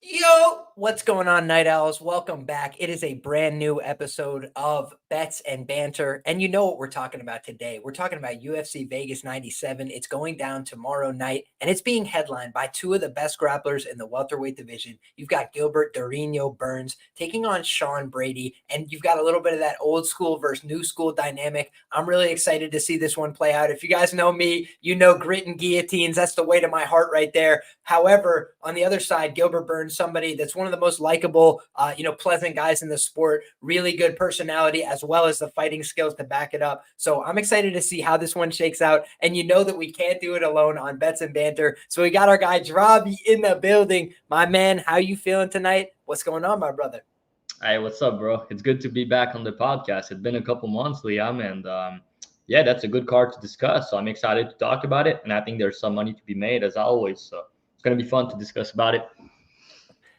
Yo, what's going on, Night Owls? Welcome back. It is a brand new episode of Bets and Banter. And you know what we're talking about today. We're talking about UFC Vegas 97. It's going down tomorrow night, and it's being headlined by two of the best grapplers in the welterweight division. You've got Gilbert, Durinho, Burns taking on Sean Brady, and you've got a little bit of that old school versus new school dynamic. I'm really excited to see this one play out. If you guys know me, you know grit and guillotines. That's the way to my heart right there. However, on the other side, Gilbert Burns, somebody that's one of the most likable, pleasant guys in the sport, really good personality, as well as the fighting skills to back it up. So I'm excited to see how this one shakes out. And you know that we can't do it alone on Bets and Banter. So we got our guy Drabi in the building. My man, how you feeling tonight? What's going on, my brother? Hey, what's up, bro? It's good to be back on the podcast. It's been a couple months, Liam, and yeah, that's a good card to discuss. So I'm excited to talk about it, and I think there's some money to be made as always. So it's gonna be fun to discuss about it.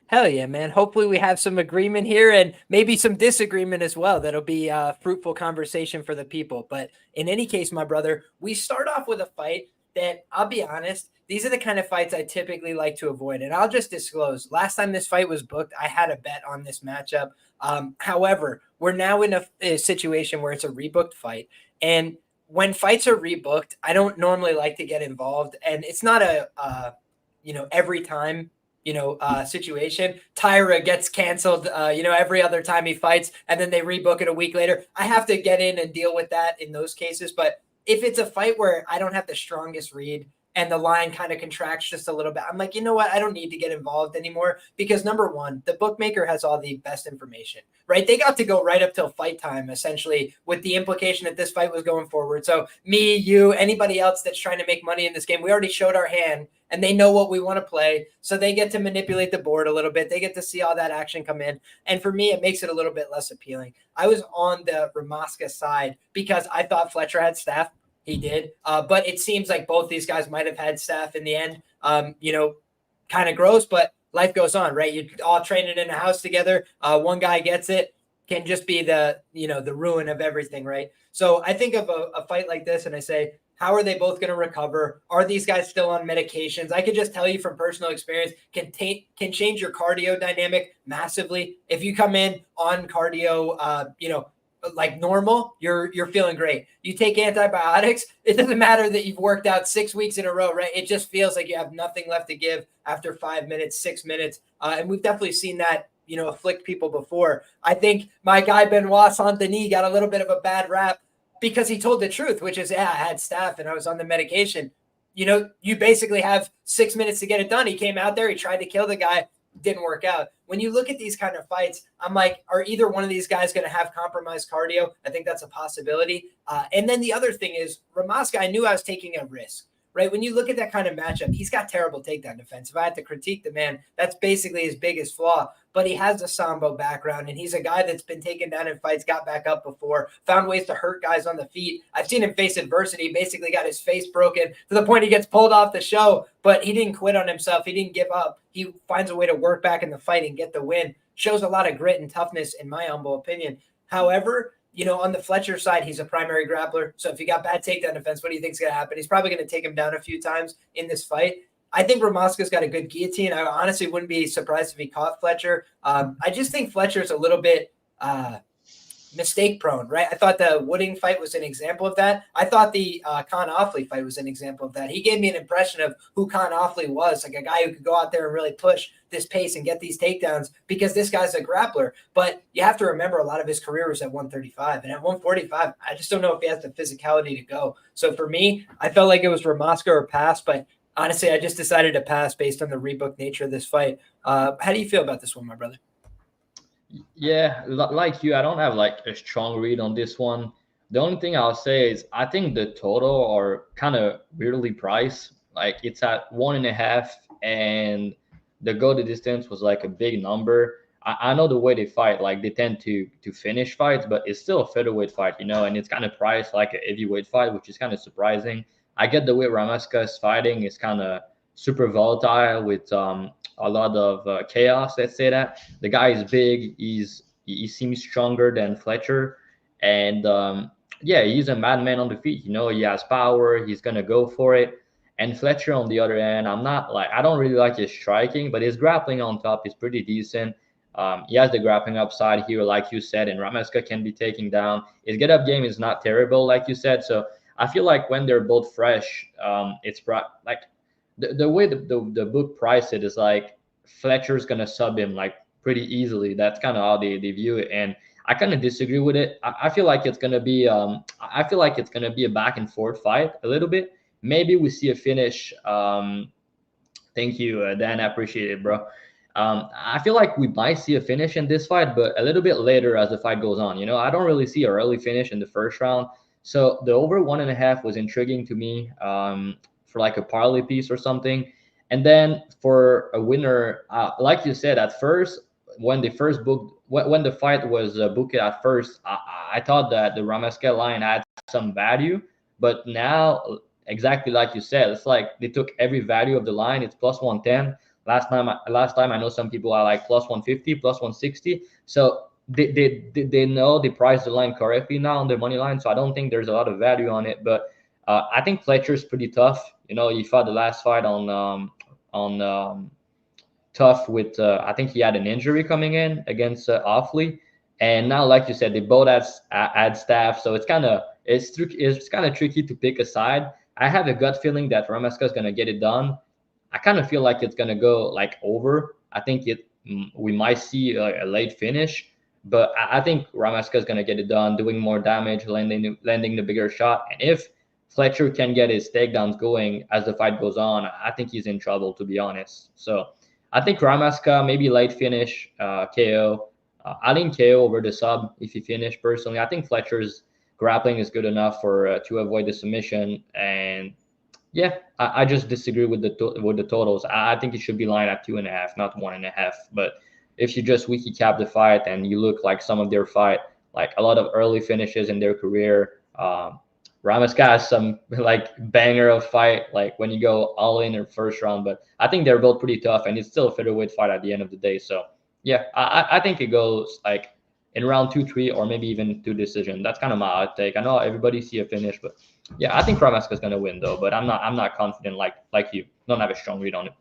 Hell yeah, man. Hopefully we have some agreement here and maybe some disagreement as well. That'll be a fruitful conversation for the people. But in any case, my brother, we start off with a fight that, I'll be honest, these are the kind of fights I typically like to avoid. And I'll just disclose, last time this fight was booked, I had a bet on this matchup. However, we're now in a situation where it's a rebooked fight. And when fights are rebooked, I don't normally like to get involved. And it's not every time situation. Tyra gets canceled, every other time he fights, and then they rebook it a week later. I have to get in and deal with that in those cases. But if it's a fight where I don't have the strongest read and the line kind of contracts just a little bit, I'm like, you know what? I don't need to get involved anymore because number one, the bookmaker has all the best information, right? They got to go right up till fight time, essentially, with the implication that this fight was going forward. So me, you, anybody else that's trying to make money in this game, we already showed our hand and they know what we want to play. So they get to manipulate the board a little bit. They get to see all that action come in. And for me, it makes it a little bit less appealing. I was on the Ramaska side because I thought Fletcher had staff. He did. But it seems like both these guys might have had staff in the end. Kind of gross, but life goes on, right? You're all training in a house together. One guy gets it, can just be the ruin of everything, right? So I think of a fight like this and I say, how are they both going to recover? Are these guys still on medications? I could just tell you from personal experience, can change your cardio dynamic massively. If you come in on cardio, like normal, you're feeling great. You take antibiotics, it doesn't matter that you've worked out 6 weeks in a row, right? It just feels like you have nothing left to give after 5 minutes, 6 minutes. And we've definitely seen that, afflict people before. I think my guy Benoit Saint-Denis got a little bit of a bad rap because he told the truth, which is, yeah, I had staff and I was on the medication. You basically have 6 minutes to get it done. He came out there, he tried to kill the guy, didn't work out. When you look at these kind of fights, I'm like, are either one of these guys going to have compromised cardio? I think that's a possibility. And then the other thing is, Ramaska, I knew I was taking a risk, right? When you look at that kind of matchup, he's got terrible takedown defense. If I had to critique the man, that's basically his biggest flaw. But he has a Sambo background, and he's a guy that's been taken down in fights, got back up before, found ways to hurt guys on the feet. I've seen him face adversity, basically got his face broken to the point he gets pulled off the show, but he didn't quit on himself. He didn't give up. He finds a way to work back in the fight and get the win. Shows a lot of grit and toughness, in my humble opinion. However, on the Fletcher side, he's a primary grappler. So if you got bad takedown defense, what do you think is going to happen? He's probably going to take him down a few times in this fight. I think Ramaska's got a good guillotine. I honestly wouldn't be surprised if he caught Fletcher. I just think Fletcher's a little bit mistake prone, right? I thought the Wooding fight was an example of that. I thought the Con Offley fight was an example of that. He gave me an impression of who Con Offley was, like a guy who could go out there and really push this pace and get these takedowns because this guy's a grappler. But you have to remember a lot of his career was at 135. And at 145, I just don't know if he has the physicality to go. So for me, I felt like it was Ramaska or pass, but honestly, I just decided to pass based on the rebook nature of this fight. How do you feel about this one, my brother? Yeah, like you, I don't have like a strong read on this one. The only thing I'll say is I think the total are kind of weirdly priced. Like it's at 1.5, and the go the distance was like a big number. I know the way they fight, like they tend to finish fights, but it's still a featherweight fight, and it's kind of priced like a heavyweight fight, which is kind of surprising. I get the way Ramaska is fighting is kind of super volatile with a lot of chaos. Let's say that the guy is big. He seems stronger than Fletcher, and yeah, he's a madman on the feet. He has power. He's gonna go for it. And Fletcher on the other hand, I don't really like his striking, but his grappling on top is pretty decent. He has the grappling upside here, like you said, and Rameska can be taken down. His get up game is not terrible, like you said. So I feel like when they're both fresh, it's like the way the book priced it is like Fletcher's gonna sub him like pretty easily. That's kind of how they view it, and I kind of disagree with it. I feel like it's gonna be a back and forth fight a little bit. Maybe we see a finish. Thank you, Dan. I appreciate it, bro. I feel like we might see a finish in this fight, but a little bit later as the fight goes on. I don't really see an early finish in the first round. So the over 1.5 was intriguing to me for like a parlay piece or something. And then for a winner, like you said, at first, when the fight was booked at first, I thought that the Rameska line had some value, but now, exactly like you said, it's like they took every value of the line. It's plus 110. Last time I know some people are like plus 150, plus 160. So they know they priced the line correctly now on the money line. So I don't think there's a lot of value on it. But I think Fletcher's pretty tough. He fought the last fight on tough with I think he had an injury coming in against Offley, and now like you said, they both add staff, so it's kind of tricky to pick a side. I have a gut feeling that Rameska is gonna get it done. I kind of feel like it's gonna go like over. I think we might see a late finish, but I think Rameska is gonna get it done, doing more damage, landing the bigger shot, and if Fletcher can get his takedowns going as the fight goes on, I think he's in trouble, to be honest. So I think Rameska, maybe late finish, KO. I lean KO over the sub if he finish personally. I think Fletcher's grappling is good enough for to avoid the submission. And yeah, I just disagree with the totals. I think it should be lined at 2.5, not 1.5. But if you just wiki cap the fight and you look like some of their fight, like a lot of early finishes in their career, Rameska has some like banger of fight, like when you go all in first round. But I think they're both pretty tough, and it's still a featherweight fight at the end of the day. So yeah, I think it goes like in round 2, 3, or maybe even 2 decision. That's kind of my take. I know everybody see a finish, but yeah, I think Rameska's gonna win though. But I'm not confident like you. Don't have a strong read on it.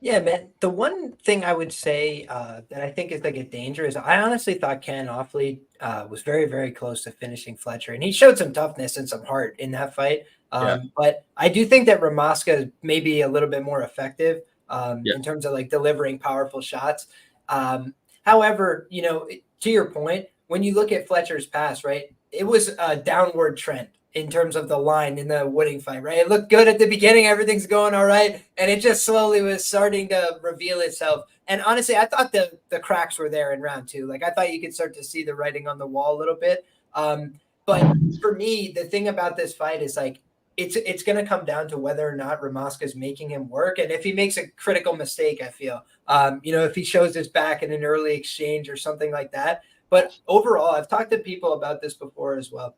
Yeah, man. The one thing I would say that I think is like a danger is I honestly thought Ken Offley was very, very close to finishing Fletcher, and he showed some toughness and some heart in that fight. But I do think that Rameska is maybe a little bit more effective in terms of like delivering powerful shots. However, to your point, when you look at Fletcher's past, right, it was a downward trend in terms of the line in the Wooding fight, right? It looked good at the beginning. Everything's going all right. And it just slowly was starting to reveal itself. And honestly, I thought the cracks were there in round 2. Like I thought you could start to see the writing on the wall a little bit. But for me, the thing about this fight is like, it's going to come down to whether or not Rameska is making him work. And if he makes a critical mistake, I feel, if he shows his back in an early exchange or something like that. But overall, I've talked to people about this before as well.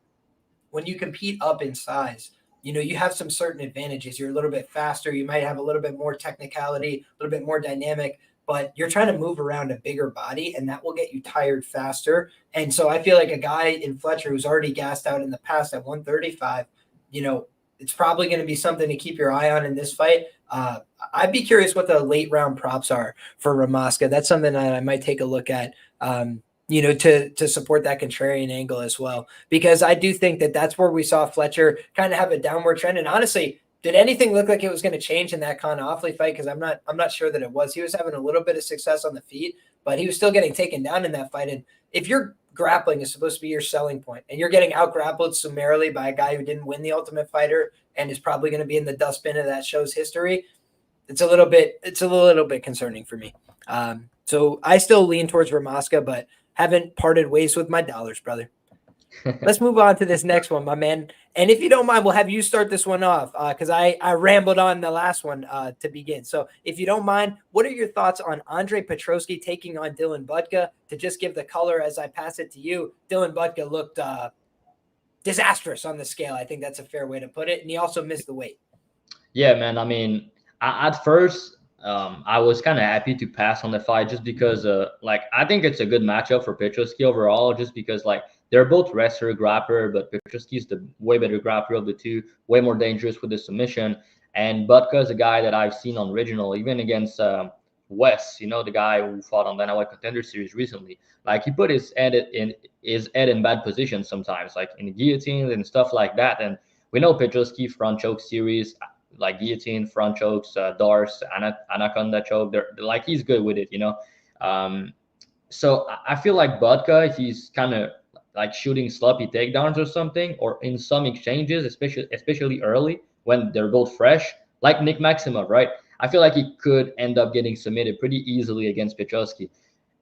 When you compete up in size, you have some certain advantages. You're a little bit faster. You might have a little bit more technicality, a little bit more dynamic, but you're trying to move around a bigger body, and that will get you tired faster. And so I feel like a guy in Fletcher who's already gassed out in the past at 135, it's probably going to be something to keep your eye on in this fight. I'd be curious what the late round props are for Rameska. That's something that I might take a look at. To support that contrarian angle as well, because I do think that that's where we saw Fletcher kind of have a downward trend. And honestly, did anything look like it was going to change in that Con Offley fight? Because I'm not sure that it was. He was having a little bit of success on the feet, but he was still getting taken down in that fight. And if your grappling is supposed to be your selling point, and you're getting out grappled summarily by a guy who didn't win the Ultimate Fighter and is probably going to be in the dustbin of that show's history, it's a little bit concerning for me. So I still lean towards Rameska, but haven't parted ways with my dollars, brother. Let's move on to this next one, my man. And if you don't mind, we'll have you start this one off because I rambled on the last one to begin. So if you don't mind, what are your thoughts on Andre Petroski taking on Dylan Budka? To just give the color as I pass it to you, Dylan Budka looked disastrous on the scale. I think that's a fair way to put it. And he also missed the weight. Yeah, man. I mean, at first, I was kind of happy to pass on the fight just because, I think it's a good matchup for Petroski overall, just because, they're both wrestler, grappler, but Petrosky's the way better grappler of the two, way more dangerous with the submission. And Budka is a guy that I've seen on regional, even against Wes, the guy who fought on Dana White Contender Series recently. Like he put his head in bad positions sometimes, like in guillotines and stuff like that. And we know Petrosky front choke series, like guillotine, front chokes, Dars, Anaconda choke. They're like he's good with it, So I feel like Budka, he's kind of like shooting sloppy takedowns or something, or in some exchanges, especially early when they're both fresh, like Nick Maximov, right? I feel like he could end up getting submitted pretty easily against Petrosky.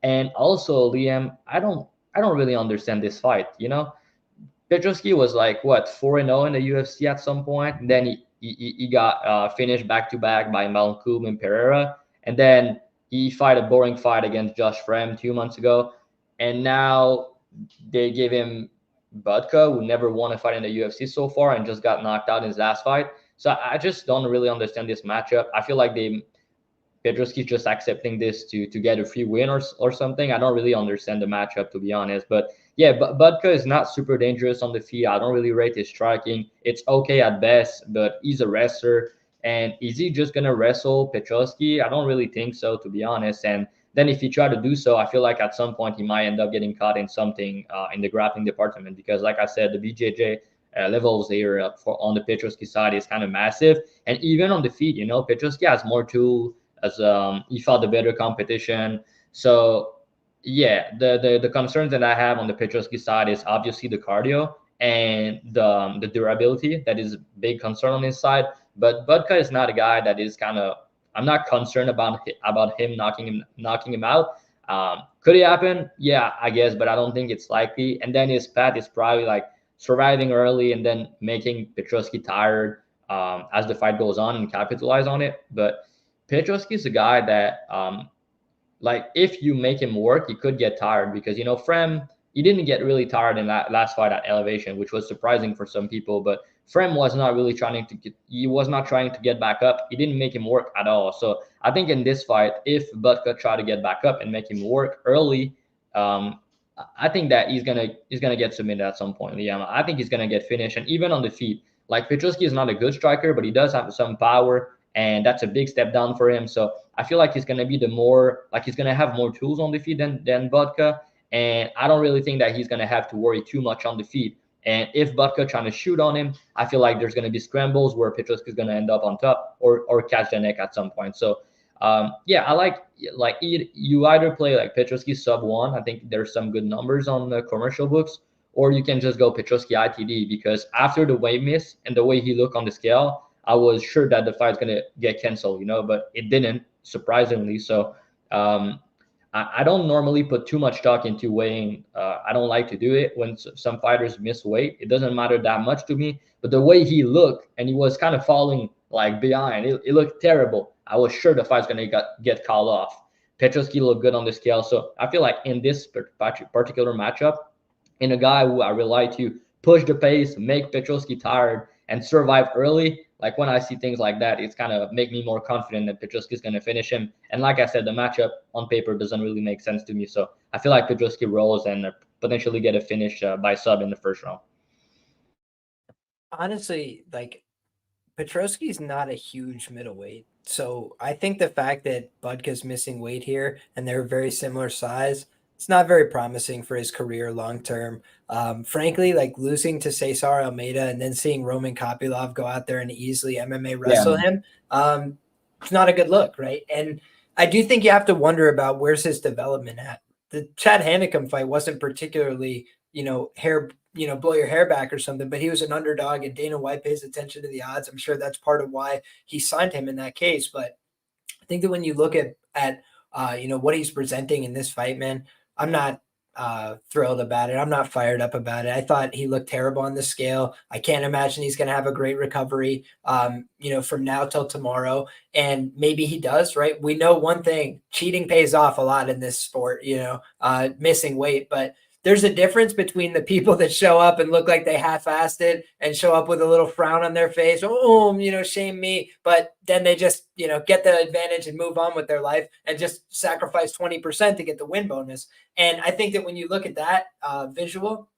And also, Liam, I don't really understand this fight. Petrosky was like what 4-0 in the UFC at some point, and then he got finished back to back by Malcolm and Pereira, and then he fought a boring fight against Josh Frem 2 months ago, and now they gave him Budka, who never won a fight in the UFC so far and just got knocked out in his last fight. So I just don't really understand this matchup. I feel like Petrosky's just accepting this to get a free win or something. I don't really understand the matchup, to be honest. But yeah, Budka is not super dangerous on the feet. I don't really rate his striking. It's okay at best, but he's a wrestler. And is he just gonna wrestle Petrosky? I don't really think so, to be honest. And then if he try to do so, I feel like at some point he might end up getting caught in something in the grappling department, because, like I said, the BJJ levels here on the Petrosky side is kind of massive. And even on the feet, Petrosky has more tools as he fought the better competition. So yeah, the concerns that I have on the Petrosky side is obviously the cardio and the durability. That is a big concern on his side. But Budka is not a guy that is kind of. I'm not concerned about him knocking him out. Could it happen? Yeah, I guess, but I don't think it's likely. And then his path is probably like surviving early and then making Petrosky tired as the fight goes on and capitalize on it. But Petrosky is a guy that, like, if you make him work, he could get tired, because Frem, he didn't get really tired in that last fight at Elevation, which was surprising for some people. But Frem was not really trying to get back up. He didn't make him work at all. So I think in this fight, if Budka try to get back up and make him work early, I think that he's gonna get submitted at some point. Yeah, I think he's gonna get finished. And even on the feet, like, Petrosky is not a good striker, but he does have some power, and that's a big step down for him. So I feel like he's going to be he's going to have more tools on the feet than Budka. And I don't really think that he's going to have to worry too much on the feet. And if Budka trying to shoot on him, I feel like there's going to be scrambles where Petrosky is going to end up on top or catch the neck at some point. So yeah, I like you either play like Petrosky sub 1. I think there's some good numbers on the commercial books, or you can just go Petrosky ITD, because after the weight miss and the way he looked on the scale, I was sure that the fight's gonna get canceled, but it didn't, surprisingly. So I don't normally put too much stock into weighing. I don't like to do it when some fighters miss weight. It doesn't matter that much to me. But the way he looked, and he was kind of falling like behind, it looked terrible. I was sure the fight's gonna get called off. Petrosky looked good on the scale. So I feel like in this particular matchup, in a guy who I rely to push the pace, make Petrosky tired, and survive early, like when I see things like that, it's kind of make me more confident that Petrosky is going to finish him. And like I said, the matchup on paper doesn't really make sense to me. So I feel like Petrosky rolls and potentially get a finish by sub in the first round. Honestly, like, Petrosky's not a huge middleweight. So I think the fact that Budka's missing weight here and they're very similar size, it's not very promising for his career long term. Frankly, like, losing to Cesar Almeida and then seeing Roman Kopylov go out there and easily MMA wrestle him, it's not a good look, right? And I do think you have to wonder about where's his development at. The Chad Hanekom fight wasn't particularly, blow your hair back or something, but he was an underdog and Dana White pays attention to the odds. I'm sure that's part of why he signed him in that case. But I think that when you look at what he's presenting in this fight, man, I'm not thrilled about it. I'm not fired up about it. I thought he looked terrible on the scale. I can't imagine he's going to have a great recovery, from now till tomorrow. And maybe he does, right? We know one thing: cheating pays off a lot in this sport, missing weight. But there's a difference between the people that show up and look like they half-assed it and show up with a little frown on their face. Oh, shame me. But then they just, get the advantage and move on with their life and just sacrifice 20% to get the win bonus. And I think that when you look at that visual,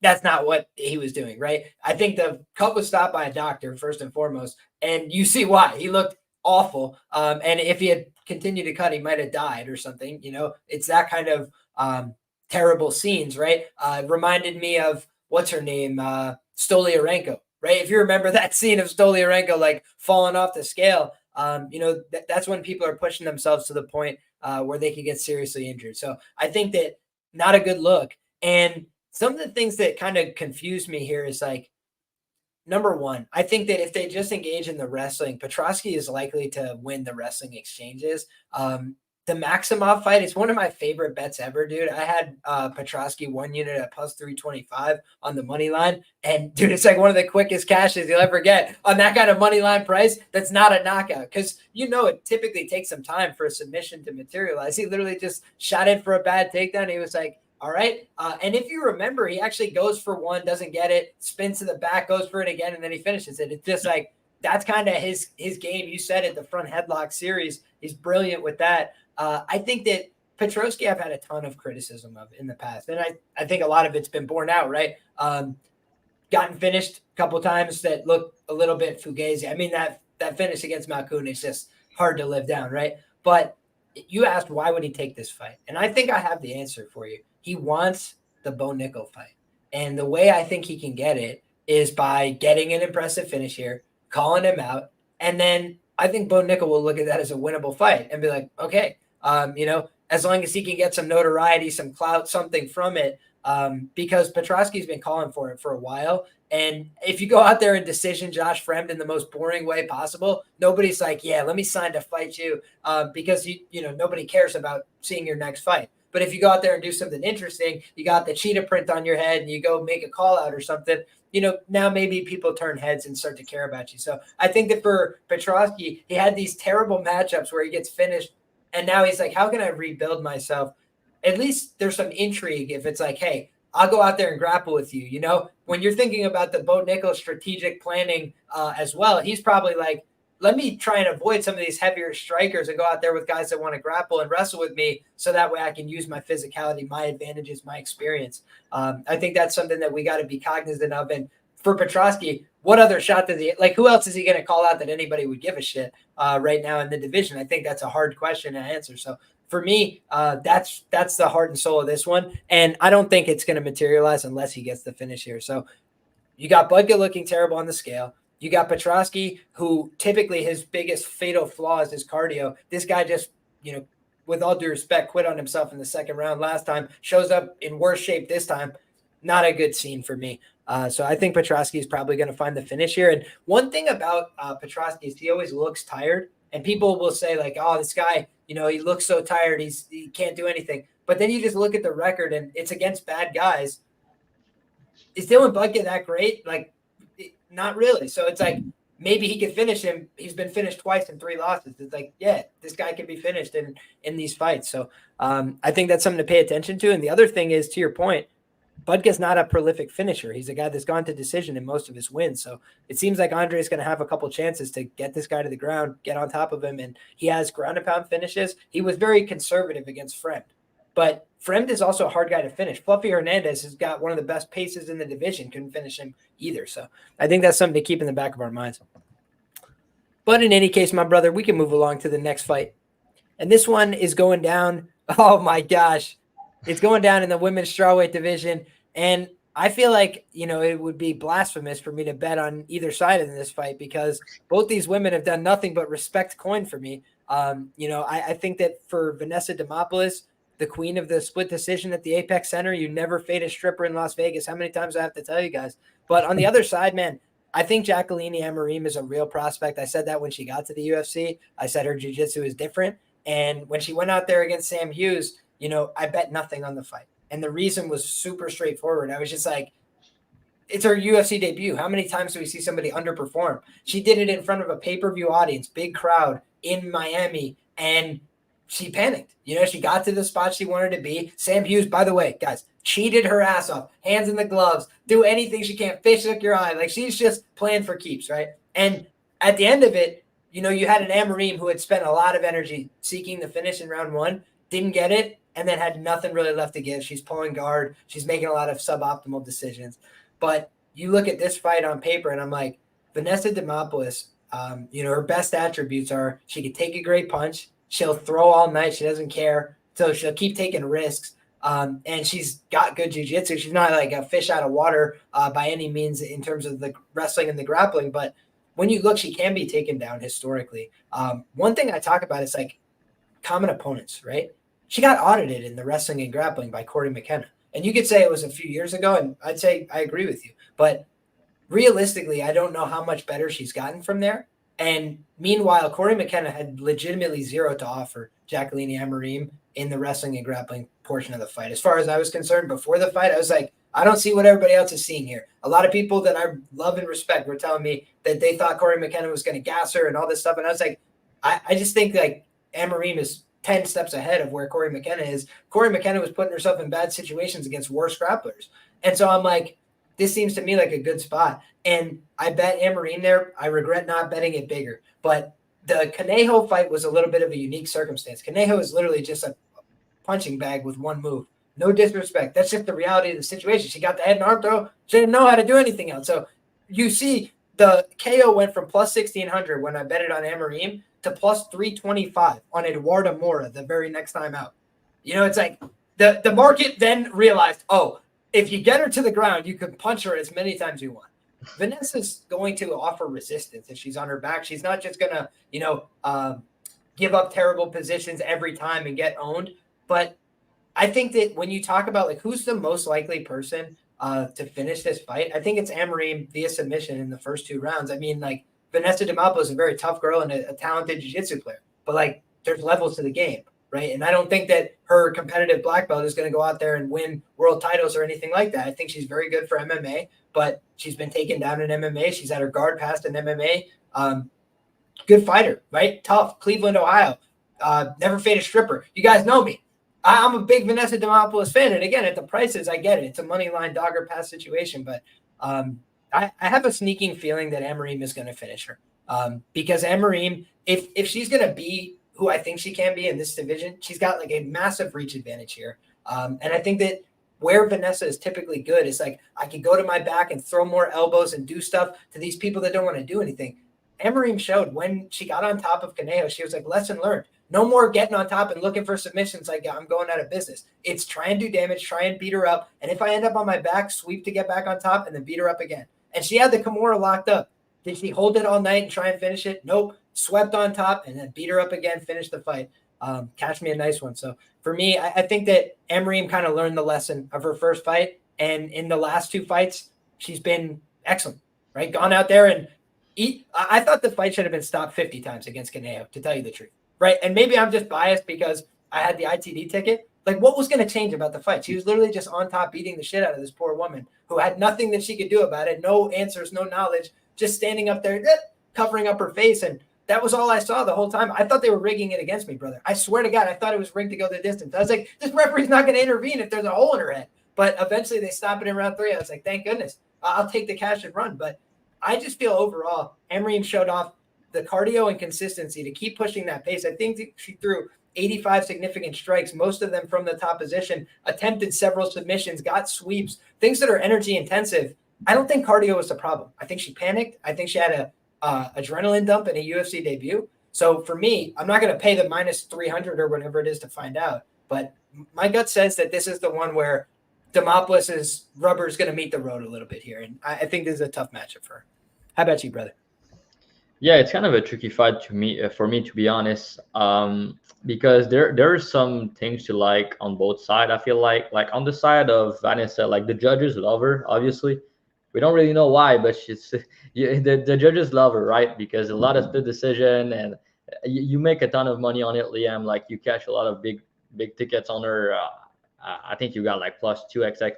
that's not what he was doing, right? I think the cut was stopped by a doctor first and foremost, and you see why. He looked awful. And if he had continued to cut, he might have died or something. It's that kind of terrible scenes, right? Reminded me of what's her name, Stoliarenko, right? If you remember that scene of Stoliarenko like falling off the scale, that's when people are pushing themselves to the point where they could get seriously injured. So I think that not a good look. And some of the things that kind of confuse me here is like, number one, I think that if they just engage in the wrestling, Petrosky is likely to win the wrestling exchanges. The Maximov fight is one of my favorite bets ever, dude. I had Petrosky 1 unit at plus 325 on the money line. And dude, it's like one of the quickest cashes you'll ever get on that kind of money line price. That's not a knockout because it typically takes some time for a submission to materialize. He literally just shot in for a bad takedown. He was like, all right. And if you remember, he actually goes for one, doesn't get it, spins to the back, goes for it again, and then he finishes it. It's just like, that's kind of his game. You said it, the front headlock series. He's brilliant with that. I think that Petrosky I've had a ton of criticism of in the past. And I think a lot of it's been borne out, right? Gotten finished a couple times that look a little bit fugazi. I mean, that finish against Malkoun is just hard to live down, right? But you asked, why would he take this fight? And I think I have the answer for you. He wants the Bo Nickel fight. And the way I think he can get it is by getting an impressive finish here, calling him out. And then I think Bo Nickel will look at that as a winnable fight and be like, okay, as long as he can get some notoriety, some clout, something from it, because Petrosky's been calling for it for a while. And if you go out there and decision Josh Fremd in the most boring way possible, nobody's like, yeah, let me sign to fight you, because nobody cares about seeing your next fight. But if you go out there and do something interesting, you got the cheetah print on your head and you go make a call out or something, now maybe people turn heads and start to care about you. So I think that for Petrosky, he had these terrible matchups where he gets finished and now he's like, how can I rebuild myself? At least there's some intrigue if it's like, hey, I'll go out there and grapple with you. When you're thinking about the Bo Nickel strategic planning as well, he's probably like, let me try and avoid some of these heavier strikers and go out there with guys that want to grapple and wrestle with me so that way I can use my physicality, my advantages, my experience. I think that's something that we got to be cognizant of. And for Petrosky, what other shot does he – like, who else is he going to call out that anybody would give a shit right now in the division? I think that's a hard question to answer. So for me, that's the heart and soul of this one. And I don't think it's going to materialize unless he gets the finish here. So you got Budka looking terrible on the scale. You got Petrosky, who typically his biggest fatal flaw is his cardio. This guy just, with all due respect, quit on himself in the second round last time, shows up in worse shape this time. Not a good scene for me. So I think Petrosky is probably going to find the finish here. And one thing about Petrosky is he always looks tired. And people will say like, oh, this guy, he looks so tired. He can't do anything. But then you just look at the record and it's against bad guys. Is Dylan Budka that great? Like, not really. So it's like, maybe he could finish him. He's been finished twice in 3 losses. It's like, yeah, this guy can be finished in these fights. So I think that's something to pay attention to. And the other thing is, to your point, Budka's not a prolific finisher. He's a guy that's gone to decision in most of his wins. So it seems like Andre is going to have a couple chances to get this guy to the ground, get on top of him. And he has ground and pound finishes. He was very conservative against Fremd. But Fremd is also a hard guy to finish. Fluffy Hernandez has got one of the best paces in the division. Couldn't finish him either. So I think that's something to keep in the back of our minds. But in any case, my brother, we can move along to the next fight. And this one is going down. Oh, my gosh. It's going down in the women's strawweight division. And I feel like, it would be blasphemous for me to bet on either side in this fight because both these women have done nothing but respect coin for me. I think that for Vanessa Demopoulos, the queen of the split decision at the Apex Center, you never fade a stripper in Las Vegas. How many times do I have to tell you guys? But on the other side, man, I think Jacqueline Amorim is a real prospect. I said that when she got to the UFC. I said her jiu-jitsu is different. And when she went out there against Sam Hughes, I bet nothing on the fight. And the reason was super straightforward. I was just like, it's her UFC debut. How many times do we see somebody underperform? She did it in front of a pay-per-view audience, big crowd in Miami, and she panicked. She got to the spot she wanted to be. Sam Hughes, by the way, guys, cheated her ass off. Hands in the gloves. Do anything she can't. Fish hook your eye. Like, she's just playing for keeps, right? And at the end of it, you had an Amorim who had spent a lot of energy seeking the finish in round 1, didn't get it, and then had nothing really left to give. She's pulling guard. She's making a lot of suboptimal decisions. But you look at this fight on paper, and I'm like, Vanessa Demopoulos, her best attributes are she can take a great punch. She'll throw all night. She doesn't care. So she'll keep taking risks. And she's got good jiu-jitsu. She's not like a fish out of water by any means in terms of the wrestling and the grappling. But when you look, she can be taken down historically. One thing I talk about is like common opponents, right? She got audited in the wrestling and grappling by Corey McKenna. And you could say it was a few years ago, and I'd say I agree with you. But realistically, I don't know how much better she's gotten from there. And meanwhile, Corey McKenna had legitimately zero to offer Jacqueline Amorim in the wrestling and grappling portion of the fight. As far as I was concerned before the fight, I was like, I don't see what everybody else is seeing here. A lot of people that I love and respect were telling me that they thought Corey McKenna was going to gas her and all this stuff. And I was like, I just think like Amorim is 10 steps ahead of where Corey McKenna is. Corey McKenna was putting herself in bad situations against worse grapplers. And so I'm like, this seems to me like a good spot. And I bet Amorim there. I regret not betting it bigger. But the Conejo fight was a little bit of a unique circumstance. Conejo is literally just a punching bag with one move. No disrespect. That's just the reality of the situation. She got the head and arm throw. She didn't know how to do anything else. So you see the KO went from plus 1,600 when I bet it on Amorim to plus 325 on Eduardo Mora the very next time out. It's like the market then realized, oh, if you get her to the ground, you can punch her as many times you want. Vanessa's going to offer resistance if she's on her back. She's not just going to, give up terrible positions every time and get owned. But I think that when you talk about like who's the most likely person to finish this fight, I think it's Amorim via submission in the first 2 rounds. I mean, like Vanessa Demopoulos is a very tough girl and a talented jiu-jitsu player, but like there's levels to the game, right? And I don't think that her competitive black belt is going to go out there and win world titles or anything like that. I think she's very good for MMA, but she's been taken down in MMA. She's had her guard passed in MMA. Good fighter, right? Tough. Cleveland, Ohio. Never fade a stripper. You guys know me. I'm a big Vanessa Demopoulos fan. And again, at the prices, I get it. It's a money line dogger pass situation. But I have a sneaking feeling that Amorim is going to finish her. Because Amorim, if she's going to be who I think she can be in this division, she's got like a massive reach advantage here. And I think that where Vanessa is typically good is like I could go to my back and throw more elbows and do stuff to these people that don't want to do anything. Amorim showed when she got on top of Conejo, she was like, lesson learned. No more getting on top and looking for submissions like I'm going out of business. It's try and do damage, try and beat her up. And if I end up on my back, sweep to get back on top and then beat her up again. And she had the Kimura locked up. Did she hold it all night and try and finish it? Nope. Swept on top and then beat her up again, finish the fight. Catch me a nice one. So for me, I think that Amorim kind of learned the lesson of her first fight. And in the last 2 fights, she's been excellent, right? Gone out there and I thought the fight should have been stopped 50 times against Conejo, to tell you the truth, right? And maybe I'm just biased because I had the ITD ticket. Like, what was going to change about the fight? She was literally just on top beating the shit out of this poor woman who had nothing that she could do about it, no answers, no knowledge, just standing up there, covering up her face. And that was all I saw the whole time. I thought they were rigging it against me, brother. I swear to God, I thought it was rigged to go the distance. I was like, this referee's not going to intervene if there's a hole in her head. But eventually they stop it in round 3. I was like, thank goodness. I'll take the cash and run. But I just feel overall, Amorim showed off the cardio and consistency to keep pushing that pace. I think she threw 85 significant strikes, most of them from the top position, attempted several submissions, got sweeps, things that are energy intensive. I don't think cardio was the problem. I think she panicked. I think she had a adrenaline dump in a UFC debut. So for me, I'm not going to pay the minus 300 or whatever it is to find out. But my gut says that this is the one where Demopoulos' rubber is going to meet the road a little bit here. And I think this is a tough matchup for her. How about you, brother? Yeah, it's kind of a tricky fight for me, to be honest, because there are some things to like on both sides. I feel like on the side of Vanessa, like the judges love her, obviously. We don't really know why, but the judges love her, right? Because a lot of the decision, and you make a ton of money on it, Liam. Like you cash a lot of big tickets on her. I think you got like plus 2xx,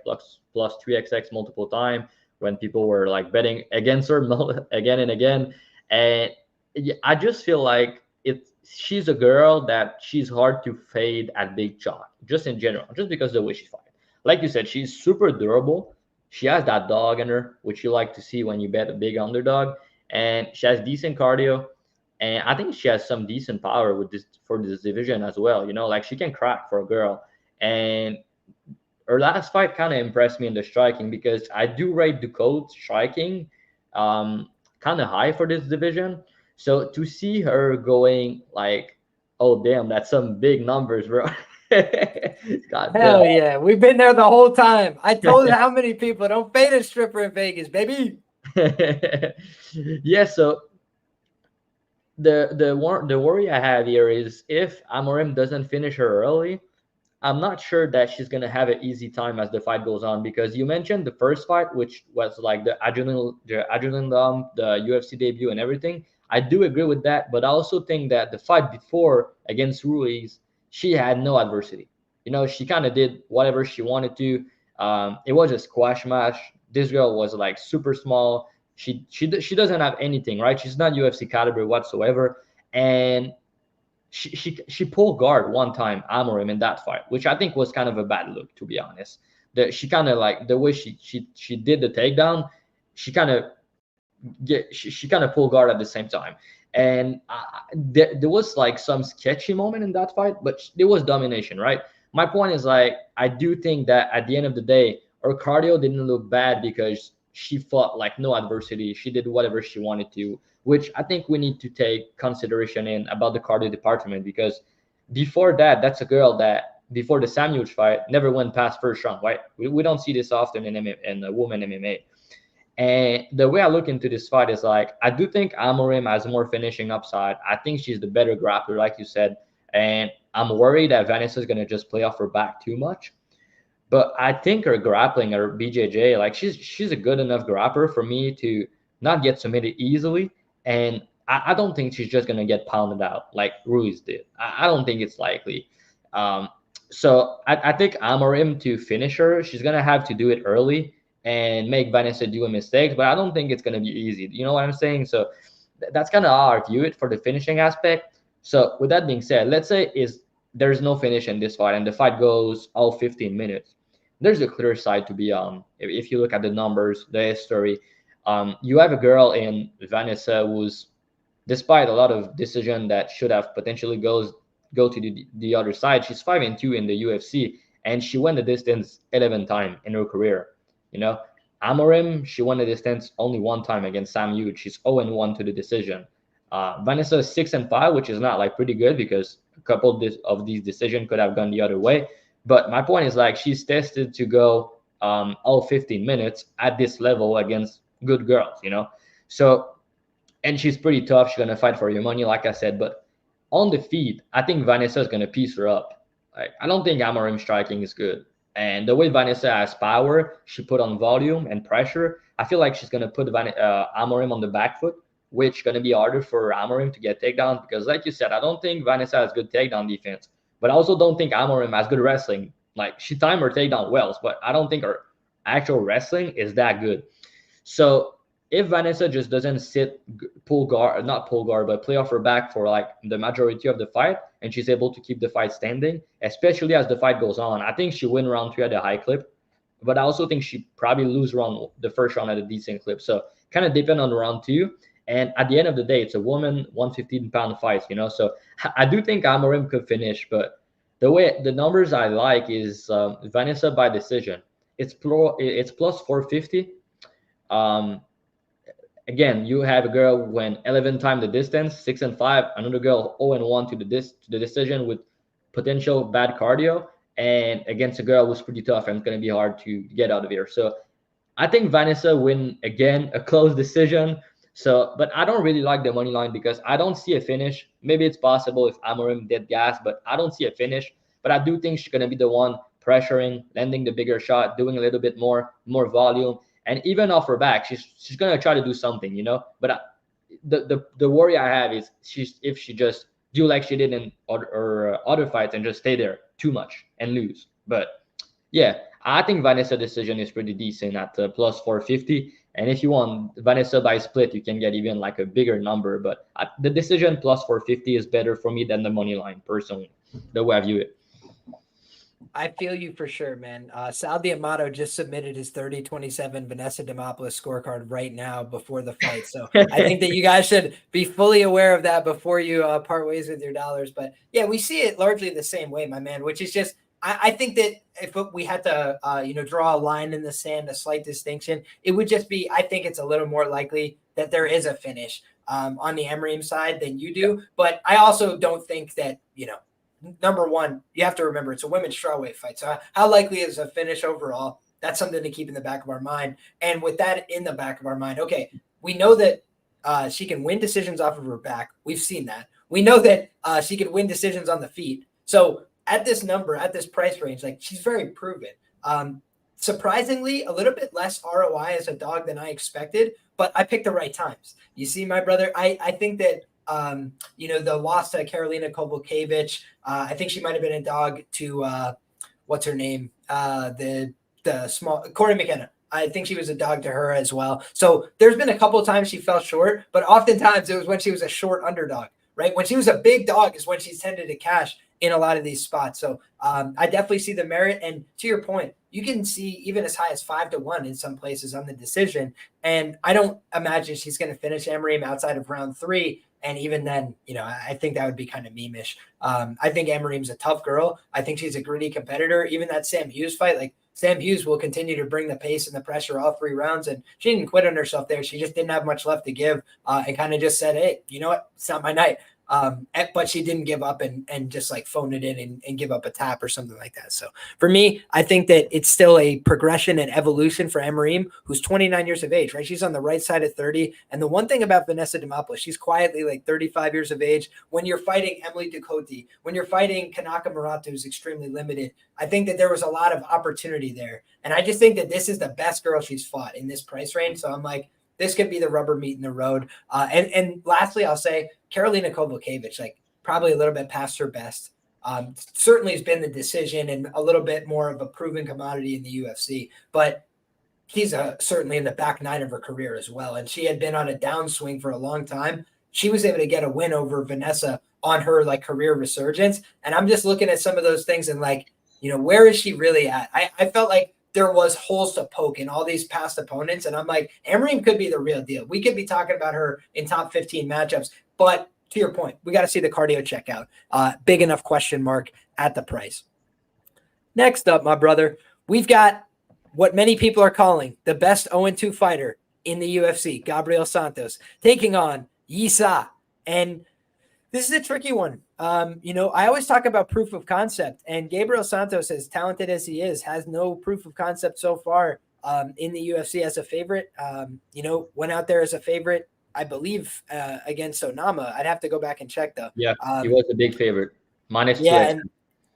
plus 3xx multiple times when people were like betting against her again and again. And I just feel like she's a girl that she's hard to fade at big chalk, just in general, just because of the way she fights. Like you said, she's super durable. She has that dog in her, which you like to see when you bet a big underdog. And she has decent cardio. And I think she has some decent power for this division as well. Like she can crack for a girl. And her last fight kind of impressed me in the striking, because I do rate Ducote's striking kind of high for this division. So to see her going like, oh damn, that's some big numbers, bro. God Hell damn. yeah. We've been there the whole time. I told how many people don't fade a stripper in Vegas, baby. Yeah, so the worry I have here is if Amorim doesn't finish her early, I'm not sure that she's gonna have an easy time as the fight goes on, because you mentioned the first fight, which was like the adrenaline dump, the UFC debut, and everything. I do agree with that, but I also think that the fight before against Ruiz, she had no adversity. She kind of did whatever she wanted to. It was a squash match. This girl was like super small. She doesn't have anything, right? She's not UFC caliber whatsoever, and she pulled guard one time Amorim in that fight, which I think was kind of a bad look, to be honest. She kind of like the way she did the takedown, she kind of she kind of pulled guard at the same time, and there was like some sketchy moment in that fight, but there was domination, right? My point is like I do think that at the end of the day, her cardio didn't look bad because she fought like no adversity. She did whatever she wanted to, which I think we need to take consideration in about the cardio department, because before that, that's a girl that before the Samuel fight never went past first round, right? We don't see this often in women MMA. And the way I look into this fight is like I do think Amorim has more finishing upside. I think she's the better grappler, like you said, and I'm worried that Vanessa is gonna just play off her back too much. But I think her grappling, her BJJ, like she's a good enough grappler for me to not get submitted easily. And I don't think she's just gonna get pounded out like Ruiz did. I don't think it's likely. Um, so I think Amorim to finish her, she's gonna have to do it early and make Vanessa do a mistake. But I don't think it's gonna be easy. You know what I'm saying? So that's kind of how I view it for the finishing aspect. So with that being said, let's say there's no finish in this fight and the fight goes all 15 minutes. There's a clear side to be on. If you look at the numbers, the history, you have a girl in Vanessa who's, despite a lot of decision that should have potentially go to the other side, she's 5-2 in the UFC, and she went the distance 11 times in her career. Amorim, she won the distance only one time against Sam Huge. She's 0-1 to the decision. Vanessa is 6-5, which is not like pretty good because a couple of these decisions could have gone the other way. But my point is like she's tested to go all 15 minutes at this level against good girls, So, and she's pretty tough. She's gonna fight for your money, like I said. But on the feet, I think Vanessa is gonna piece her up. Like I don't think Amorim striking is good. And the way Vanessa has power, she put on volume and pressure. I feel like she's gonna put Amorim on the back foot, which is gonna be harder for Amorim to get takedown because, like you said, I don't think Vanessa has good takedown defense. But I also don't think Amorim has good wrestling. Like she timed her takedown well, but I don't think her actual wrestling is that good. So if Vanessa just doesn't not pull guard, but play off her back for like the majority of the fight, and she's able to keep the fight standing, especially as the fight goes on, I think she win round 3 at a high clip. But I also think she probably lose the first round at a decent clip. So kind of depend on round 2. And at the end of the day, it's a woman 115-pound fight, So I do think Amorim could finish, but the numbers I like is Vanessa by decision. It's plus 450. Again, you have a girl went 11 times the distance, 6-5. Another girl 0-1 to the decision with potential bad cardio, and against a girl who's pretty tough and it's going to be hard to get out of here. So I think Vanessa win again, a close decision. So, but I don't really like the money line because I don't see a finish. Maybe it's possible if Amorim did gas, but I don't see a finish. But I do think she's going to be the one pressuring, landing the bigger shot, doing a little bit more volume. And even off her back, she's going to try to do something, But the worry I have is if she just do like she did in other fights and just stay there too much and lose. But yeah, I think Vanessa decision is pretty decent at plus 450. And if you want Vanessa by split, you can get even like a bigger number. But the decision plus 450 is better for me than the money line, personally, the way I view it. I feel you for sure, man. Sal D'Amato just submitted his 30-27 Vanessa Demopoulos scorecard right now before the fight. So I think that you guys should be fully aware of that before you part ways with your dollars. But yeah, we see it largely the same way, my man, which is just I think that if we had to, draw a line in the sand, a slight distinction, it would just be, I think it's a little more likely that there is a finish on the Emreem side than you do. But I also don't think that, number one, you have to remember it's a women's strawweight fight. So how likely is a finish overall? That's something to keep in the back of our mind. And with that in the back of our mind, okay, we know that she can win decisions off of her back. We've seen that. We know that she can win decisions on the feet. So at this number, at this price range, like, she's very proven. Surprisingly, a little bit less ROI as a dog than I expected, but I picked the right times. You see, my brother, I think that, the loss to Karolina Kowalkiewicz, I think she might have been a dog to, what's her name? The small Corey McKenna. I think she was a dog to her as well. So there's been a couple of times she fell short, but oftentimes it was when she was a short underdog, right? When she was a big dog is when she's tended to cash in a lot of these spots. So I definitely see the merit. And to your point, you can see even as high as 5-1 in some places on the decision. And I don't imagine she's going to finish Emreem outside of round 3. And even then, I think that would be kind of memeish. I think Emreem's a tough girl. I think she's a gritty competitor. Even that Sam Hughes fight, like, Sam Hughes will continue to bring the pace and the pressure all 3 rounds. And she didn't quit on herself there. She just didn't have much left to give and kind of just said, hey, you know what? It's not my night. But she didn't give up and just like phone it in and give up a tap or something like that. So for me, I think that it's still a progression and evolution for Emreem, who's 29 years of age, right? She's on the right side of 30. And the one thing about Vanessa Demopoulos, she's quietly like 35 years of age. When you're fighting Emily Ducote, when you're fighting Kanaka Murata, who's extremely limited, I think that there was a lot of opportunity there. And I just think that this is the best girl she's fought in this price range. So I'm like, this could be the rubber meet in the road. And lastly, I'll say Karolina Kowalkiewicz, like, probably a little bit past her best. Certainly has been the decision and a little bit more of a proven commodity in the UFC. But he's certainly in the back 9 of her career as well. And she had been on a downswing for a long time. She was able to get a win over Vanessa on her like career resurgence. And I'm just looking at some of those things and like, where is she really at? I felt like there was holes to poke in all these past opponents. And I'm like, Emreem could be the real deal. We could be talking about her in top 15 matchups. But to your point, we got to see the cardio check out. Big enough question mark at the price. Next up, my brother, we've got what many people are calling the best 0-2 fighter in the UFC, Gabriel Santos, taking on Yisa. And this is a tricky one. I always talk about proof of concept, and Gabriel Santos, as talented as he is, has no proof of concept so far in the UFC as a favorite. Went out there as a favorite, I believe, against Onama. I'd have to go back and check, though. Yeah, he was a big favorite. -2. Yeah,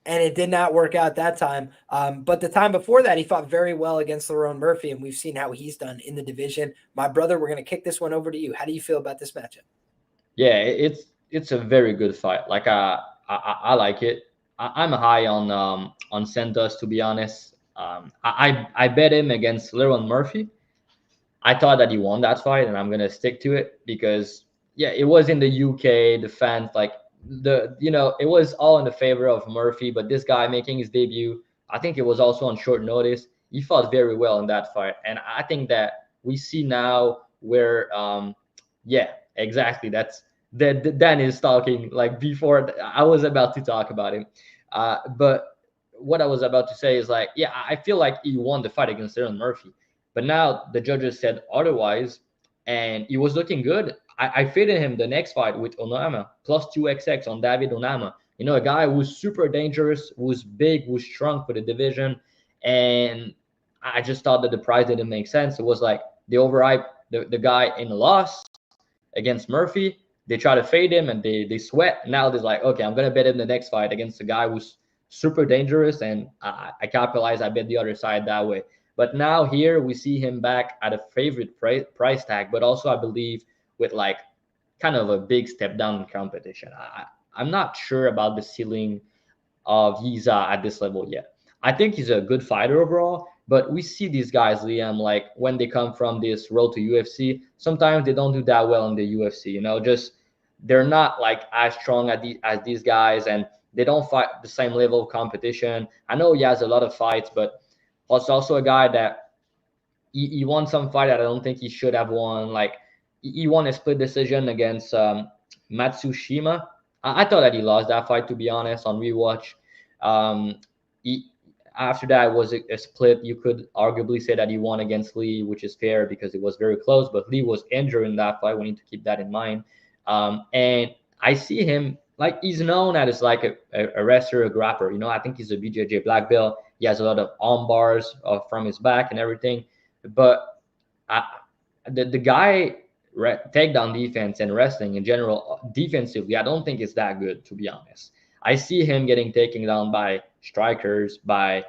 and it did not work out that time. But the time before that, he fought very well against Lerone Murphy, and we've seen how he's done in the division. My brother, we're going to kick this one over to you. How do you feel about this matchup? Yeah, it's a very good fight. Like I like it. I'm high on Santos, to be honest. I bet him against Lerone Murphy. I thought that he won that fight, and I'm gonna stick to it because it was in the UK. The fans it was all in the favor of Murphy, but this guy making his debut, I think it was also on short notice. He fought very well in that fight, and I think that we see now where exactly, that's that Dan is talking like before I was about to talk about him. But what I was about to say is like, I feel like he won the fight against Aaron Murphy, but now the judges said otherwise, and he was looking good. I faded him the next fight with Onama, plus 2xx on David Onama. A guy who's super dangerous, who's big, who's strong for the division. And I just thought that the price didn't make sense. It was like they overhyped the guy in a loss against Murphy. They try to fade him and they sweat. Now they're like, okay, I'm going to bet him the next fight against a guy who's super dangerous. And I capitalize, I bet the other side that way. But now here we see him back at a favorite price tag, but also I believe with like kind of a big step down in competition. I'm not sure about the ceiling of Yisa at this level yet. I think he's a good fighter overall, but we see these guys, Liam, like when they come from this road to UFC, sometimes they don't do that well in the UFC. Just they're not like as strong as these guys, and they don't fight the same level of competition. I know he has a lot of fights, but it's also a guy that he won some fight that I don't think he should have won. Like he won a split decision against Matsushima. I thought that he lost that fight, to be honest, on rewatch. after that was a split. You could arguably say that he won against Lee, which is fair because it was very close. But Lee was injured in that fight. We need to keep that in mind. And I see him like he's known as like a wrestler, a grappler. You know, I think he's a BJJ black belt. He has a lot of arm bars from his back and everything. But the guy takedown defense and wrestling in general, defensively, I don't think it's that good, to be honest. I see him getting taken down by strikers, by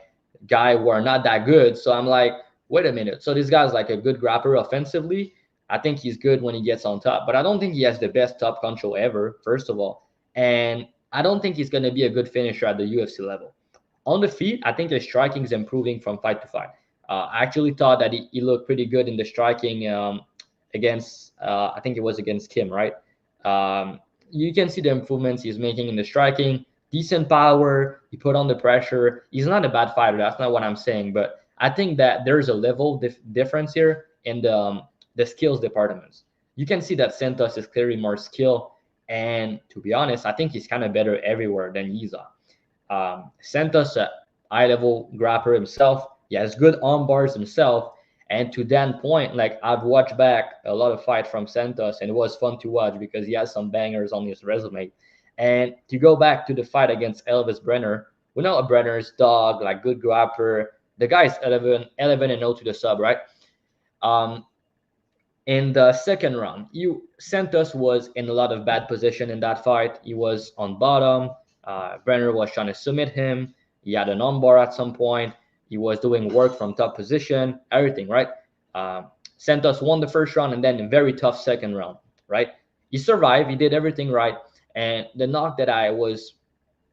guys who are not that good. So I'm like, wait a minute. So this guy's like a good grappler offensively. I think he's good when he gets on top, but I don't think he has the best top control ever, first of all. And I don't think he's going to be a good finisher at the UFC level. On the feet, I think his striking is improving from fight to fight. I actually thought that he looked pretty good in the striking against, I think it was against Kim, right? You can see the improvements he's making in the striking. Decent power. He put on the pressure. He's not a bad fighter. That's not what I'm saying. But I think that there's a level difference here in the skills departments. You can see that Santos is clearly more skilled. And to be honest, I think he's kind of better everywhere than Yiza. Santos, a high-level grappler himself. He has good arm bars himself. And to that point, like I've watched back a lot of fights from Santos, and it was fun to watch because he has some bangers on his resume. And to go back to the fight against Elvis Brenner, we know Brenner's dog, like good grappler. The guy's 11-0 to the sub, right? In the second round, Santos was in a lot of bad position in that fight. He was on bottom. Brenner was trying to submit him. He had an armbar at some point. He was doing work from top position, everything, right? Santos won the first round and then a very tough second round, right? He survived. He did everything right. And the knock that I was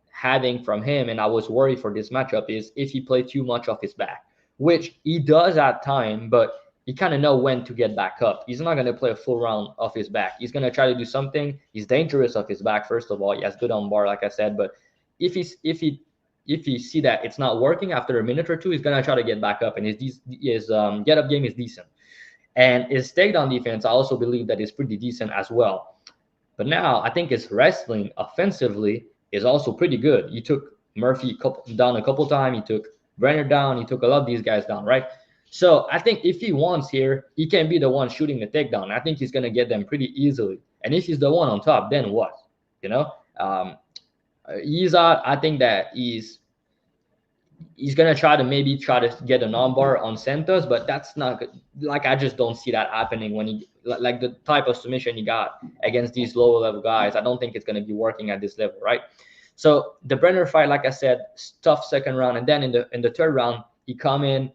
having from him, and I was worried for this matchup, is if he played too much off his back, which he does at time, but he kind of know when to get back up. He's not going to play a full round off his back. He's going to try to do something. He's dangerous off his back, first of all. He has good on bar, like I said. But if he see that it's not working after a minute or two, he's going to try to get back up. And his get-up game is decent. And his takedown defense, I also believe that is pretty decent as well. But now I think his wrestling offensively is also pretty good. He took Murphy down a couple times. He took Brenner down. He took a lot of these guys down, right? So I think if he wants here, he can be the one shooting the takedown. I think he's going to get them pretty easily. And if he's the one on top, then what? You know, he's out. I think that he's going to try to get an armbar on Santos, but that's not good. Like, I just don't see that happening when he, like the type of submission he got against these lower level guys. I don't think it's going to be working at this level, right? So the Brenner fight, like I said, tough second round. And then in the third round, he come in.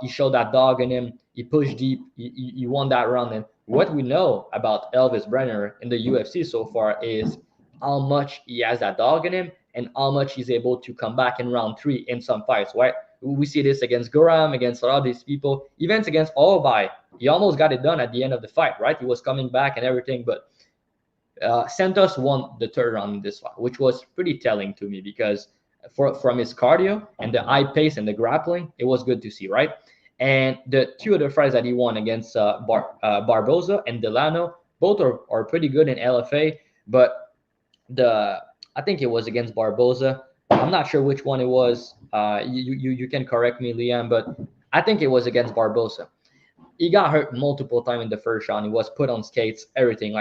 He showed that dog in him. He pushed deep. He won that round. And what we know about Elvis Brenner in the UFC so far is how much he has that dog in him and how much he's able to come back in round 3 in some fights, right? We see this against Guram, against a lot of these people, even against Obai. He almost got it done at the end of the fight, right? He was coming back and everything, but Santos won the third round in this fight, which was pretty telling to me because from his cardio and the high pace and the grappling, it was good to see, right? And the two other fights that he won against Barboza and Delano, both are pretty good in LFA, but I think it was against Barboza. I'm not sure which one it was. You can correct me, Liam, but I think it was against Barboza. He got hurt multiple times in the first round. He was put on skates, everything.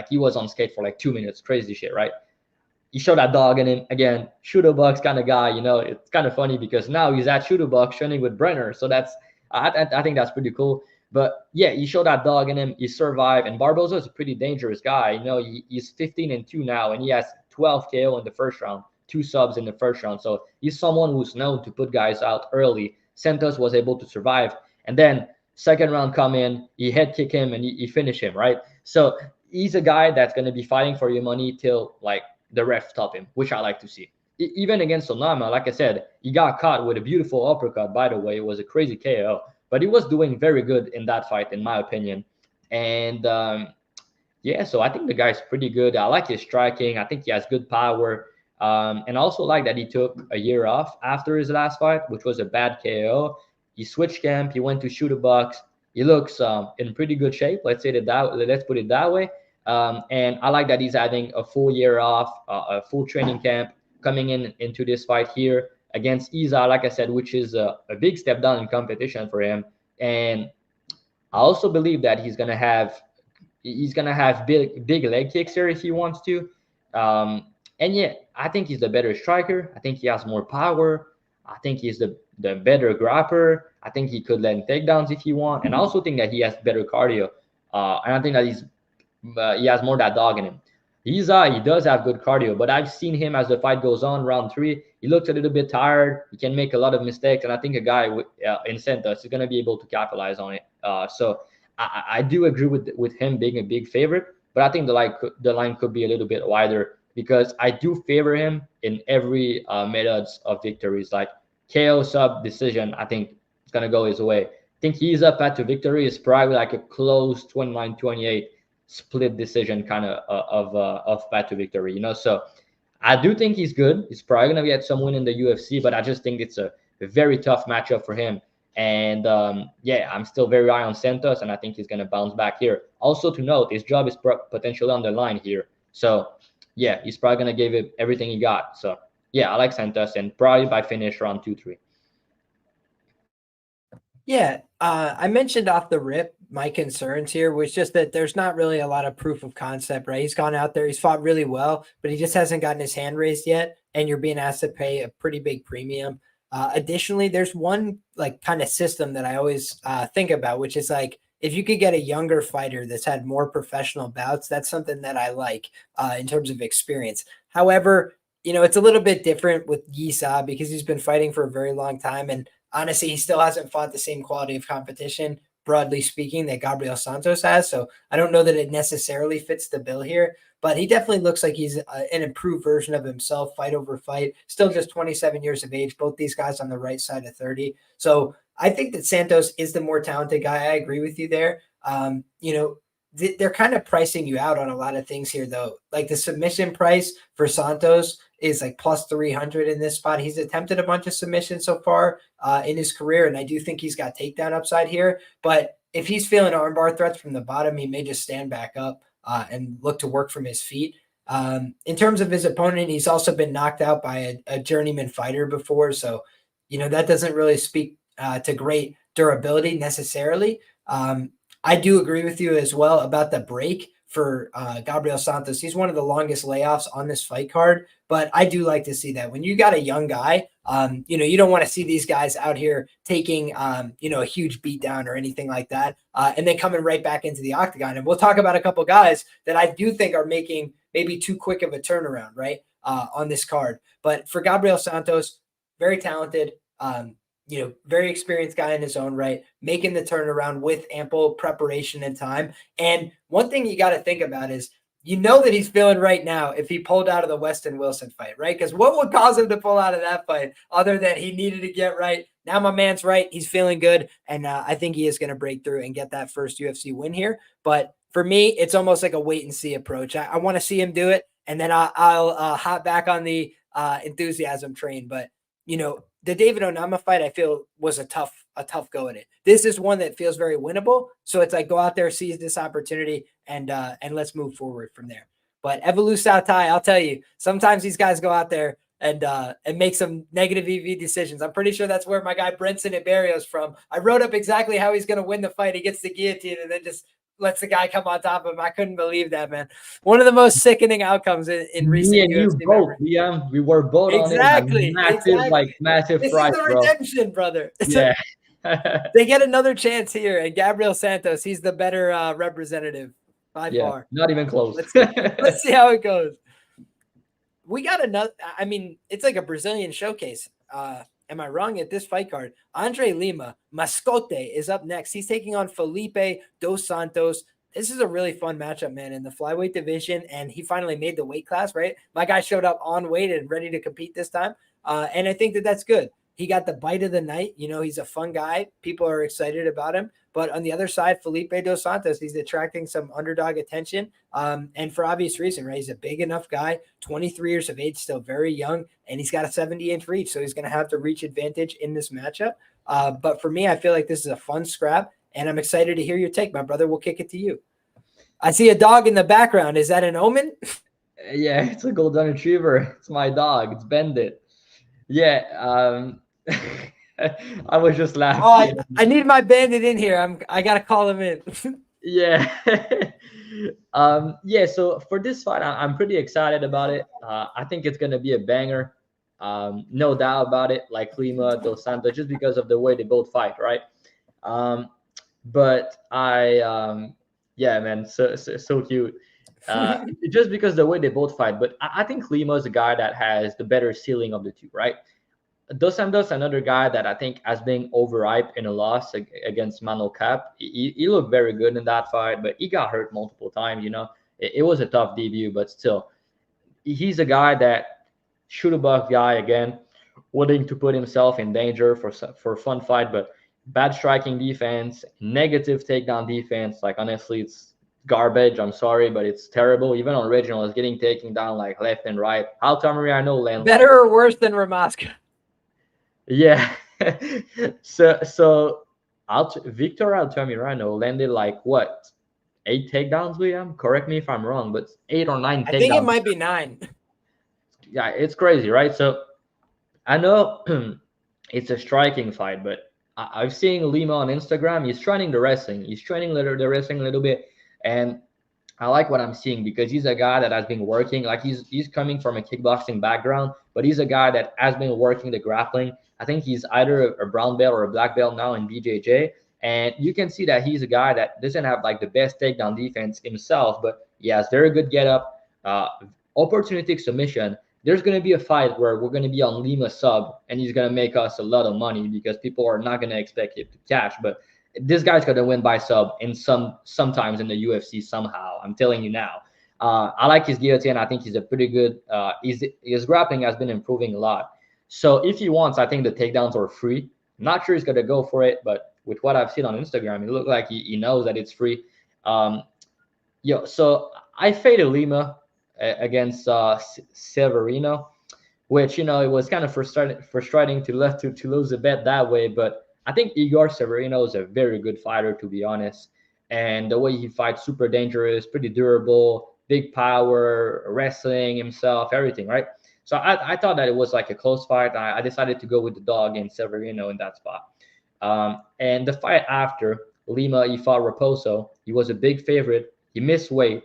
He was on skate for like 2 minutes. Crazy shit, right? He showed that dog in him again. Shooter Bucks kind of guy, you know. It's kind of funny because now he's at Shooter Bucks training with Brenner. So I think that's pretty cool. But yeah, he showed that dog in him. He survived, and Barboza is a pretty dangerous guy. You know, he's 15-2 now, and he has 12 KO in the first round, 2 subs in the first round. So he's someone who's known to put guys out early. Santos was able to survive, and then second round come in, he head kick him and he finish him, right? So he's a guy that's going to be fighting for your money till like the ref stop him, which I like to see. Even against Sonama, like I said, he got caught with a beautiful uppercut, by the way. It was a crazy KO, but he was doing very good in that fight, in my opinion. And yeah, so I think the guy's pretty good. I like his striking. I think he has good power. And I also like that he took a year off after his last fight, which was a bad KO. He switched camp. He went to Shooter Bucks. He looks in pretty good shape. Let's put it that way. And I like that he's having a full year off, a full training camp, coming into this fight here. against Isa, like I said, which is a big step down in competition for him. And I also believe that he's gonna have big leg kicks here if he wants to. And yeah, I think he's the better striker. I think he has more power. I think he's the better grappler. I think he could land takedowns if he want. And I also think that he has better cardio. And I think that he has more that dog in him. He does have good cardio, but I've seen him as the fight goes on, round 3. He looks a little bit tired. He can make a lot of mistakes, and I think a guy in Santos is going to be able to capitalize on it. So I do agree with him being a big favorite, but I think the line could be a little bit wider because I do favor him in every methods of victories, like KO, sub, decision. I think it's going to go his way. I think he's up at to victory is probably like a close 29-28 split decision kind of path to victory, so I do think he's good. He's probably gonna get some win in the UFC, but I just think it's a very tough matchup for him. And yeah, I'm still very high on Santos, and I think he's gonna bounce back here. Also to note, his job is potentially on the line here, so yeah, he's probably gonna give it everything he got. So yeah, I like Santos, and probably by finish round 2-3. Yeah, I mentioned off the rip, my concerns here was just that there's not really a lot of proof of concept, right? He's gone out there, he's fought really well, but he just hasn't gotten his hand raised yet, and you're being asked to pay a pretty big premium. Additionally, there's one like kind of system that I always think about, which is like if you could get a younger fighter that's had more professional bouts, that's something that I like in terms of experience. However, it's a little bit different with Yisa because he's been fighting for a very long time, and honestly, he still hasn't fought the same quality of competition, broadly speaking, that Gabriel Santos has. So I don't know that it necessarily fits the bill here, but he definitely looks like he's an improved version of himself, fight over fight. Still just 27 years of age, both these guys on the right side of 30. So I think that Santos is the more talented guy. I agree with you there. They're kind of pricing you out on a lot of things here, though. Like the submission price for Santos is like plus 300 in this spot. He's attempted a bunch of submissions so far in his career, and I do think he's got takedown upside here. But if he's feeling armbar threats from the bottom, he may just stand back up and look to work from his feet. In terms of his opponent, he's also been knocked out by a journeyman fighter before. So, that doesn't really speak to great durability necessarily. I do agree with you as well about the break for Gabriel Santos. He's one of the longest layoffs on this fight card, but I do like to see that. When you got a young guy, you don't want to see these guys out here taking, a huge beatdown or anything like that, and then coming right back into the octagon. And we'll talk about a couple guys that I do think are making maybe too quick of a turnaround, right, on this card. But for Gabriel Santos, very talented, very experienced guy in his own right, making the turnaround with ample preparation and time. And one thing you got to think about is, that he's feeling right now if he pulled out of the Weston Wilson fight, right? Because what would cause him to pull out of that fight other than he needed to get right? Now my man's right. He's feeling good. And I think he is going to break through and get that first UFC win here. But for me, it's almost like a wait and see approach. I want to see him do it. And then I'll hop back on the enthusiasm train. But, the David Onama fight, I feel, was a tough go at it. This is one that feels very winnable. So it's like, go out there, seize this opportunity, and let's move forward from there. But Evolu Sautai, I'll tell you, sometimes these guys go out there and make some negative EV decisions. I'm pretty sure that's where my guy Brenson at Barrios from. I wrote up exactly how he's going to win the fight. He gets the guillotine and then just lets the guy come on top of him. I couldn't believe that, man. One of the most sickening outcomes in recent UFC memory. We were both exactly, on it. Massive this price, is the bro. redemption, brother. Yeah. They get another chance here, and Gabriel Santos, he's the better representative by far. Not even close. Let's see how it goes. We got another. I mean, it's like a Brazilian showcase. Am I wrong at this fight card? Andre Lima, Mascote, is up next. He's taking on Felipe dos Santos. This is a really fun matchup, man, in the flyweight division, and he finally made the weight class, right? My guy showed up on weight and ready to compete this time, and I think that that's good. He got the bite of the night. He's a fun guy. People are excited about him. But on the other side, Felipe dos Santos, he's attracting some underdog attention. And for obvious reason, right? He's a big enough guy, 23 years of age, still very young, and he's got a 70-inch reach. So he's going to have the reach advantage in this matchup. But for me, I feel like this is a fun scrap, and I'm excited to hear your take, my brother. We'll kick it to you. I see a dog in the background. Is that an omen? Yeah, it's a golden retriever. It's my dog. It's Bandit. Yeah. I was just Oh, laughing. I need my bandit in here. I gotta call him in. Yeah. Yeah, so for this fight, I'm pretty excited about it. I think it's gonna be a banger. No doubt about it, like Lima, Dos Santos, just because of the way they both fight, right? Um, but yeah, man, so cute. Just because the way they both fight, but I think Lima is a guy that has the better ceiling of the two, right? Dos Santos, another guy that I think has been overhyped in a loss against Manuel Cap. He looked very good in that fight, but he got hurt multiple times. It was a tough debut, but still, he's a guy that shoot above guy again, willing to put himself in danger for a fun fight, but bad striking defense, negative takedown defense. Like honestly, it's garbage. I'm sorry, but it's terrible. Even on original, is getting taken down like left and right. Altamir, I know land like Better or worse than Ramaska? yeah. So Victor Altamirano landed like what 8 takedowns, Liam? Correct me if I'm wrong, but 8 or 9 I think it takedowns. might be 9. Yeah, it's crazy, right? So I know it's a striking fight, but I've seen Lima on Instagram. He's training the wrestling. He's training the wrestling a little bit, and I like what I'm seeing because he's a guy that has been working. Like he's coming from a kickboxing background, but he's a guy that has been working the grappling. I think he's either a brown belt or a black belt now in BJJ, and you can see that he's a guy that doesn't have like the best takedown defense himself, but he has very good get up, opportunistic submission. There's going to be a fight where we're going to be on Lima sub, and he's going to make us a lot of money because people are not going to expect it to cash, but this guy's gonna win by sub in sometimes in the UFC somehow. I'm telling you now. I like his guillotine. I think he's a pretty good. His grappling has been improving a lot. So if he wants, I think the takedowns are free. I'm not sure he's gonna go for it, but with what I've seen on Instagram, it looked like he knows that it's free. Um, so I faded Lima against Severino, which it was kind of frustrating to lose a bet that way. But I think Igor Severino is a very good fighter, to be honest. And the way he fights, super dangerous, pretty durable, big power, wrestling himself, everything, right? So I thought that it was like a close fight. I decided to go with the dog in Severino in that spot. And the fight after Lima, he fought Raposo. He was a big favorite. He missed weight.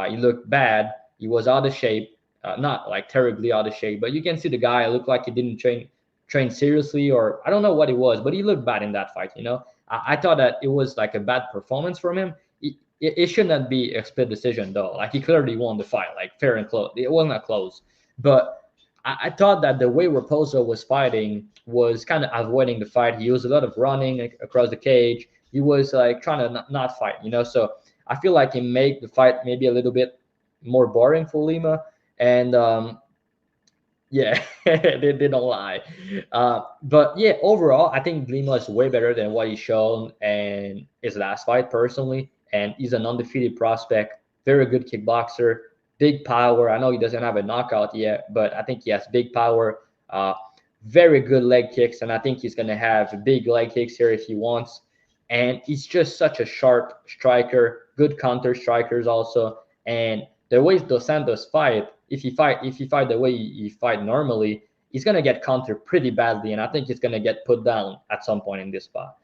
He looked bad. He was out of shape, not like terribly out of shape, but you can see the guy looked like he didn't train seriously, or I don't know what it was, but he looked bad in that fight. I thought that it was like a bad performance from him. It shouldn't be a split decision though. Like he clearly won the fight, like fair and close. It wasn't close, but I thought that the way Raposo was fighting was kind of avoiding the fight. He used a lot of running across the cage. He was like trying to not fight. So I feel like he made the fight maybe a little bit more boring for Lima. And yeah, they don't lie. But yeah, overall, I think Lima is way better than what he's shown in his last fight, personally. And he's an undefeated prospect, very good kickboxer, big power. I know he doesn't have a knockout yet, but I think he has big power, very good leg kicks. And I think he's going to have big leg kicks here if he wants. And he's just such a sharp striker, good counter strikers also. And the way Dos Santos fight, if he fight the way he fight normally, he's gonna get countered pretty badly, and I think he's gonna get put down at some point in this spot.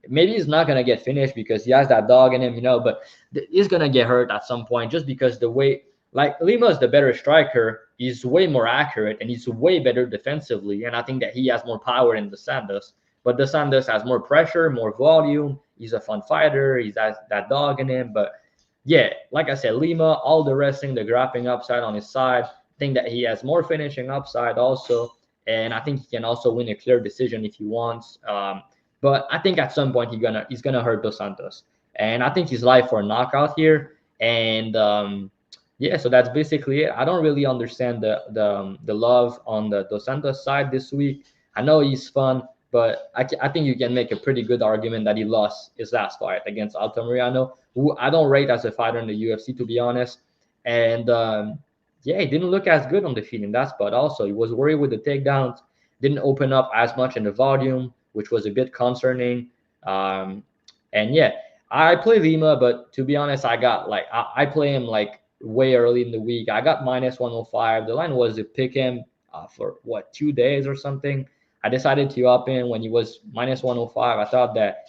Maybe he's not gonna get finished because he has that dog in him, but he's gonna get hurt at some point just because the way, like Lima is the better striker, he's way more accurate and he's way better defensively, and I think that he has more power than Dos Santos. But Dos Santos has more pressure, more volume. He's a fun fighter. He has that dog in him, but yeah, like I said, Lima, all the wrestling, the grappling upside on his side. I think that he has more finishing upside also, and I think he can also win a clear decision if he wants. But I think at some point he's gonna hurt Dos Santos, and I think he's live for a knockout here. And yeah, so that's basically it. I don't really understand the love on the Dos Santos side this week. I know he's fun, but I think you can make a pretty good argument that he lost his last fight against Altamirano, who I don't rate as a fighter in the UFC, to be honest. And yeah, he didn't look as good on the feet in that spot. Also, he was worried with the takedowns, didn't open up as much in the volume, which was a bit concerning. And yeah, I play Lima, but to be honest, I play him like way early in the week. I got minus 105. The line was to pick him. for 2 days or something. I decided to up in when he was minus 105. I thought that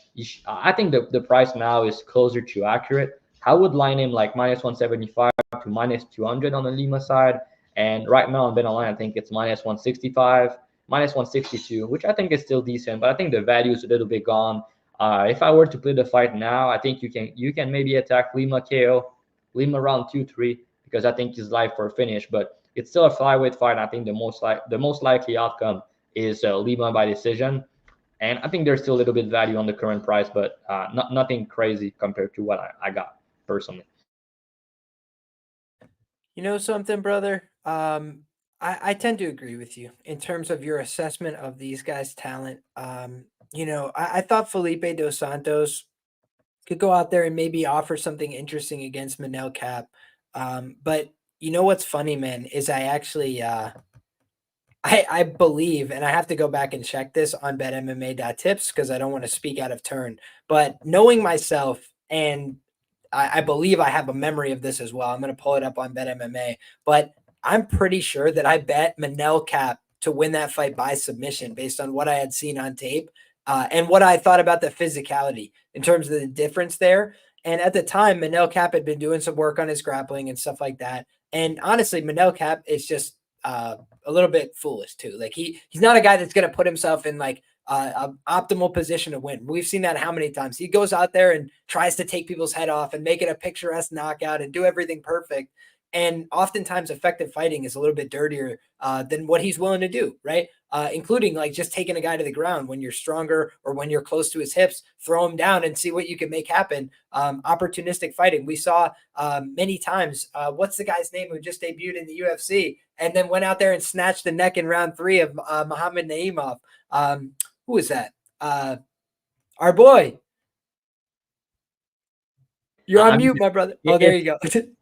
I think the price now is closer to accurate. I would line him like minus 175 to minus 200 on the Lima side. And right now on BetOnline, I think it's minus 165, minus 162, which I think is still decent, but I think the value is a little bit gone. If I were to play the fight now, I think you can maybe attack Lima KO, Lima round 2-3, because I think he's live for a finish. But it's still a flyweight fight. I think the most likely outcome is Lima by decision. And I think there's still a little bit value on the current price, but nothing crazy compared to what I got personally. You know something, brother? I tend to agree with you in terms of your assessment of these guys' talent. I thought Felipe Dos Santos could go out there and maybe offer something interesting against Manel Cap. But you know what's funny, man, is I actually I believe, and I have to go back and check this on betmma.tips because I don't want to speak out of turn. But knowing myself, and I believe I have a memory of this as well. I'm going to pull it up on BetMMA, but I'm pretty sure that I bet Manel Cap to win that fight by submission based on what I had seen on tape and what I thought about the physicality in terms of the difference there. And at the time, Manel Cap had been doing some work on his grappling and stuff like that. And honestly, Manel Cap is just a little bit foolish too. Like he's not a guy that's going to put himself in like an optimal position to win. We've seen that how many times. He goes out there and tries to take people's head off and make it a picturesque knockout and do everything perfect. And oftentimes effective fighting is a little bit dirtier than what he's willing to do, right? Including like just taking a guy to the ground when you're stronger or when you're close to his hips, throw him down and see what you can make happen. Opportunistic fighting. We saw many times, what's the guy's name who just debuted in the UFC and then went out there and snatched the neck in round 3 of Muhammad Naimov. Who is that? Our boy. You're on mute, my brother. Oh, there you go.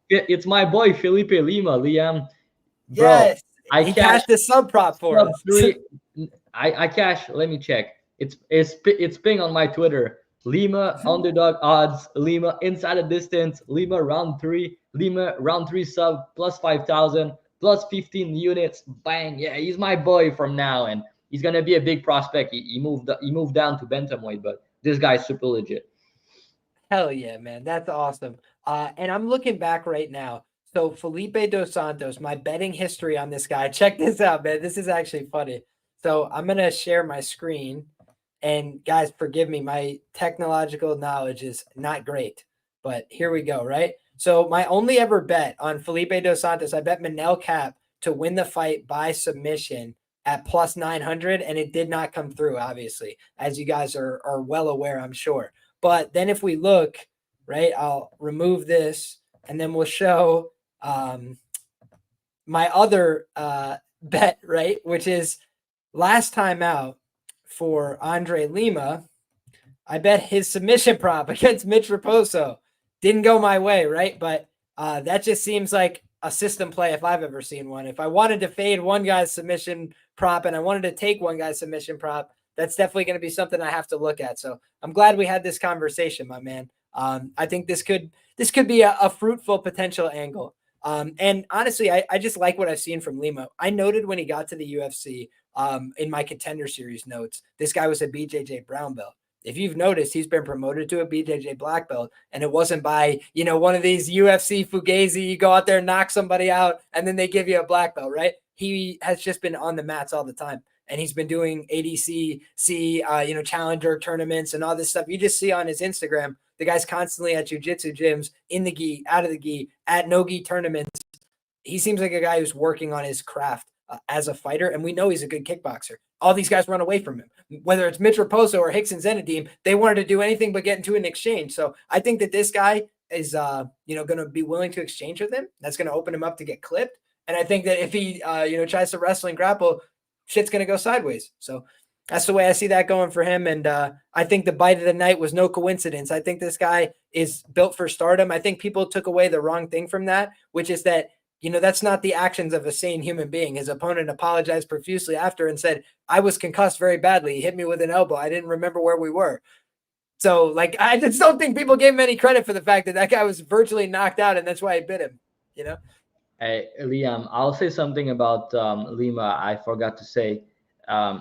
It's my boy Felipe Lima, Liam. Bro, yes, he cashed the sub prop for us. 3. I cash. Let me check. It's ping on my Twitter. Lima underdog odds. Lima inside the distance. Lima round 3. Lima round 3 sub plus 5,000 plus 15 units. Bang! Yeah, he's my boy from now, and he's gonna be a big prospect. He moved down to bantamweight, but this guy's super legit. Hell yeah, man. That's awesome. And I'm looking back right now. So Felipe Dos Santos, my betting history on this guy. Check this out, man. This is actually funny. So I'm going to share my screen. And guys, forgive me. My technological knowledge is not great. But here we go, right? So my only ever bet on Felipe Dos Santos, I bet Manel Cap to win the fight by submission at plus 900. And it did not come through, obviously, as you guys are well aware, I'm sure. But then if we look, right, I'll remove this and then we'll show my other bet, right, which is last time out for Andre Lima, I bet his submission prop against Mitch Raposo. Didn't go my way, right? But that just seems like a system play if I've ever seen one. If I wanted to fade one guy's submission prop and I wanted to take one guy's submission prop, that's definitely going to be something I have to look at. So I'm glad we had this conversation, my man. I think this could be a fruitful potential angle. And honestly, I just like what I've seen from Lima. I noted when he got to the UFC in my Contender series notes, this guy was a BJJ brown belt. If you've noticed, he's been promoted to a BJJ black belt, and it wasn't by, one of these UFC fugazi, you go out there and knock somebody out, and then they give you a black belt, right? He has just been on the mats all the time. And he's been doing ADCC, challenger tournaments and all this stuff. You just see on his Instagram, the guy's constantly at jiu-jitsu gyms, in the gi, out of the gi, at no-gi tournaments. He seems like a guy who's working on his craft as a fighter, and we know he's a good kickboxer. All these guys run away from him. Whether it's Mitch Raposo or Rickson Zenedine, they wanted to do anything but get into an exchange. So I think that this guy is, going to be willing to exchange with him. That's going to open him up to get clipped. And I think that if he, tries to wrestle and grapple, shit's going to go sideways. So that's the way I see that going for him. And I think the bite of the night was no coincidence. I think this guy is built for stardom. I think people took away the wrong thing from that, which is that, that's not the actions of a sane human being. His opponent apologized profusely after and said, I was concussed very badly. He hit me with an elbow. I didn't remember where we were. So I just don't think people gave him any credit for the fact that guy was virtually knocked out. And that's why I bit him, Hey, Liam, I'll say something about Lima. I forgot to say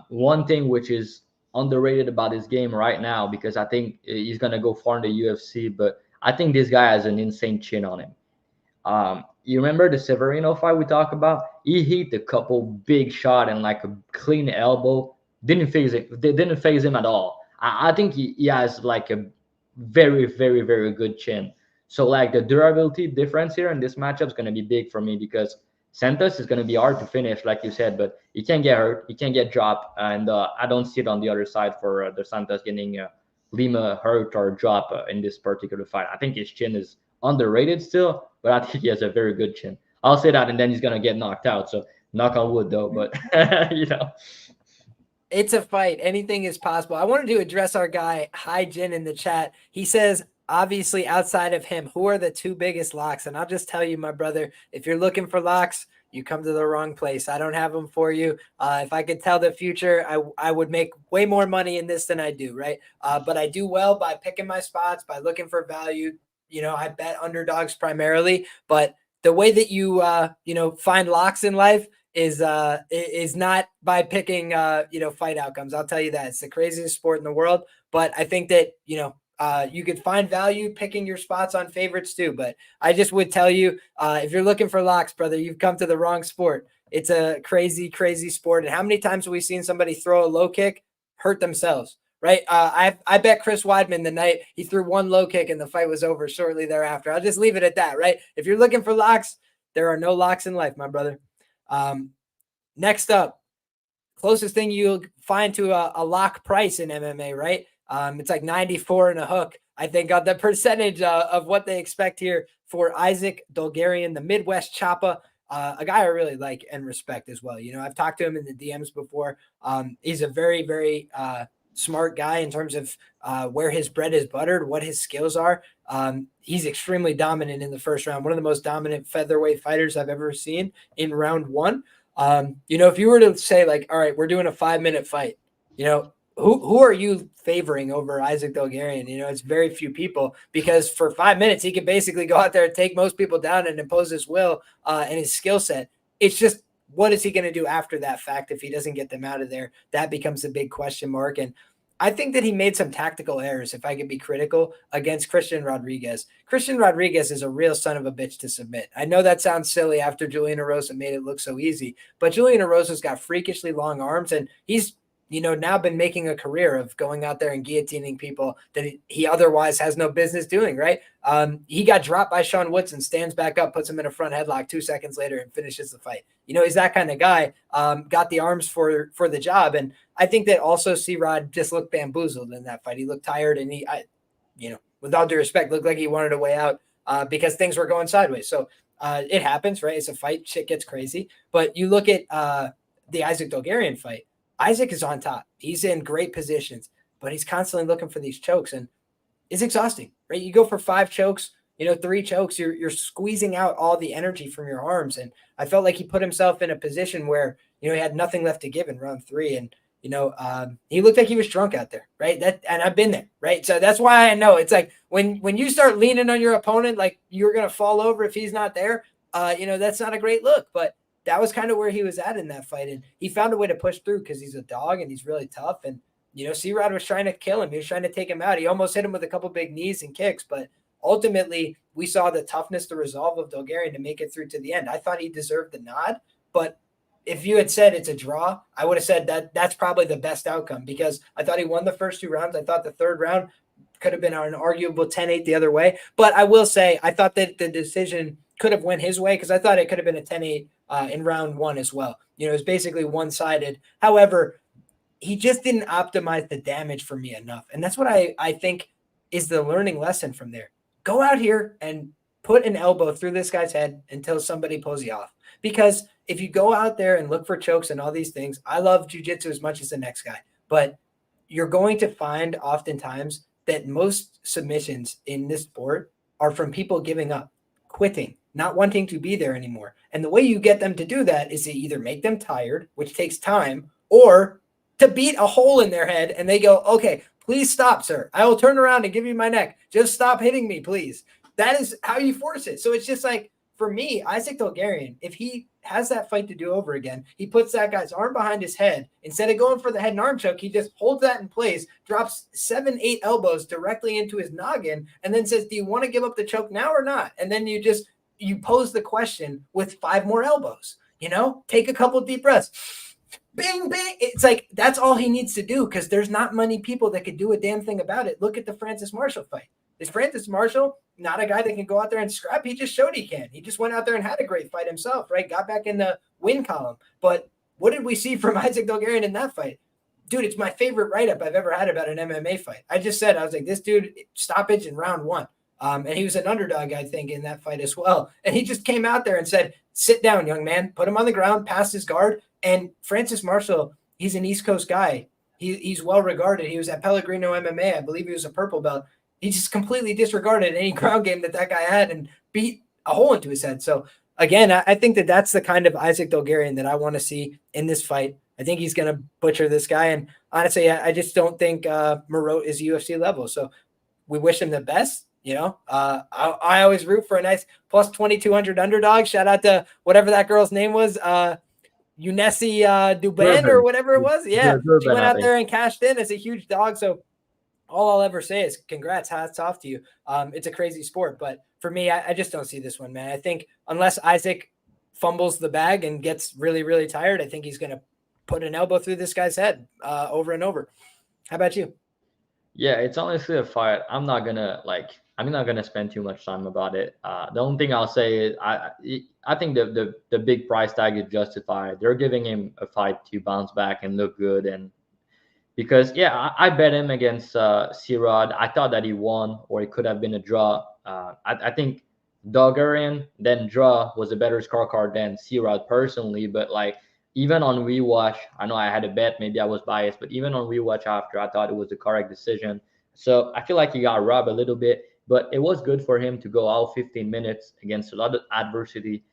one thing which is underrated about this game right now, because I think he's gonna go far in the UFC. But I think this guy has an insane chin on him. You remember the Severino fight we talked about? He hit a couple big shot and like a clean elbow. Didn't phase it. They didn't phase him at all. I think he has like a very, very, very good chin. So like the durability difference here in this matchup is going to be big for me, because Santos is going to be hard to finish, like you said, but he can't get hurt, he can't get dropped, and I don't see it on the other side for the Santos getting Lima hurt or drop in this particular fight. I think his chin is underrated still, but I think he has a very good chin. I'll say that, and then he's going to get knocked out. So knock on wood, though. But you know. It's a fight. Anything is possible. I wanted to address our guy, Hi Jin, in the chat. He says, obviously, outside of him, who are the two biggest locks? And I'll just tell you, my brother, if you're looking for locks, you come to the wrong place. I don't have them for you. If I could tell the future, I would make way more money in this than I do, right? But I do well by picking my spots, by looking for value. You know, I bet underdogs primarily, but the way that you, find locks in life is not by picking fight outcomes. I'll tell you that. It's the craziest sport in the world, but I think that you could find value picking your spots on favorites too. But I just would tell you, if you're looking for locks, brother, you've come to the wrong sport. It's a crazy sport. And how many times have we seen somebody throw a low kick, hurt themselves? Right. I bet Chris Weidman the night he threw one low kick and the fight was over shortly thereafter. I'll just leave it at that. Right. If you're looking for locks, there are no locks in life, my brother. Next up, closest thing you'll find to a lock price in MMA, right? It's like 94 and a hook. I think on the percentage of what they expect here for Isaac Dolgarian, the Midwest Choppa, a guy I really like and respect as well. You know, I've talked to him in the DMs before. He's a very, very smart guy in terms of where his bread is buttered, what his skills are. He's extremely dominant in the first round. One of the most dominant featherweight fighters I've ever seen in round one. If you were to say like, all right, we're doing a 5-minute fight, who are you favoring over Isaac Dolgarian? It's very few people, because for 5 minutes, he can basically go out there and take most people down and impose his will and his skill set. It's just, what is he going to do after that fact if he doesn't get them out of there? That becomes a big question mark. And I think that he made some tactical errors, if I could be critical, against Christian Rodriguez. Christian Rodriguez is a real son of a bitch to submit. I know that sounds silly after Julian Erosa made it look so easy, but Julian Erosa's got freakishly long arms, and he's now been making a career of going out there and guillotining people that he otherwise has no business doing, right? He got dropped by Sean Woodson, stands back up, puts him in a front headlock 2 seconds later and finishes the fight. He's that kind of guy, got the arms for the job. And I think that also C-Rod just looked bamboozled in that fight. He looked tired, and with all due respect, looked like he wanted a way out because things were going sideways. So it happens, right? It's a fight. Shit gets crazy. But you look at the Isaac Dolgarian fight. Isaac is on top. He's in great positions, but he's constantly looking for these chokes, and it's exhausting, right? You go for 5 chokes, 3 chokes, you're squeezing out all the energy from your arms. And I felt like he put himself in a position where, he had nothing left to give in round 3. And, he looked like he was drunk out there, right? And I've been there, right? So that's why I know it's like when you start leaning on your opponent, like you're going to fall over if he's not there, that's not a great look. But that was kind of where he was at in that fight. And he found a way to push through because he's a dog and he's really tough. And, C-Rod was trying to kill him. He was trying to take him out. He almost hit him with a couple big knees and kicks. But ultimately, we saw the toughness, the resolve of Dolgarian to make it through to the end. I thought he deserved the nod. But if you had said it's a draw, I would have said that's probably the best outcome, because I thought he won the first 2 rounds. I thought the third round could have been an arguable 10-8 the other way. But I will say I thought that the decision could have went his way, because I thought it could have been a 10-8 in round 1 as well. It was basically one-sided. However, he just didn't optimize the damage for me enough. And that's what I think is the learning lesson from there. Go out here and put an elbow through this guy's head until somebody pulls you off. Because if you go out there and look for chokes and all these things, I love jiu-jitsu as much as the next guy, but you're going to find oftentimes that most submissions in this sport are from people giving up, quitting, not wanting to be there anymore. And the way you get them to do that is to either make them tired, which takes time, or to beat a hole in their head and they go, okay, please stop, sir. I will turn around and give you my neck. Just stop hitting me, please. That is how you force it. So it's just like, for me, Isaac Bulgarian, if he has that fight to do over again, he puts that guy's arm behind his head. Instead of going for the head and arm choke, he just holds that in place, drops 7-8 elbows directly into his noggin, and then says, do you want to give up the choke now or not? And then you pose the question with 5 more elbows, take a couple deep breaths. Bing, bing. It's like, that's all he needs to do, because there's not many people that could do a damn thing about it. Look at the Francis Marshall fight. Is Francis Marshall not a guy that can go out there and scrap? He just showed he can. He just went out there and had a great fight himself, right? Got back in the win column. But what did we see from Isaac Bulgarian in that fight? Dude, it's my favorite write-up I've ever had about an MMA fight. I was like, this dude, stoppage in round 1. And he was an underdog, I think, in that fight as well. And he just came out there and said, sit down, young man, put him on the ground, pass his guard. And Francis Marshall, he's an East Coast guy. He's well regarded. He was at Pellegrino MMA. I believe he was a purple belt. He just completely disregarded any ground game that guy had and beat a hole into his head. So again, I think that's the kind of Isaac Bulgarian that I want to see in this fight. I think he's going to butcher this guy. And honestly, I just don't think Marotte is UFC level. So we wish him the best. I always root for a nice plus 2,200 underdog. Shout out to whatever that girl's name was. Eunice Dubin or whatever it was. Yeah. She went out there and cashed in as a huge dog. So all I'll ever say is congrats, hats off to you. It's a crazy sport, but for me, I just don't see this one, man. I think unless Isaac fumbles the bag and gets really, really tired, I think he's going to put an elbow through this guy's head over and over. How about you? Yeah, it's honestly a fight. I'm not gonna spend too much time about it. The only thing I'll say is I think the big price tag is justified. They're giving him a fight to bounce back and look good, and because I bet him against C-Rod. I thought that he won, or it could have been a draw. I think Bulgarian then draw was a better scorecard than C-Rod personally, but even on rewatch, I know I had a bet, maybe I was biased, but even on rewatch after, I thought it was the correct decision. So I feel like he got robbed a little bit, but it was good for him to go all 15 minutes against a lot of adversity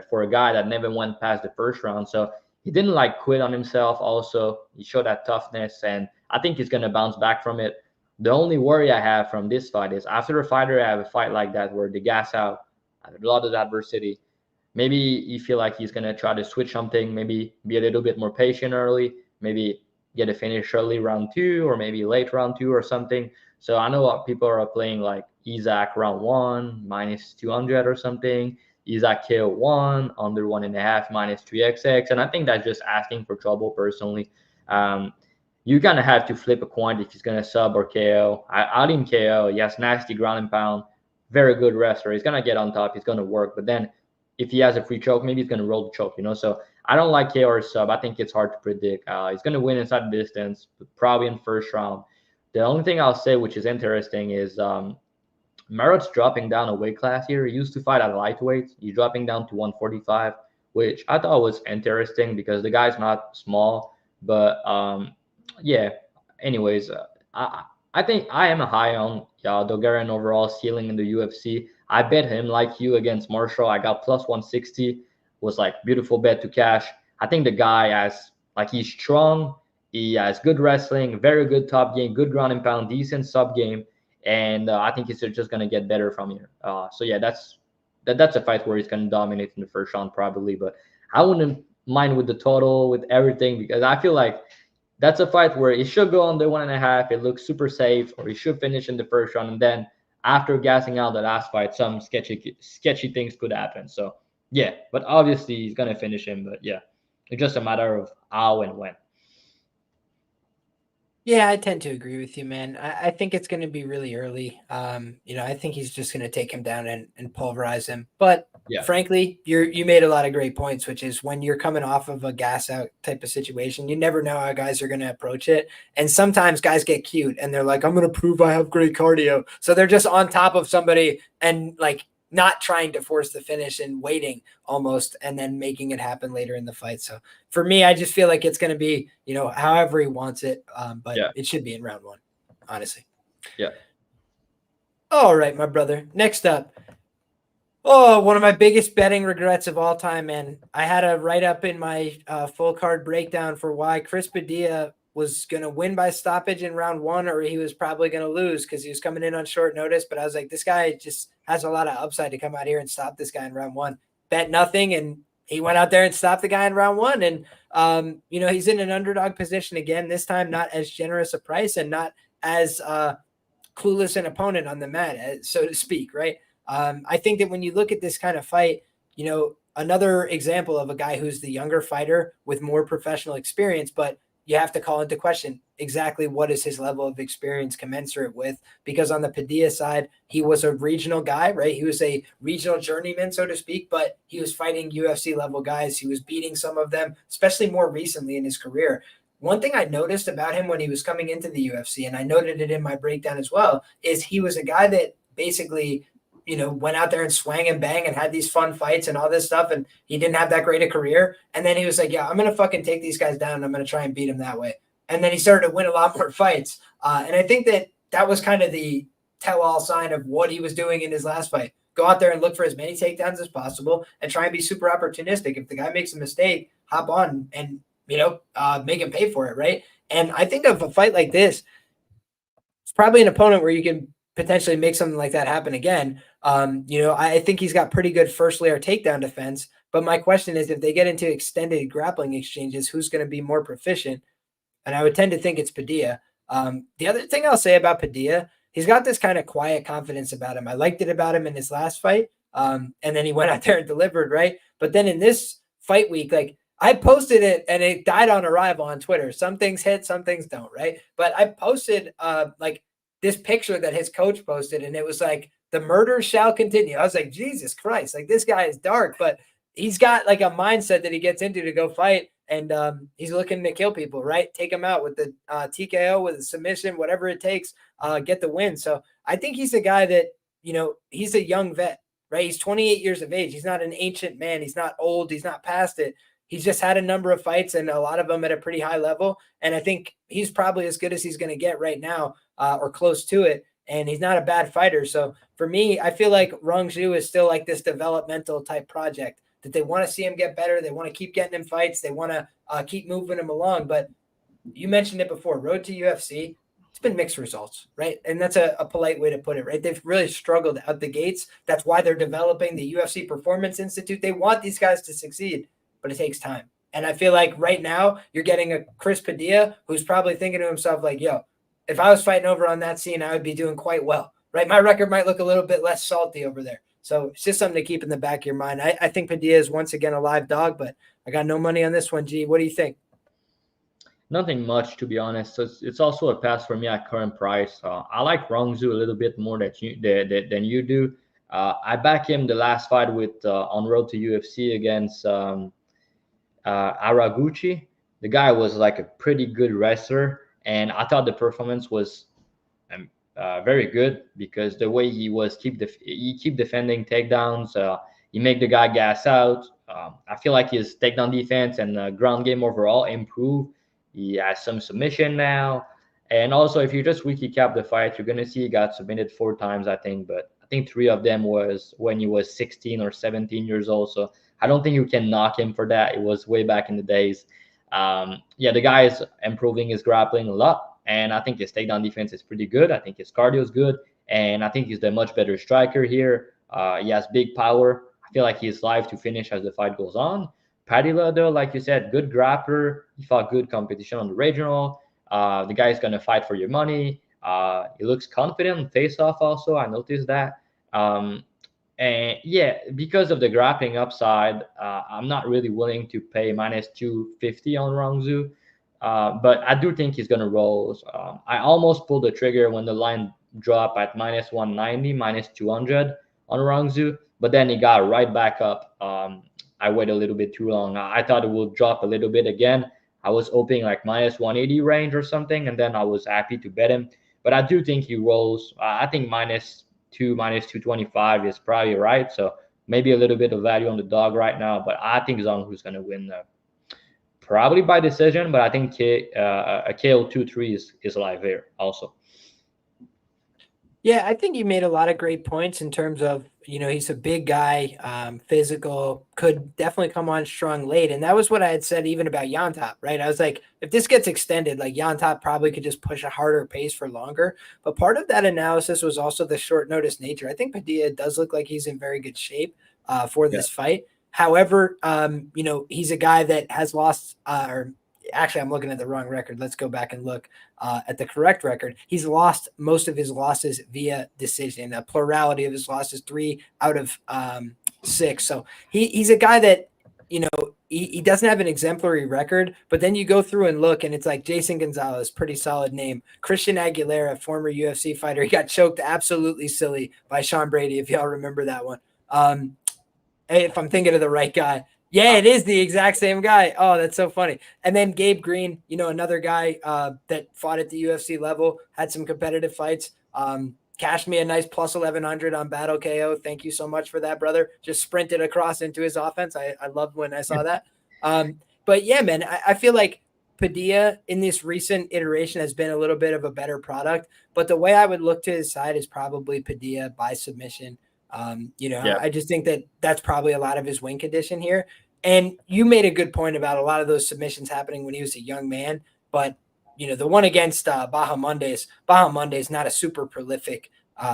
for a guy that never went past the first round. So he didn't quit on himself. Also, he showed that toughness, and I think he's going to bounce back from it. The only worry I have from this fight is after a fighter have a fight like that where they gas out, a lot of adversity, maybe you feel like he's going to try to switch something, maybe be a little bit more patient early, maybe get a finish early round 2 or maybe late round 2 or something. So I know what people are playing Isaac round 1 minus 200 or something. Isaac KO 1 under 1.5 minus 3xx, and I think that's just asking for trouble personally. You kind of have to flip a coin if he's going to sub or KO. I didn't KO. He has nasty ground and pound, very good wrestler. He's going to get on top. He's going to work. But then if he has a free choke, maybe he's going to roll the choke, So I don't like KO or sub. I think it's hard to predict. He's going to win inside the distance, probably in first round. The only thing I'll say, which is interesting, is Marotte's dropping down a weight class here. He used to fight at lightweight. He's dropping down to 145, which I thought was interesting because the guy's not small. But anyways, I think I am high on Bulgarian overall ceiling in the UFC. I bet him like you against Marshall. I got plus 160. Was beautiful bet to cash. I think the guy has he's strong. He has good wrestling, very good top game, good ground and pound, decent sub game. And I think he's just going to get better from here. That's a fight where he's going to dominate in the first round probably. But I wouldn't mind with the total, with everything, because I feel like that's a fight where it should go under 1.5. It looks super safe, or he should finish in the first round. And then after gassing out the last fight, some sketchy things could happen. So, yeah. But obviously, he's going to finish him. But, yeah, it's just a matter of how and when. Yeah, I tend to agree with you, man. I think it's going to be really early. I think he's just going to take him down and pulverize him. But frankly, you made a lot of great points, which is when you're coming off of a gas out type of situation, you never know how guys are going to approach it. And sometimes guys get cute and they're like, I'm going to prove I have great cardio. So they're just on top of somebody and not trying to force the finish and waiting almost and then making it happen later in the fight. So for me, I just feel like it's going to be, however he wants it. But it should be in round 1, honestly. Yeah. All right, my brother. Next up. Oh, one of my biggest betting regrets of all time, man. I had a write up in my full card breakdown for why Chris Padilla was going to win by stoppage in round 1, or he was probably going to lose because he was coming in on short notice. But I was like, this guy just has a lot of upside to come out here and stop this guy in round 1. Bet nothing, and he went out there and stopped the guy in round 1. And, he's in an underdog position again, this time not as generous a price and not as clueless an opponent on the mat, so to speak, right? I think that when you look at this kind of fight, another example of a guy who's the younger fighter with more professional experience, but you have to call into question exactly what is his level of experience commensurate with, because on the Padilla side, he was a regional guy, right? He was a regional journeyman, so to speak, but he was fighting UFC level guys. He was beating some of them, especially more recently in his career. One thing I noticed about him when he was coming into the UFC, and I noted it in my breakdown as well, is he was a guy that basically went out there and swang and bang and had these fun fights and all this stuff. And he didn't have that great a career. And then he was like, yeah, I'm going to fucking take these guys down and I'm going to try and beat them that way. And then he started to win a lot more fights. And I think that was kind of the tell-all sign of what he was doing in his last fight. Go out there and look for as many takedowns as possible and try and be super opportunistic. If the guy makes a mistake, hop on and, make him pay for it, right? And I think of a fight like this, it's probably an opponent where you can potentially make something like that happen again. I think he's got pretty good first layer takedown defense, but my question is, if they get into extended grappling exchanges, who's going to be more proficient? And I would tend to think it's Padilla. The other thing I'll say about Padilla, he's got this kind of quiet confidence about him. I liked it about him in his last fight. And then he went out there and delivered, right? But then in this fight week, like, I posted it and it died on arrival on Twitter. Some things hit, some things don't, right? But I posted this picture that his coach posted, and it was like, the murder shall continue. I was like, Jesus Christ, like, this guy is dark, but he's got like a mindset that he gets into to go fight, and he's looking to kill people, right? Take him out with the TKO, with a submission, whatever it takes, get the win. So I think he's a guy that, he's a young vet, right? He's 28 years of age. He's not an ancient man. He's not old. He's not past it. He's just had a number of fights, and a lot of them at a pretty high level. And I think he's probably as good as he's going to get right now, or close to it. And he's not a bad fighter. So for me, I feel like Rong Zhu is still like this developmental type project that they want to see him get better. They want to keep getting him fights. They want to keep moving him along. But you mentioned it before, road to UFC, it's been mixed results, right? And that's a polite way to put it, right? They've really struggled out the gates. That's why they're developing the UFC Performance Institute. They want these guys to succeed, but it takes time. And I feel like right now you're getting a Chris Padilla who's probably thinking to himself like, yo, if I was fighting over on that scene, I would be doing quite well, right? My record might look a little bit less salty over there. So it's just something to keep in the back of your mind. I think Padilla is once again a live dog, but I got no money on this one, G. What do you think? Nothing much, to be honest. So it's also a pass for me at current price. I like Rong Zhu a little bit more than you do. I back him the last fight with on road to UFC against Araguchi. The guy was like a pretty good wrestler, and I thought the performance was very good because the way he was keep defending takedowns. He make the guy gas out. I feel like his takedown defense and ground game overall improved. He has some submission now. And also, if you just wiki cap the fight, you're going to see he got submitted 4 times, I think. But I think 3 of them was when he was 16 or 17 years old. So I don't think you can knock him for that. It was way back in the days. The guy is improving his grappling a lot. And I think his takedown defense is pretty good. I think his cardio is good. And I think he's the much better striker here. He has big power. I feel like he's live to finish as the fight goes on. Padilla, though, like you said, good grappler. He fought good competition on the regional. The guy is going to fight for your money. He looks confident face-off also. I noticed that. And yeah, because of the grappling upside, I'm not really willing to pay minus 250 on Rong Zhu. But I do think he's going to roll. I almost pulled the trigger when the line dropped at minus 190, minus 200 on Rong Zhu. But then he got right back up. I waited a little bit too long. I thought it would drop a little bit again. I was hoping like minus 180 range or something, and then I was happy to bet him. But I do think he rolls. I think minus 225 is probably right. So maybe a little bit of value on the dog right now. But I think Zhang Hu's going to win probably by decision. But I think a KO 2-3 is live here also. Yeah, I think you made a lot of great points in terms of, he's a big guy, physical, could definitely come on strong late. And that was what I had said even about Yantop, right? I was like, if this gets extended, like Yantop probably could just push a harder pace for longer. But part of that analysis was also the short notice nature. I think Padilla does look like he's in very good shape for Yeah. this fight. However, he's a guy that has lost, or actually, I'm looking at the wrong record. Let's go back and look at the correct record. He's lost most of his losses via decision. A plurality of his losses, 3 out of 6. So he's a guy that, he doesn't have an exemplary record, but then you go through and look, and it's like Jason Gonzalez, pretty solid name. Christian Aguilera, former UFC fighter, he got choked absolutely silly by Sean Brady, if y'all remember that one. If I'm thinking of the right guy. Yeah, it is the exact same guy. Oh, that's so funny. And then Gabe Green, another guy that fought at the UFC level, had some competitive fights. Cashed me a nice plus 1100 on Battle KO. Thank you so much for that, brother. Just sprinted across into his offense. I loved when I saw that. But yeah, man, I feel like Padilla in this recent iteration has been a little bit of a better product. But the way I would look to his side is probably Padilla by submission. Yeah. I just think that that's probably a lot of his win condition here. And you made a good point about a lot of those submissions happening when he was a young man. But, the one against Bahamondes not a super prolific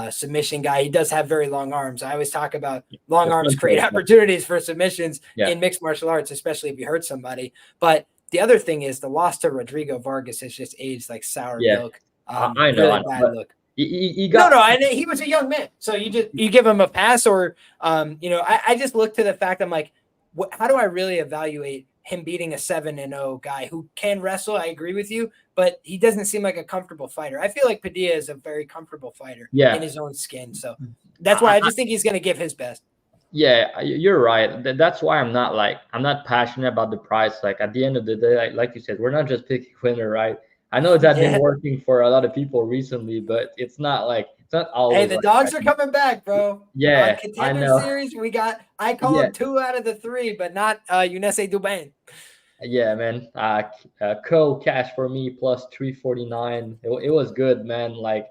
submission guy. He does have very long arms. I always talk about long arms create opportunities for submissions in mixed martial arts, especially if you hurt somebody. But the other thing is the loss to Rodrigo Vargas has just aged like sour milk. I know. Really bad look. He got he was a young man, so you give him a pass, or I just look to the fact I'm like, how do I really evaluate him beating a 7-0 guy who can wrestle? I agree with you, but he doesn't seem like a comfortable fighter. I feel like Padilla is a very comfortable fighter in his own skin, so that's why I just think he's going to give his best. Yeah, you're right. That's why I'm not passionate about the price. Like at the end of the day, like you said, we're not just picking winner, right? I know that's been working for a lot of people recently, but it's not always. Hey, the dogs are coming back, bro. Yeah, Contender I know. series, I call them 2 out of the 3, but not Eunice Dubin. Yeah, man. Cash for me plus 349. It was good, man. Like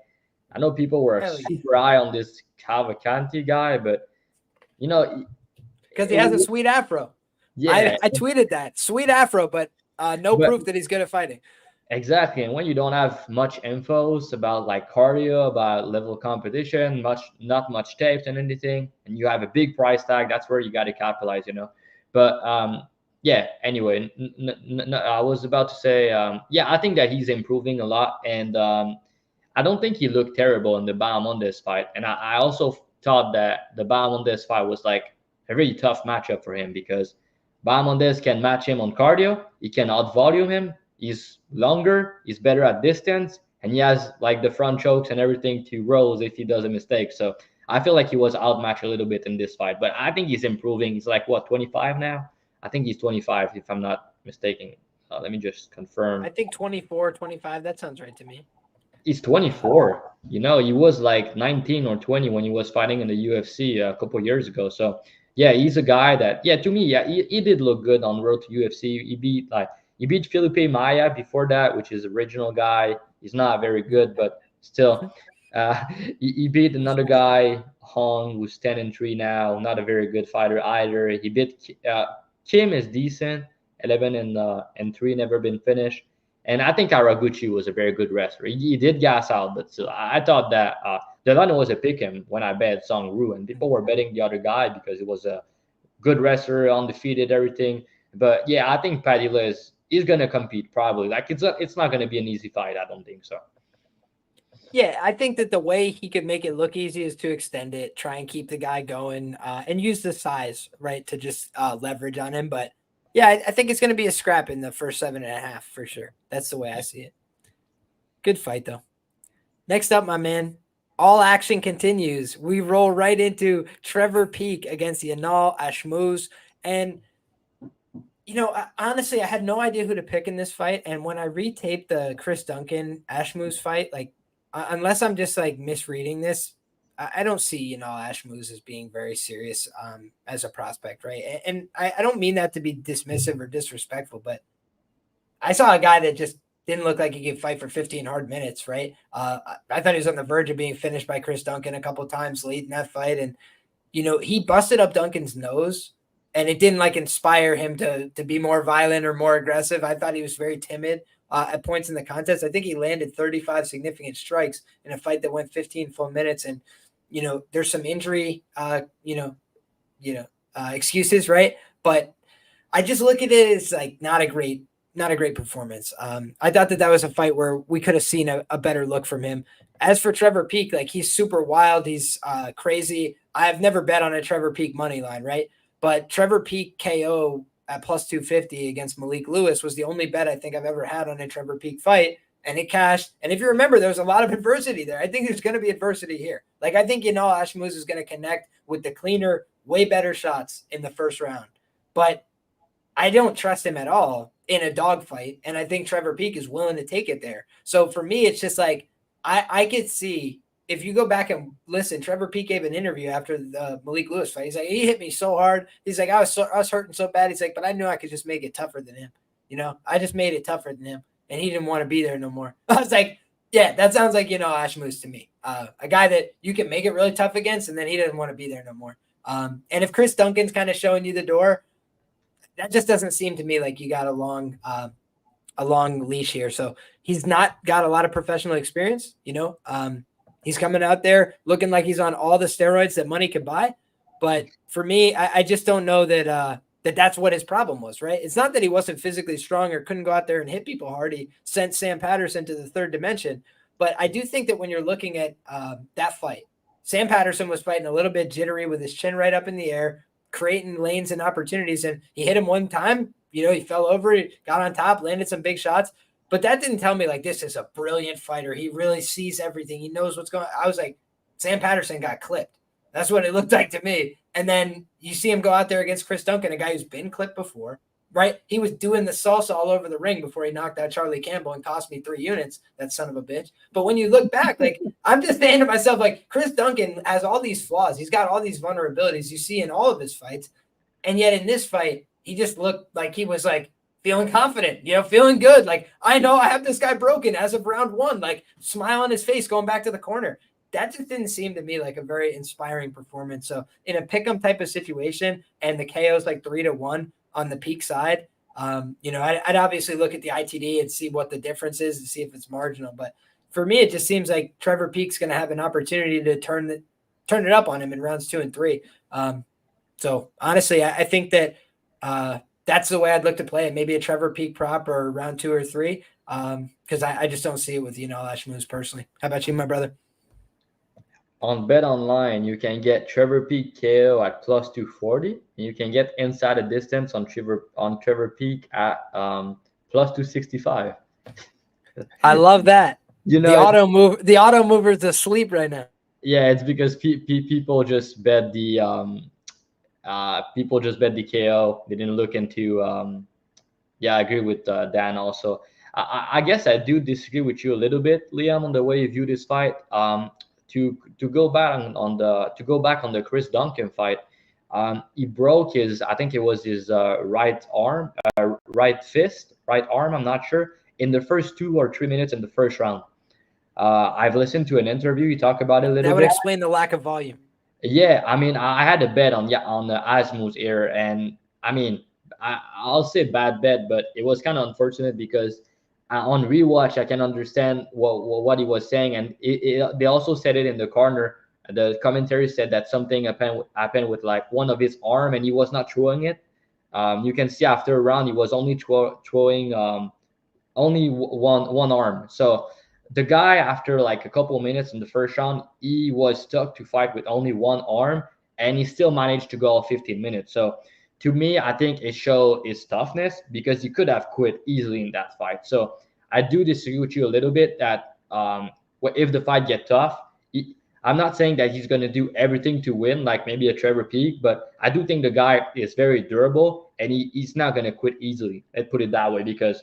I know people were super high on this Cavalcanti guy, but because he has a sweet afro. Yeah, I tweeted that sweet afro, but no proof that he's good at fighting. Exactly, and when you don't have much infos about like cardio, about level of competition, not much tapes and anything, and you have a big price tag, that's where you got to capitalize, But yeah. Anyway, I was about to say, I think that he's improving a lot, and I don't think he looked terrible in the Bahamondes fight, and I also thought that the Bahamondes fight was like a really tough matchup for him because Bahamondes can match him on cardio, he can outvolume him. He's longer, he's better at distance, and he has like the front chokes and everything to rolls if he does a mistake. So I feel like he was outmatched a little bit in this fight, but I think he's improving. He's like, 25 now? I think he's 25, if I'm not mistaken. Let me just confirm. I think 24, 25, that sounds right to me. He's 24. He was like 19 or 20 when he was fighting in the UFC a couple years ago. So yeah, he's a guy that, to me, he did look good on road to UFC. He beat Felipe Maya before that, which is original guy. He's not very good, but still, he beat another guy, Hong, who's 10-3 now. Not a very good fighter either. He beat Kim is decent, 11-3, never been finished. And I think Araguchi was a very good wrestler. He did gas out, but still, I thought that Delano was a pick him when I bet Song Ru, and people were betting the other guy because he was a good wrestler, undefeated, everything. But yeah, I think Padilla is gonna compete probably. Like it's not gonna be an easy fight. I don't think so. Yeah, I think that the way he could make it look easy is to extend it, try and keep the guy going, and use the size, right, to just leverage on him. But yeah, I think it's going to be a scrap in the first 7.5 for sure. That's the way I see it. Good fight, though. Next up, my man, all action continues. We roll right into Trevor Peek against Yanal Ashmouz. And, honestly, I had no idea who to pick in this fight. And when I retaped the Chris Duncan Ashmouz fight, like, unless I'm just like misreading this, I don't see, Ashmouz as being very serious as a prospect, right? And I don't mean that to be dismissive or disrespectful, but I saw a guy that just didn't look like he could fight for 15 hard minutes, right? I thought he was on the verge of being finished by Chris Duncan a couple times late in that fight. And, he busted up Duncan's nose, and it didn't like inspire him to be more violent or more aggressive. I thought he was very timid at points in the contest. I think he landed 35 significant strikes in a fight that went 15 full minutes. And, there's some injury, excuses, right? But I just look at it as like not a great performance. I thought that was a fight where we could have seen a better look from him. As for Trevor Peek, like he's super wild. He's crazy. I've never bet on a Trevor Peek money line, right? But Trevor Peek KO at plus 250 against Malik Lewis was the only bet I think I've ever had on a Trevor Peek fight, and it cashed. And if you remember, there was a lot of adversity there. I think there's going to be adversity here. Like I think Ashmouz is going to connect with the cleaner, way better shots in the first round. But I don't trust him at all in a dogfight, and I think Trevor Peek is willing to take it there. So for me, it's just like I could see, if you go back and listen, Trevor Peek gave an interview after the Malik Lewis fight. He's like, he hit me so hard. He's like, I was hurting so bad. He's like, but I knew I could just make it tougher than him. I just made it tougher than him, and he didn't want to be there no more. I was like, yeah, that sounds like Ashmouz to me. A guy that you can make it really tough against, and then he doesn't want to be there no more. And if Chris Duncan's kind of showing you the door, that just doesn't seem to me like you got a long leash here. So he's not got a lot of professional experience. He's coming out there looking like he's on all the steroids that money could buy. But for me, I just don't know that that's what his problem was, right? It's not that he wasn't physically strong or couldn't go out there and hit people hard. He sent Sam Patterson to the third dimension. But I do think that when you're looking at that fight, Sam Patterson was fighting a little bit jittery with his chin right up in the air, creating lanes and opportunities. And he hit him one time, he fell over, he got on top, landed some big shots. But that didn't tell me like this is a brilliant fighter. He really sees everything. He knows what's going on. I was like, Sam Patterson got clipped. That's what it looked like to me. And then you see him go out there against Chris Duncan, a guy who's been clipped before, right? He was doing the salsa all over the ring before he knocked out Charlie Campbell and cost me 3 units, that son of a bitch. But when you look back, like I'm just saying to myself, like Chris Duncan has all these flaws. He's got all these vulnerabilities you see in all of his fights. And yet in this fight, he just looked like he was like feeling confident, feeling good. Like, I know I have this guy broken as of round 1, like smile on his face going back to the corner. That just didn't seem to me like a very inspiring performance. So in a pick'em type of situation, and the KO's like 3-1 on the Peak side, I'd obviously look at the ITD and see what the difference is and see if it's marginal. But for me, it just seems like Trevor Peek's going to have an opportunity to turn it up on him in rounds 2 and 3. So honestly, I think that that's the way I'd look to play it. Maybe a Trevor Peek prop or round 2 or 3. Because I just don't see it with Ashmouz personally. How about you, my brother? On Bet Online, you can get Trevor Peek KO at plus 240. And you can get inside a distance on Trevor Peek at plus 265. I love that. The auto mover's asleep right now. Yeah, it's because people just bet the KO. They didn't look into. I agree with Dan also. I guess I do disagree with you a little bit, Liam, on the way you view this fight. To go back on the Chris Duncan fight, he broke his, I think it was his right arm, right arm, I'm not sure, in the first 2 or 3 minutes in the first round. I've listened to an interview. You talk about it a little bit. That would explain the lack of volume. Yeah, I mean, I had a bet on the Ashmouz here, and I mean, I'll say bad bet, but it was kind of unfortunate because on rewatch, I can understand what he was saying, and they also said it in the corner. The commentary said that something happened with like one of his arm, and he was not throwing it. You can see after a round, he was only throwing only one arm. So the guy, after like a couple of minutes in the first round, he was stuck to fight with only one arm, and he still managed to go all 15 minutes. So to me, I think it showed his toughness because he could have quit easily in that fight. So I do disagree with you a little bit that if the fight get tough, I'm not saying that he's going to do everything to win, like maybe a Trevor Peek, but I do think the guy is very durable and he's not going to quit easily. Let's put it that way, because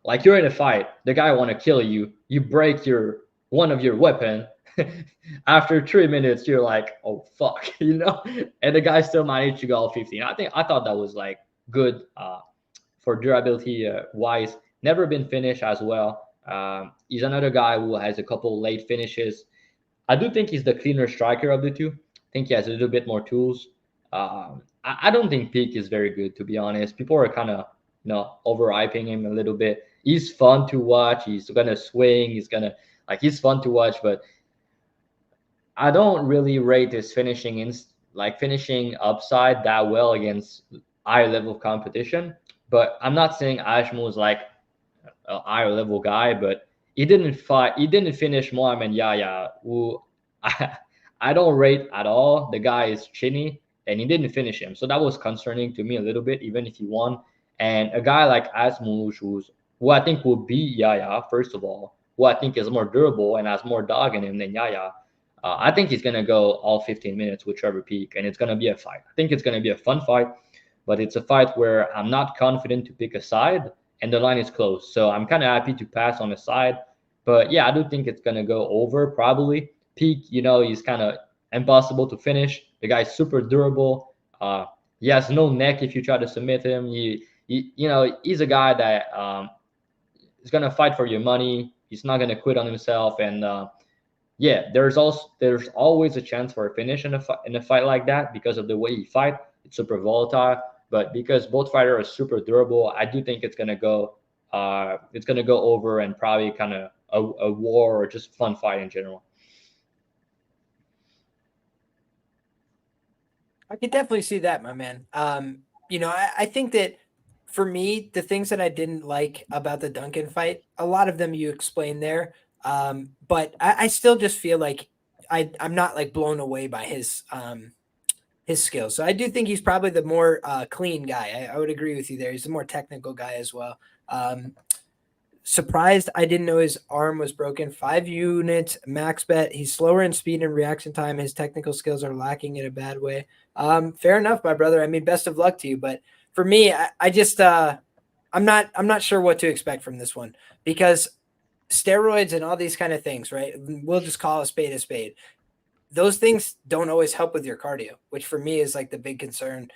like you're in a fight, the guy want to kill you, you break one of your weapon. After 3 minutes, you're like, oh fuck, and the guy still managed to go all 15. I thought that was like good for durability wise. never been finished as well. He's another guy who has a couple late finishes. I do think he's the cleaner striker of the two. I think he has a little bit more tools. I don't think Peak is very good, to be honest. People are kind of, overhyping him a little bit. He's fun to watch. He's gonna swing. He's fun to watch, but I don't really rate his finishing upside that well against higher level competition. But I'm not saying Ashmo is like a higher level guy, but he didn't fight. He didn't finish Mohamed Yahya, who I don't rate at all. The guy is chinny, and he didn't finish him, so that was concerning to me a little bit, even if he won. And a guy like Asmouche, who I think will beat Yahya first of all, who I think is more durable and has more dog in him than Yahya. I think he's gonna go all 15 minutes with Trevor Peak, and it's gonna be a fight. I think it's gonna be a fun fight, but it's a fight where I'm not confident to pick a side, and the line is close. So I'm kind of happy to pass on the side. But yeah, I do think it's gonna go over probably. Peak, he's kind of impossible to finish. The guy's super durable. He has no neck if you try to submit him. He's a guy that is gonna fight for your money. He's not gonna quit on himself, and yeah, there's always a chance for a finish in a fight like that because of the way he fight. It's super volatile, but because both fighters are super durable, I do think it's gonna go over and probably kind of a war or just fun fight in general. I could definitely see that, my man. I think that for me, the things that I didn't like about the Duncan fight, a lot of them you explained there. But I still just feel like I'm not like blown away by his skills. So I do think he's probably the more clean guy. I would agree with you there. He's the more technical guy as well. Surprised I didn't know his arm was broken. 5 units max bet. He's slower in speed and reaction time. His technical skills are lacking in a bad way. Fair enough, my brother. I mean, best of luck to you. But for me, I just I'm not sure what to expect from this one because steroids and all these kind of things, right? We'll just call a spade a spade. Those things don't always help with your cardio, which for me is like the big concern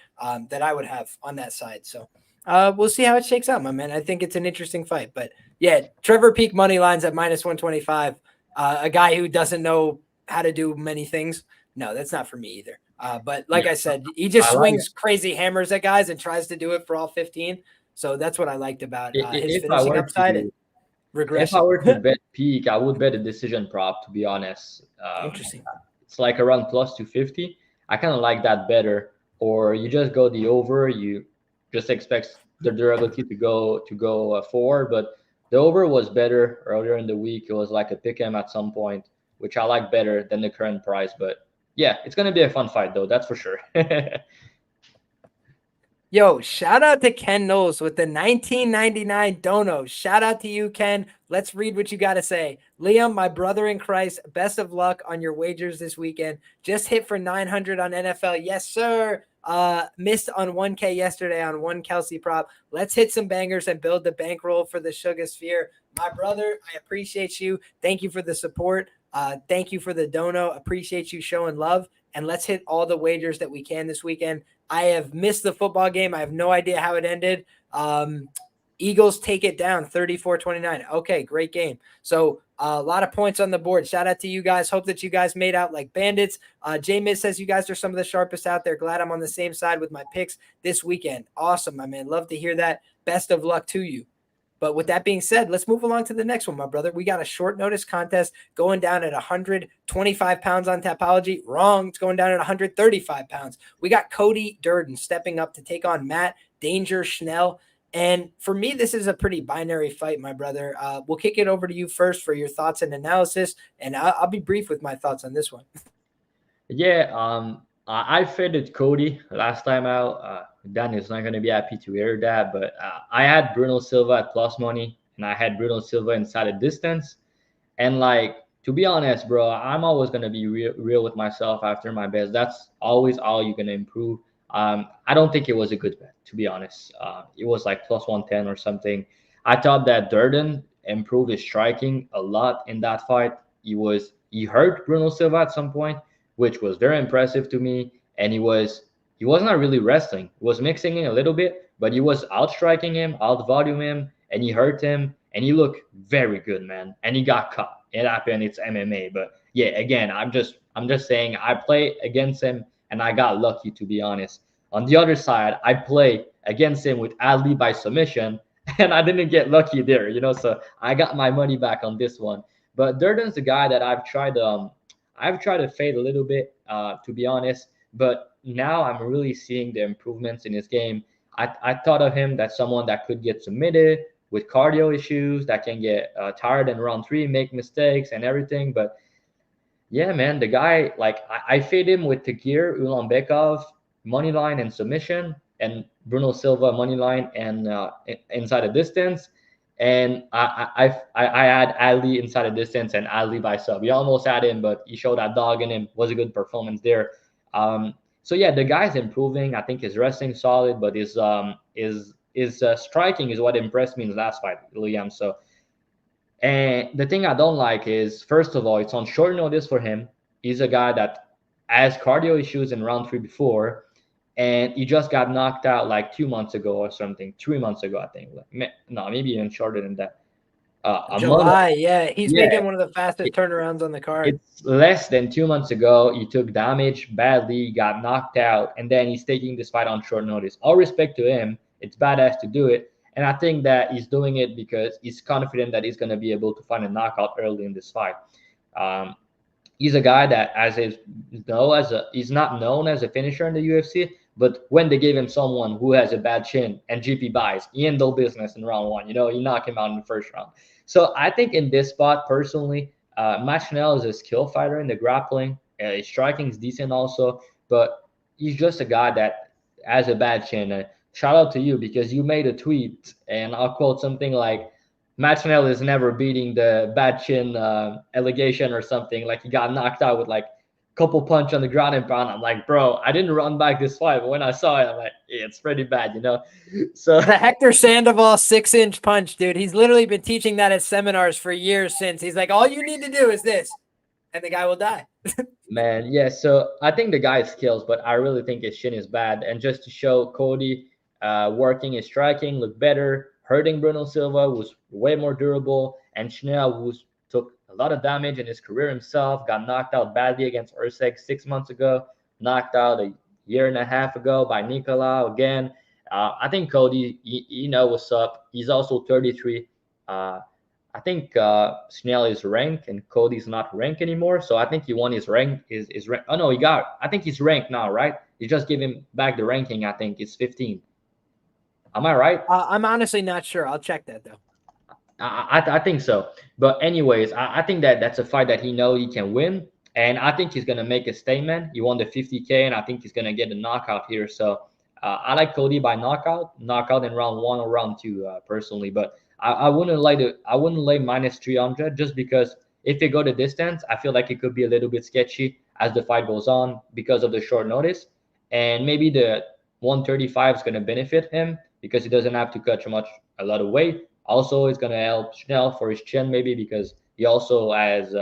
that I would have on that side. So we'll see how it shakes out, my man. I think it's an interesting fight, but yeah, Trevor Peak money lines at -125. A guy who doesn't know how to do many things. No, that's not for me either. But like I said, he just swings crazy hammers at guys and tries to do it for all 15. So that's what I liked about his finishing upside and regression. If I were to bet Peak, I would bet a decision prop, to be honest. Interesting. It's like around +250. I kind of like that better. Or you just go the over. You just expect the durability to go 4, but the over was better earlier in the week. It was like a pick 'em at some point, which I like better than the current price. But yeah, it's gonna be a fun fight though, that's for sure. Yo, shout out to Ken Knowles with the 1999 dono. Shout out to you, Ken. Let's read what you got to say. Liam, my brother in Christ, best of luck on your wagers this weekend. Just hit for 900 on NFL. Yes, sir. Missed on 1K yesterday on one Kelsey prop. Let's hit some bangers and build the bankroll for the Sugar Sphere. My brother, I appreciate you. Thank you for the support. Thank you for the dono. Appreciate you showing love. And let's hit all the wagers that we can this weekend. I have missed the football game. I have no idea how it ended. Eagles take it down 34-29. Okay, great game. So a lot of points on the board. Shout out to you guys. Hope that you guys made out like bandits. J-Miz says you guys are some of the sharpest out there. Glad I'm on the same side with my picks this weekend. Awesome, my man. Love to hear that. Best of luck to you. But with that being said, let's move along to the next one, my brother. We got a short notice contest going down at 125 pounds on Tapology. Wrong. It's going down at 135 pounds. We got Cody Durden stepping up to take on Matt Danger Schnell. And for me, this is a pretty binary fight, my brother. We'll kick it over to you first for your thoughts and analysis, and I'll be brief with my thoughts on this one. Yeah, I faded Cody last time out. Dan is not going to be happy to hear that, but I had Bruno Silva at plus money, and I had Bruno Silva inside a distance. And like, to be honest, bro, I'm always going to be real with myself after my bets. That's always all you're going to improve. I don't think it was a good bet, to be honest. It was like plus 110 or something. I thought that Durden improved his striking a lot in that fight. He hurt Bruno Silva at some point, which was very impressive to me. And he was not really wrestling. He was mixing in a little bit, but he was outstriking him, outvolume him, and he hurt him, and he looked very good, man. And he got caught. It happened. It's MMA, but yeah, again, I'm just saying I play against him, and I got lucky, to be honest. On the other side, I play against him with Ali by submission, and I didn't get lucky there, So I got my money back on this one. But Durden's the guy that I've tried to fade a little bit, to be honest. But now I'm really seeing the improvements in his game. I thought of him as someone that could get submitted with cardio issues, that can get tired in round 3, make mistakes and everything. But yeah, man, the guy, like, I fade him with Tagir Ulanbekov, money line and submission, and Bruno Silva, money line and inside a distance. And I had Ali inside a distance and Ali by sub. He almost had him, but he showed that dog in him. Was a good performance there. So yeah, the guy's improving. I think his wrestling solid, but his striking is what impressed me in his last fight, Liam. So, and the thing I don't like is, first of all, it's on short notice for him. He's a guy that has cardio issues in round 3 before, and he just got knocked out like 2 months ago or something, 3 months ago, I think. No, maybe even shorter than that. July, yeah, he's making one of the fastest turnarounds on the card. It's less than 2 months ago. He took damage badly, got knocked out, and then he's taking this fight on short notice. All respect to him. It's badass to do it. And I think that he's doing it because he's confident that he's going to be able to find a knockout early in this fight. He's a guy that, he's not known as a finisher in the UFC, but when they gave him someone who has a bad chin and GP buys, he handled business in round 1. You knock him out in the first round. So I think in this spot, personally, Matt Schnell is a skill fighter in the grappling. His striking is decent also, but he's just a guy that has a bad chin. Shout out to you, because you made a tweet, and I'll quote something like, Matt Schnell is never beating the bad chin allegation or something. Like, he got knocked out with like a couple punch on the ground and pound. I'm like, bro, I didn't run back this fight, but when I saw it, I'm like, yeah, it's pretty bad, So the Hector Sandoval 6-inch punch, dude. He's literally been teaching that at seminars for years since. He's like, all you need to do is this, and the guy will die. Man, yeah. So I think the guy skills, but I really think his chin is bad. And just to show Cody working his striking, look better, hurting Bruno Silva, was way more durable, and Schnell, who took a lot of damage in his career himself, got knocked out badly against Usyk 6 months ago, knocked out a year and a half ago by Nicolau again. I think Cody, you know what's up. He's also 33. I think Schnell is ranked and Cody's not ranked anymore. So I think he won his rank. Oh no, I think he's ranked now, right? You just give him back the ranking. I think it's 15. Am I right? I'm honestly not sure. I'll check that though. I think so. But anyways, I think that's a fight that he knows he can win. And I think he's going to make a statement. He won the 50K, and I think he's going to get a knockout here. So I like Cody by knockout in round 1 or round 2, personally. But I wouldn't lay minus 300, just because if they go the distance, I feel like it could be a little bit sketchy as the fight goes on because of the short notice. And maybe the 135 is going to benefit him because he doesn't have to cut a lot of weight. Also, it's going to help Schnell for his chin, maybe, because he also has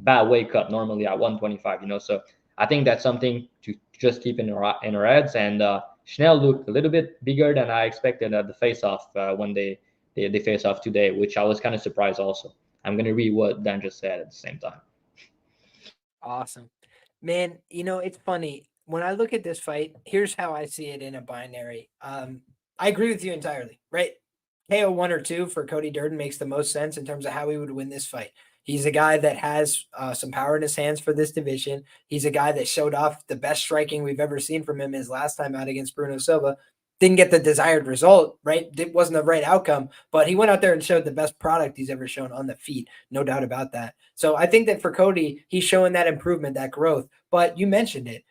bad weight cut normally at 125, So I think that's something to just keep in our heads. And Schnell looked a little bit bigger than I expected at the face-off when they face off today, which I was kind of surprised also. I'm going to read what Dan just said at the same time. Awesome. Man, it's funny. When I look at this fight, here's how I see it in a binary. I agree with you entirely, right? KO 1 or 2 for Cody Durden makes the most sense in terms of how he would win this fight. He's a guy that has some power in his hands for this division. He's a guy that showed off the best striking we've ever seen from him his last time out against Bruno Silva. Didn't get the desired result, right? It wasn't the right outcome, but he went out there and showed the best product he's ever shown on the feet. No doubt about that. So I think that for Cody, he's showing that improvement, that growth. But you mentioned it.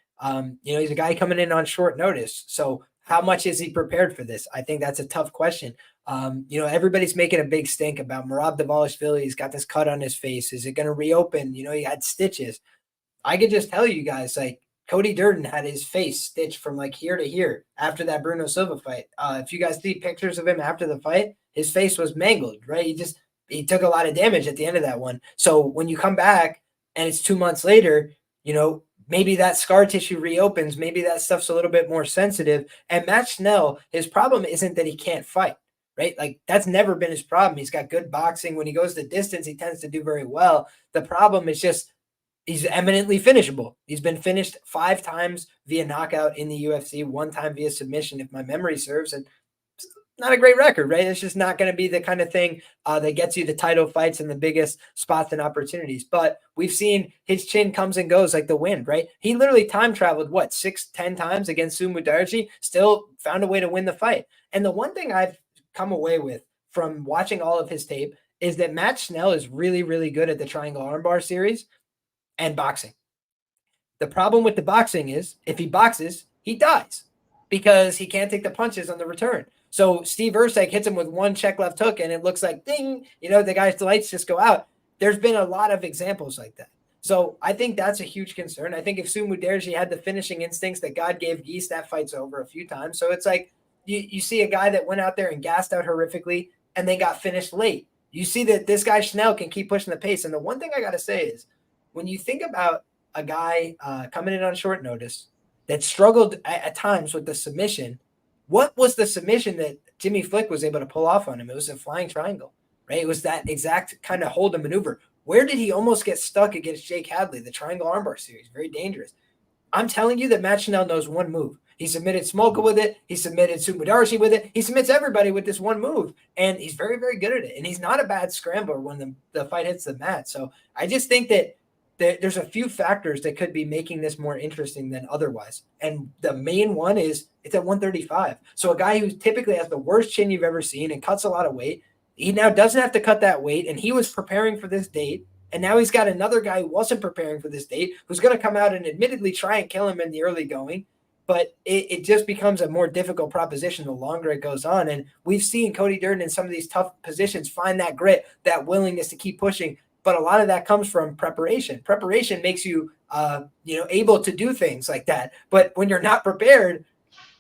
He's a guy coming in on short notice. So how much is he prepared for this? I think that's a tough question. Everybody's making a big stink about Merab Dvalishvili. He's got this cut on his face. Is it going to reopen? He had stitches. I could just tell you guys, like, Cody Durden had his face stitched from like here to here after that Bruno Silva fight. If you guys see pictures of him after the fight, his face was mangled, right? He took a lot of damage at the end of that one. So when you come back and it's 2 months later, maybe that scar tissue reopens. Maybe that stuff's a little bit more sensitive. And Matt Schnell, his problem isn't that he can't fight, right? Like that's never been his problem. He's got good boxing. When he goes the distance, he tends to do very well. The problem is just he's eminently finishable. He's been finished 5 times via knockout in the UFC, 1 time via submission, if my memory serves. And it's not a great record, right? It's just not going to be the kind of thing that gets you the title fights and the biggest spots and opportunities. But we've seen his chin comes and goes like the wind, right? He literally time traveled, 6-10 times against Sumudarji, still found a way to win the fight. And the one thing I've come away with from watching all of his tape is that Matt Schnell is really, really good at the triangle armbar series and boxing. The problem with the boxing is if he boxes, he dies because he can't take the punches on the return. So Steve Erceg hits him with 1 check left hook and it looks like ding, the guy's lights just go out. There's been a lot of examples like that. So I think that's a huge concern. I think if Sumudarji had the finishing instincts that God gave Geese, that fight's over a few times. So it's like you see a guy that went out there and gassed out horrifically and they got finished late. You see that this guy Schnell can keep pushing the pace. And the one thing I got to say is, when you think about a guy coming in on short notice that struggled at times with the submission, what was the submission that Jimmy Flick was able to pull off on him? It was a flying triangle, right? It was that exact kind of hold and maneuver. Where did he almost get stuck against Jake Hadley, the triangle armbar series? Very dangerous. I'm telling you that Matt Schnell knows one move. He submitted Smolka with it. He submitted Sumudarji with it. He submits everybody with this one move, and he's very, very good at it. And he's not a bad scrambler when the fight hits the mat. So I just think that there's a few factors that could be making this more interesting than otherwise. And the main one is it's at 135. So a guy who typically has the worst chin you've ever seen and cuts a lot of weight, he now doesn't have to cut that weight. And he was preparing for this date. And now he's got another guy who wasn't preparing for this date, who's going to come out and admittedly try and kill him in the early going. But it just becomes a more difficult proposition the longer it goes on. And we've seen Cody Durden in some of these tough positions find that grit, that willingness to keep pushing. But a lot of that comes from preparation. Preparation makes you, able to do things like that. But when you're not prepared,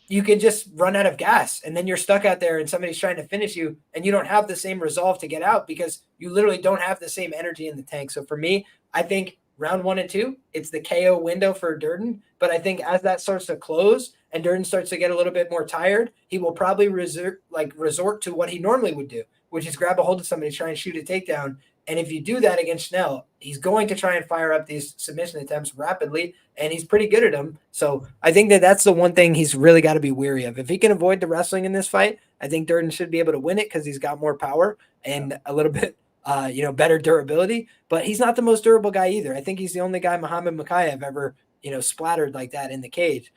you can just run out of gas, and then you're stuck out there, and somebody's trying to finish you, and you don't have the same resolve to get out because you literally don't have the same energy in the tank. So for me, I think round 1 and 2, it's the KO window for Durden. But I think as that starts to close and Durden starts to get a little bit more tired, he will probably resort to what he normally would do, which is grab a hold of somebody, try and shoot a takedown. And if you do that against Schnell, he's going to try and fire up these submission attempts rapidly, and he's pretty good at them. So I think that that's the one thing he's really got to be wary of. If he can avoid the wrestling in this fight, I think Durden should be able to win it because he's got more power and a little bit, better durability. But he's not the most durable guy either. I think he's the only guy Muhammad Mokaev ever, splattered like that in the cage.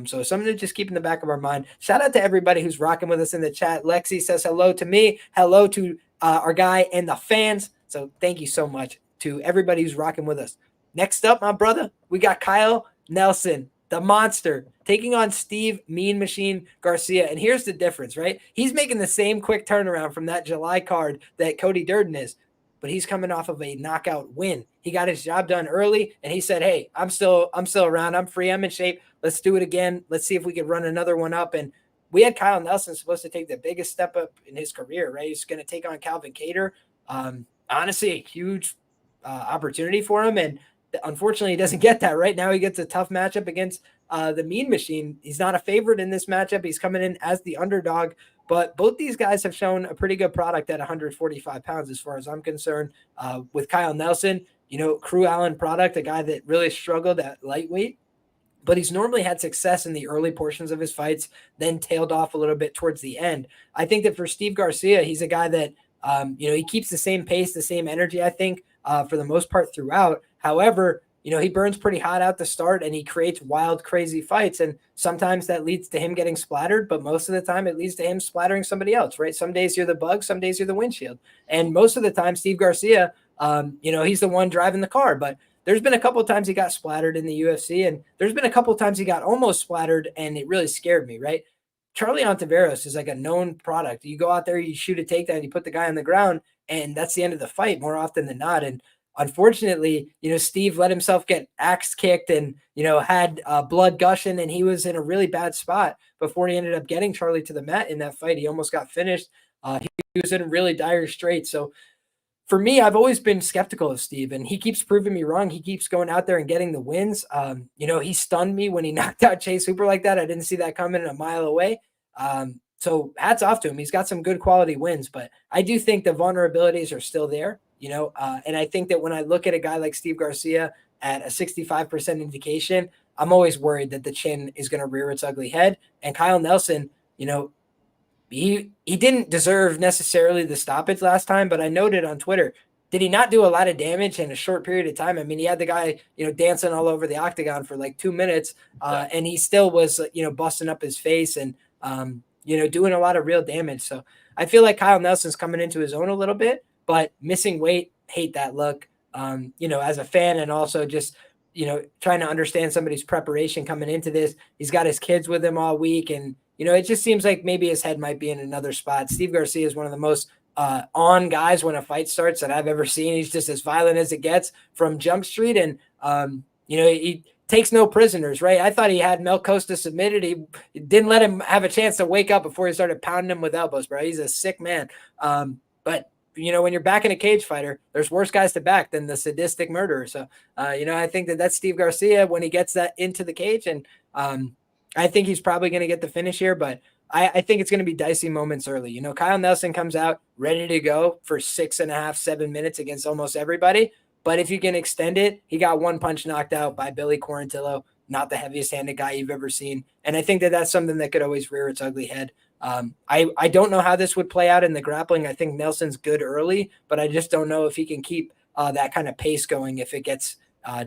So something to just keep in the back of our mind. Shout out to everybody who's rocking with us in the chat. Lexi says hello to me. Hello to our guy and the fans. So thank you so much to everybody who's rocking with us. Next up, my brother, we got Kyle Nelson, the monster, taking on Steve Mean Machine Garcia. And here's the difference, right? He's making the same quick turnaround from that July card that Cody Durden is, but he's coming off of a knockout win. He got his job done early, and he said, hey, I'm still around. I'm free. I'm in shape. Let's do it again. Let's see if we can run another one up. And we had Kyle Nelson supposed to take the biggest step up in his career, right? He's going to take on Calvin Kattar. Honestly, a huge opportunity for him. And unfortunately, he doesn't get that right now. He gets a tough matchup against the Mean Machine. He's not a favorite in this matchup. He's coming in as the underdog. But both these guys have shown a pretty good product at 145 pounds as far as I'm concerned. With Kyle Nelson, Crew Allen product, a guy that really struggled at lightweight. But he's normally had success in the early portions of his fights, then tailed off a little bit towards the end. I think that for Steve Garcia, he's a guy that he keeps the same pace, the same energy, I think, for the most part throughout. However, he burns pretty hot out the start and he creates wild, crazy fights. And sometimes that leads to him getting splattered, but most of the time it leads to him splattering somebody else, right? Some days you're the bug, some days you're the windshield. And most of the time, Steve Garcia, he's the one driving the car. But there's been a couple of times he got splattered in the UFC, and there's been a couple of times he got almost splattered, and it really scared me, right? Charlie Ontiveros is like a known product. You go out there, you shoot a takedown, you put the guy on the ground, and that's the end of the fight more often than not. And unfortunately, Steve let himself get axe kicked and, had blood gushing, and he was in a really bad spot before he ended up getting Charlie to the mat in that fight. He almost got finished. He was in really dire straits. So for me, I've always been skeptical of Steve, and he keeps proving me wrong. He keeps going out there and getting the wins. He stunned me when he knocked out Chase Hooper like that. I didn't see that coming a mile away. So hats off to him. He's got some good quality wins, but I do think the vulnerabilities are still there, and I think that when I look at a guy like Steve Garcia at a 65% indication, I'm always worried that the chin is going to rear its ugly head. And Kyle Nelson, he didn't deserve necessarily the stoppage last time, but I noted on Twitter, did he not do a lot of damage in a short period of time? I mean, he had the guy, dancing all over the octagon for like 2 minutes, and he still was, busting up his face and, doing a lot of real damage. So I feel like Kyle Nelson's coming into his own a little bit, but missing weight, hate that look, as a fan, and also just, trying to understand somebody's preparation coming into this. He's got his kids with him all week, and, it just seems like maybe his head might be in another spot. Steve Garcia is one of the most on guys when a fight starts that I've ever seen. He's just as violent as it gets from Jump Street, and he takes no prisoners, right? I thought he had Mel Costa submitted. He didn't let him have a chance to wake up before he started pounding him with elbows, bro. He's a sick man. But when you're backing a cage fighter, there's worse guys to back than the sadistic murderer. So I think that's Steve Garcia when he gets that into the cage, and I think he's probably going to get the finish here, but I think it's going to be dicey moments early. Kyle Nelson comes out ready to go for 6.5, 7 minutes against almost everybody. But if you can extend it, he got one punch knocked out by Billy Quarantillo, not the heaviest handed guy you've ever seen. And I think that that's something that could always rear its ugly head. I don't know how this would play out in the grappling. I think Nelson's good early, but I just don't know if he can keep that kind of pace going if it gets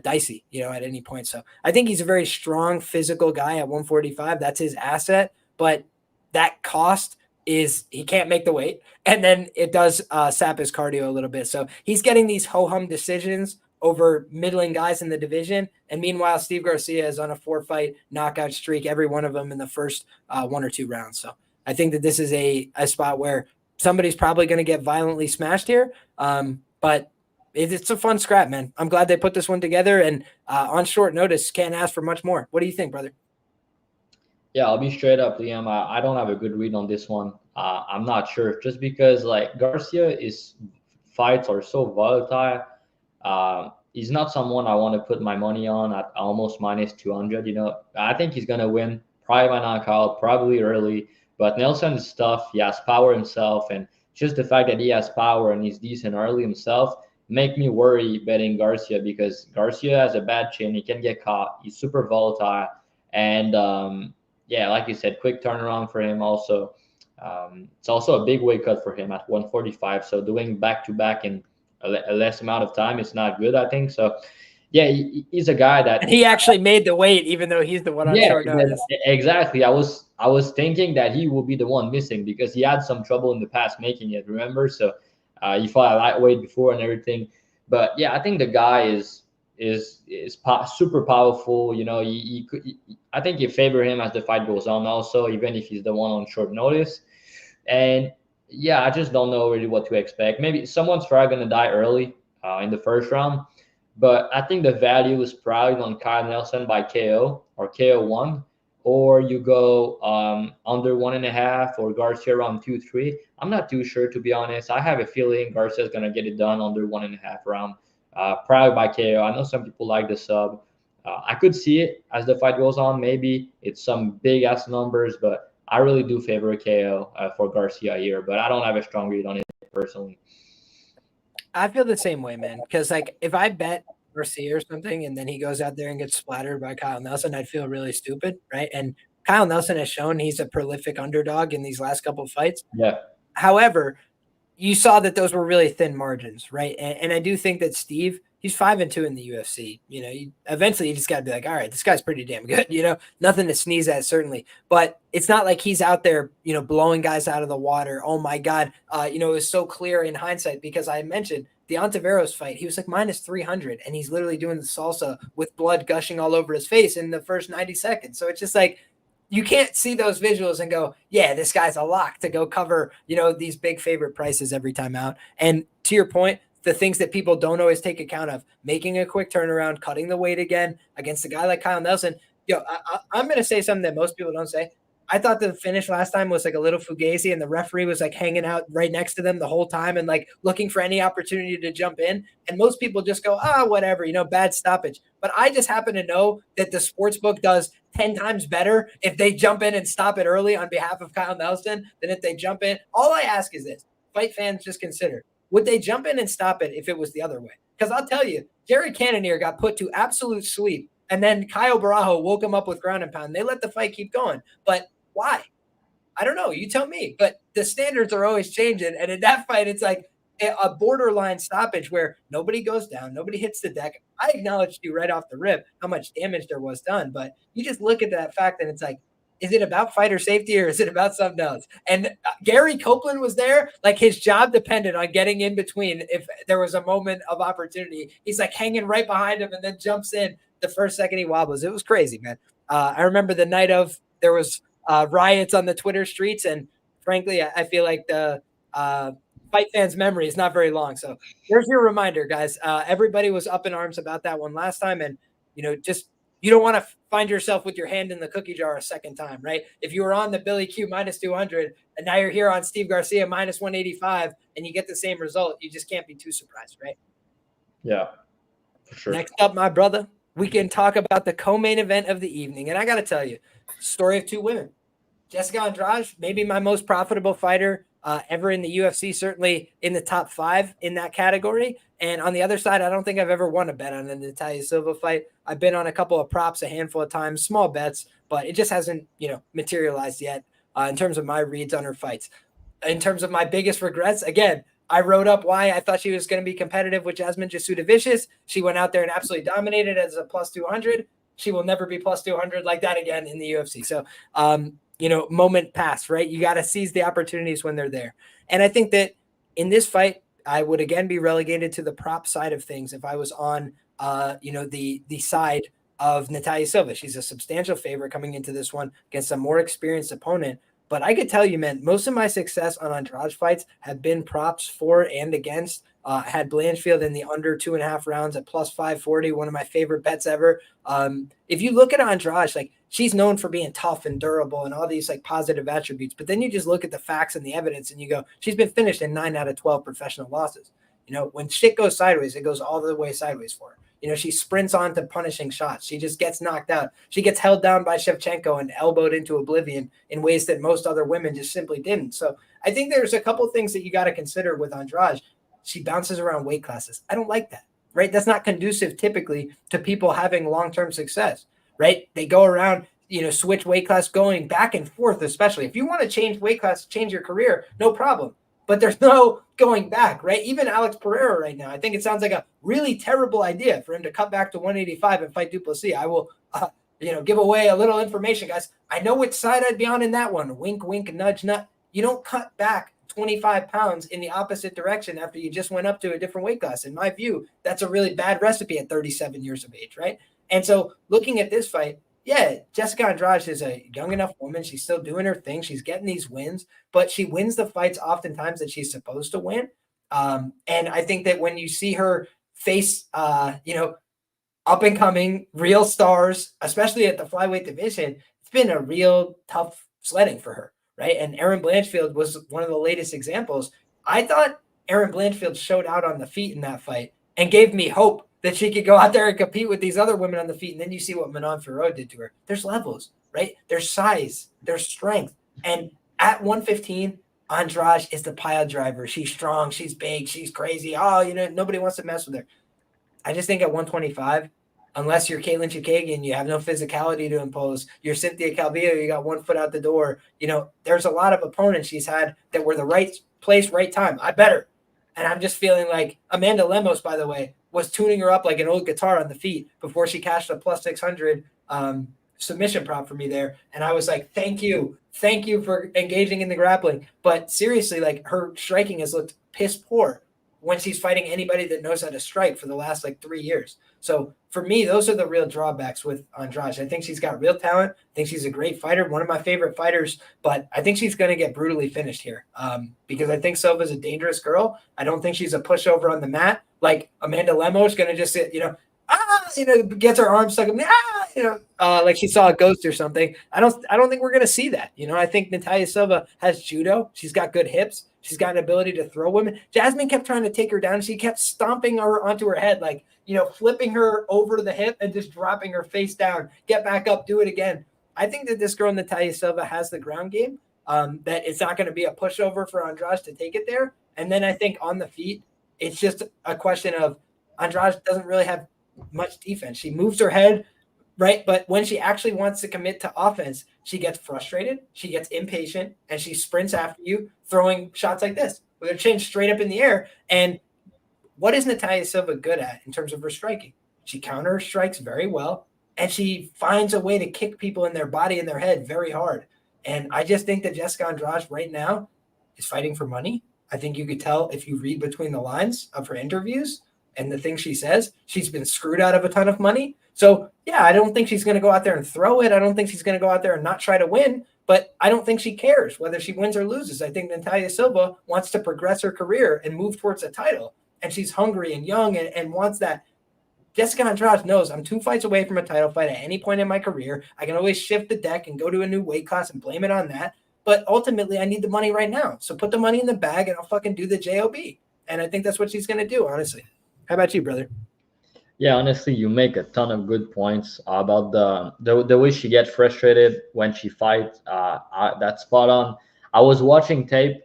dicey, at any point. So I think he's a very strong physical guy at 145. That's his asset, but that cost is he can't make the weight. And then it does sap his cardio a little bit. So he's getting these ho-hum decisions over middling guys in the division. And meanwhile, Steve Garcia is on a 4-fight knockout streak, every one of them in the first 1 or 2 rounds. So I think that this is a spot where somebody's probably going to get violently smashed here. But it's a fun scrap, man. I'm glad they put this one together, and on short notice, can't ask for much more. What do you think, brother? Yeah, I'll be straight up, Liam. I don't have a good read on this one. I'm not sure, just because Garcia's fights are so volatile. He's not someone I want to put my money on at almost minus 200. I think he's gonna win, probably by knockout, probably early. But Nelson is tough. He has power himself, and just the fact that he has power and he's decent early himself make me worry betting Garcia, because Garcia has a bad chin. He can get caught. He's super volatile, and like you said, quick turnaround for him. Also, it's also a big weight cut for him at 145. So doing back-to-back in a less amount of time is not good, I think. So, yeah, he's a guy that... And he actually made the weight, even though he's the one on short notice. Exactly. I was thinking that he will be the one missing, because he had some trouble in the past making it, remember? So he fought at lightweight before and everything. But, yeah, I think the guy is super powerful. I think you favor him as the fight goes on also, even if he's the one on short notice. And yeah, I just don't know really what to expect. Maybe someone's probably going to die early in the first round, but I think the value is probably on Kyle Nelson by KO or KO1, or you go under 1.5, or Garcia around 2-3. I'm not too sure, to be honest. I have a feeling Garcia is going to get it done under 1.5 round. Probably by KO. I know some people like the sub. I could see it as the fight goes on. Maybe it's some big ass numbers, but I really do favor a KO for Garcia here. But I don't have a strong read on it personally. I feel the same way, man. Because if I bet Garcia or something, and then he goes out there and gets splattered by Kyle Nelson, I'd feel really stupid, right? And Kyle Nelson has shown he's a prolific underdog in these last couple of fights. Yeah. However, you saw that those were really thin margins, right? And I do think that Steve, he's 5-2 in the UFC. Eventually you just got to be like, all right, this guy's pretty damn good. Nothing to sneeze at, certainly. But it's not like he's out there, blowing guys out of the water. Oh my God. It was so clear in hindsight, because I mentioned the Ontiveros fight. He was like minus 300, and he's literally doing the salsa with blood gushing all over his face in the first 90 seconds. So it's just like, you can't see those visuals and go, yeah, this guy's a lock to go cover, these big favorite prices every time out. And to your point, the things that people don't always take account of, making a quick turnaround, cutting the weight again against a guy like Kyle Nelson. I'm going to say something that most people don't say. I thought the finish last time was like a little fugazi, and the referee was like hanging out right next to them the whole time and like looking for any opportunity to jump in. And most people just go, whatever, bad stoppage. But I just happen to know that the sports book does 10 times better if they jump in and stop it early on behalf of Kyle Nelson than if they jump in. All I ask is this: fight fans, just consider, would they jump in and stop it if it was the other way? Because I'll tell you, Jerry Cannonier got put to absolute sleep, and then Kyle Barajo woke him up with ground and pound. They let the fight keep going. But why? I don't know. You tell me. But the standards are always changing. And in that fight, it's like a borderline stoppage where nobody goes down, nobody hits the deck. I acknowledged you right off the rip how much damage there was done. But you just look at that fact and it's like, is it about fighter safety or is it about something else? And Gary Copeland was there. Like his job depended on getting in between if there was a moment of opportunity. He's like hanging right behind him and then jumps in the first second he wobbles. It was crazy, man. I remember the night of there was riots on the Twitter streets. And frankly, I feel like the fight fans' memory is not very long. So here's your reminder, guys. Everybody was up in arms about that one last time. And, you don't want to find yourself with your hand in the cookie jar a second time, right? If you were on the Billy Q minus 200 and now you're here on Steve Garcia minus 185 and you get the same result, you just can't be too surprised, right? Yeah, for sure. Next up, my brother, we can talk about the co-main event of the evening. And I got to tell you, story of two women. Jessica Andrade, maybe my most profitable fighter ever in the UFC, certainly in the top 5 in that category. And on the other side, I don't think I've ever won a bet on a Natalia Silva fight. I've been on a couple of props a handful of times, small bets, but it just hasn't, materialized yet in terms of my reads on her fights. In terms of my biggest regrets, again, I wrote up why I thought she was going to be competitive with Jasmine Jasudavicius. She went out there and absolutely dominated as a plus 200. She will never be plus 200 like that again in the UFC. So, moment passed, right? You got to seize the opportunities when they're there. And I think that in this fight, I would again be relegated to the prop side of things if I was on, the side of Natalia Silva. She's a substantial favorite coming into this one against a more experienced opponent. But I could tell you, man, most of my success on Andrade fights have been props for and against. Had Blanchfield in the under 2.5 rounds at plus 540, one of my favorite bets ever. If you look at Andrade, like she's known for being tough and durable and all these like positive attributes, but then you just look at the facts and the evidence and you go, she's been finished in 9 out of 12 professional losses. When shit goes sideways, it goes all the way sideways for her. She sprints on to punishing shots. She just gets knocked out. She gets held down by Shevchenko and elbowed into oblivion in ways that most other women just simply didn't. So I think there's a couple things that you got to consider with Andrade. She bounces around weight classes. I don't like that, right? That's not conducive typically to people having long-term success, right? They go around, switch weight class, going back and forth, especially. If you want to change weight class, change your career, no problem. But there's no going back, right? Even Alex Pereira right now, I think it sounds like a really terrible idea for him to cut back to 185 and fight Duplessis. I will, give away a little information, guys. I know which side I'd be on in that one. Wink, wink, nudge, nut. You don't cut back 25 pounds in the opposite direction after you just went up to a different weight class. In my view, that's a really bad recipe at 37 years of age, right? And so looking at this fight, yeah, Jessica Andrade is a young enough woman. She's still doing her thing. She's getting these wins, but she wins the fights oftentimes that she's supposed to win. And I think that when you see her face, up and coming real stars, especially at the flyweight division, it's been a real tough sledding for her, right? And Erin Blanchfield was one of the latest examples. I thought Erin Blanchfield showed out on the feet in that fight and gave me hope that she could go out there and compete with these other women on the feet. And then you see what Manon Fiorot did to her. There's levels, right? There's size, there's strength. And at 115, Andrade is the pile driver. She's strong, she's big, she's crazy. Nobody wants to mess with her. I just think at 125, unless you're Caitlin Chikagian, you have no physicality to impose. You're Cynthia Calvillo, you got one foot out the door. There's a lot of opponents she's had that were the right place, right time. I bet her. And I'm just feeling like Amanda Lemos, by the way, was tuning her up like an old guitar on the feet before she cashed a plus 600 submission prop for me there. And I was like, thank you for engaging in the grappling. But seriously, like her striking has looked piss poor when she's fighting anybody that knows how to strike for the last 3 years. So for me, those are the real drawbacks with Andrade. I think she's got real talent. I think she's a great fighter, one of my favorite fighters, but I think she's going to get brutally finished here because I think Silva's a dangerous girl. I don't think she's a pushover on the mat. Like Amanda Lemos is going to just sit, gets her arm stuck in like she saw a ghost or something. I don't think we're gonna see that. I think Natalia Silva has judo. She's got good hips. She's got an ability to throw women. Jasmine kept trying to take her down. She kept stomping her onto her head, like, flipping her over the hip and just dropping her face down. Get back up, do it again. I think that this girl, Natalia Silva, has the ground game, that it's not going to be a pushover for Andrade to take it there. And then I think on the feet, it's just a question of Andrade doesn't really have much defense. She moves her head, right? But when she actually wants to commit to offense, she gets frustrated, she gets impatient, and she sprints after you, throwing shots like this with her chin straight up in the air. And what is Natalia Silva good at in terms of her striking? She counter strikes very well, and she finds a way to kick people in their body and their head very hard. And I just think that Jessica Andrade right now is fighting for money. I think you could tell if you read between the lines of her interviews and the things she says, she's been screwed out of a ton of money. So, yeah, I don't think she's going to go out there and throw it. I don't think she's going to go out there and not try to win, but I don't think she cares whether she wins or loses. I think Natalia Silva wants to progress her career and move towards a title, and she's hungry and young and wants that. Jessica Andrade knows I'm 2 fights away from a title fight at any point in my career. I can always shift the deck and go to a new weight class and blame it on that. But ultimately, I need the money right now. So put the money in the bag and I'll fucking do the JOB. And I think that's what she's going to do, honestly. How about you, brother? Yeah, honestly, you make a ton of good points about the way she gets frustrated when she fights. That's spot on. I was watching tape.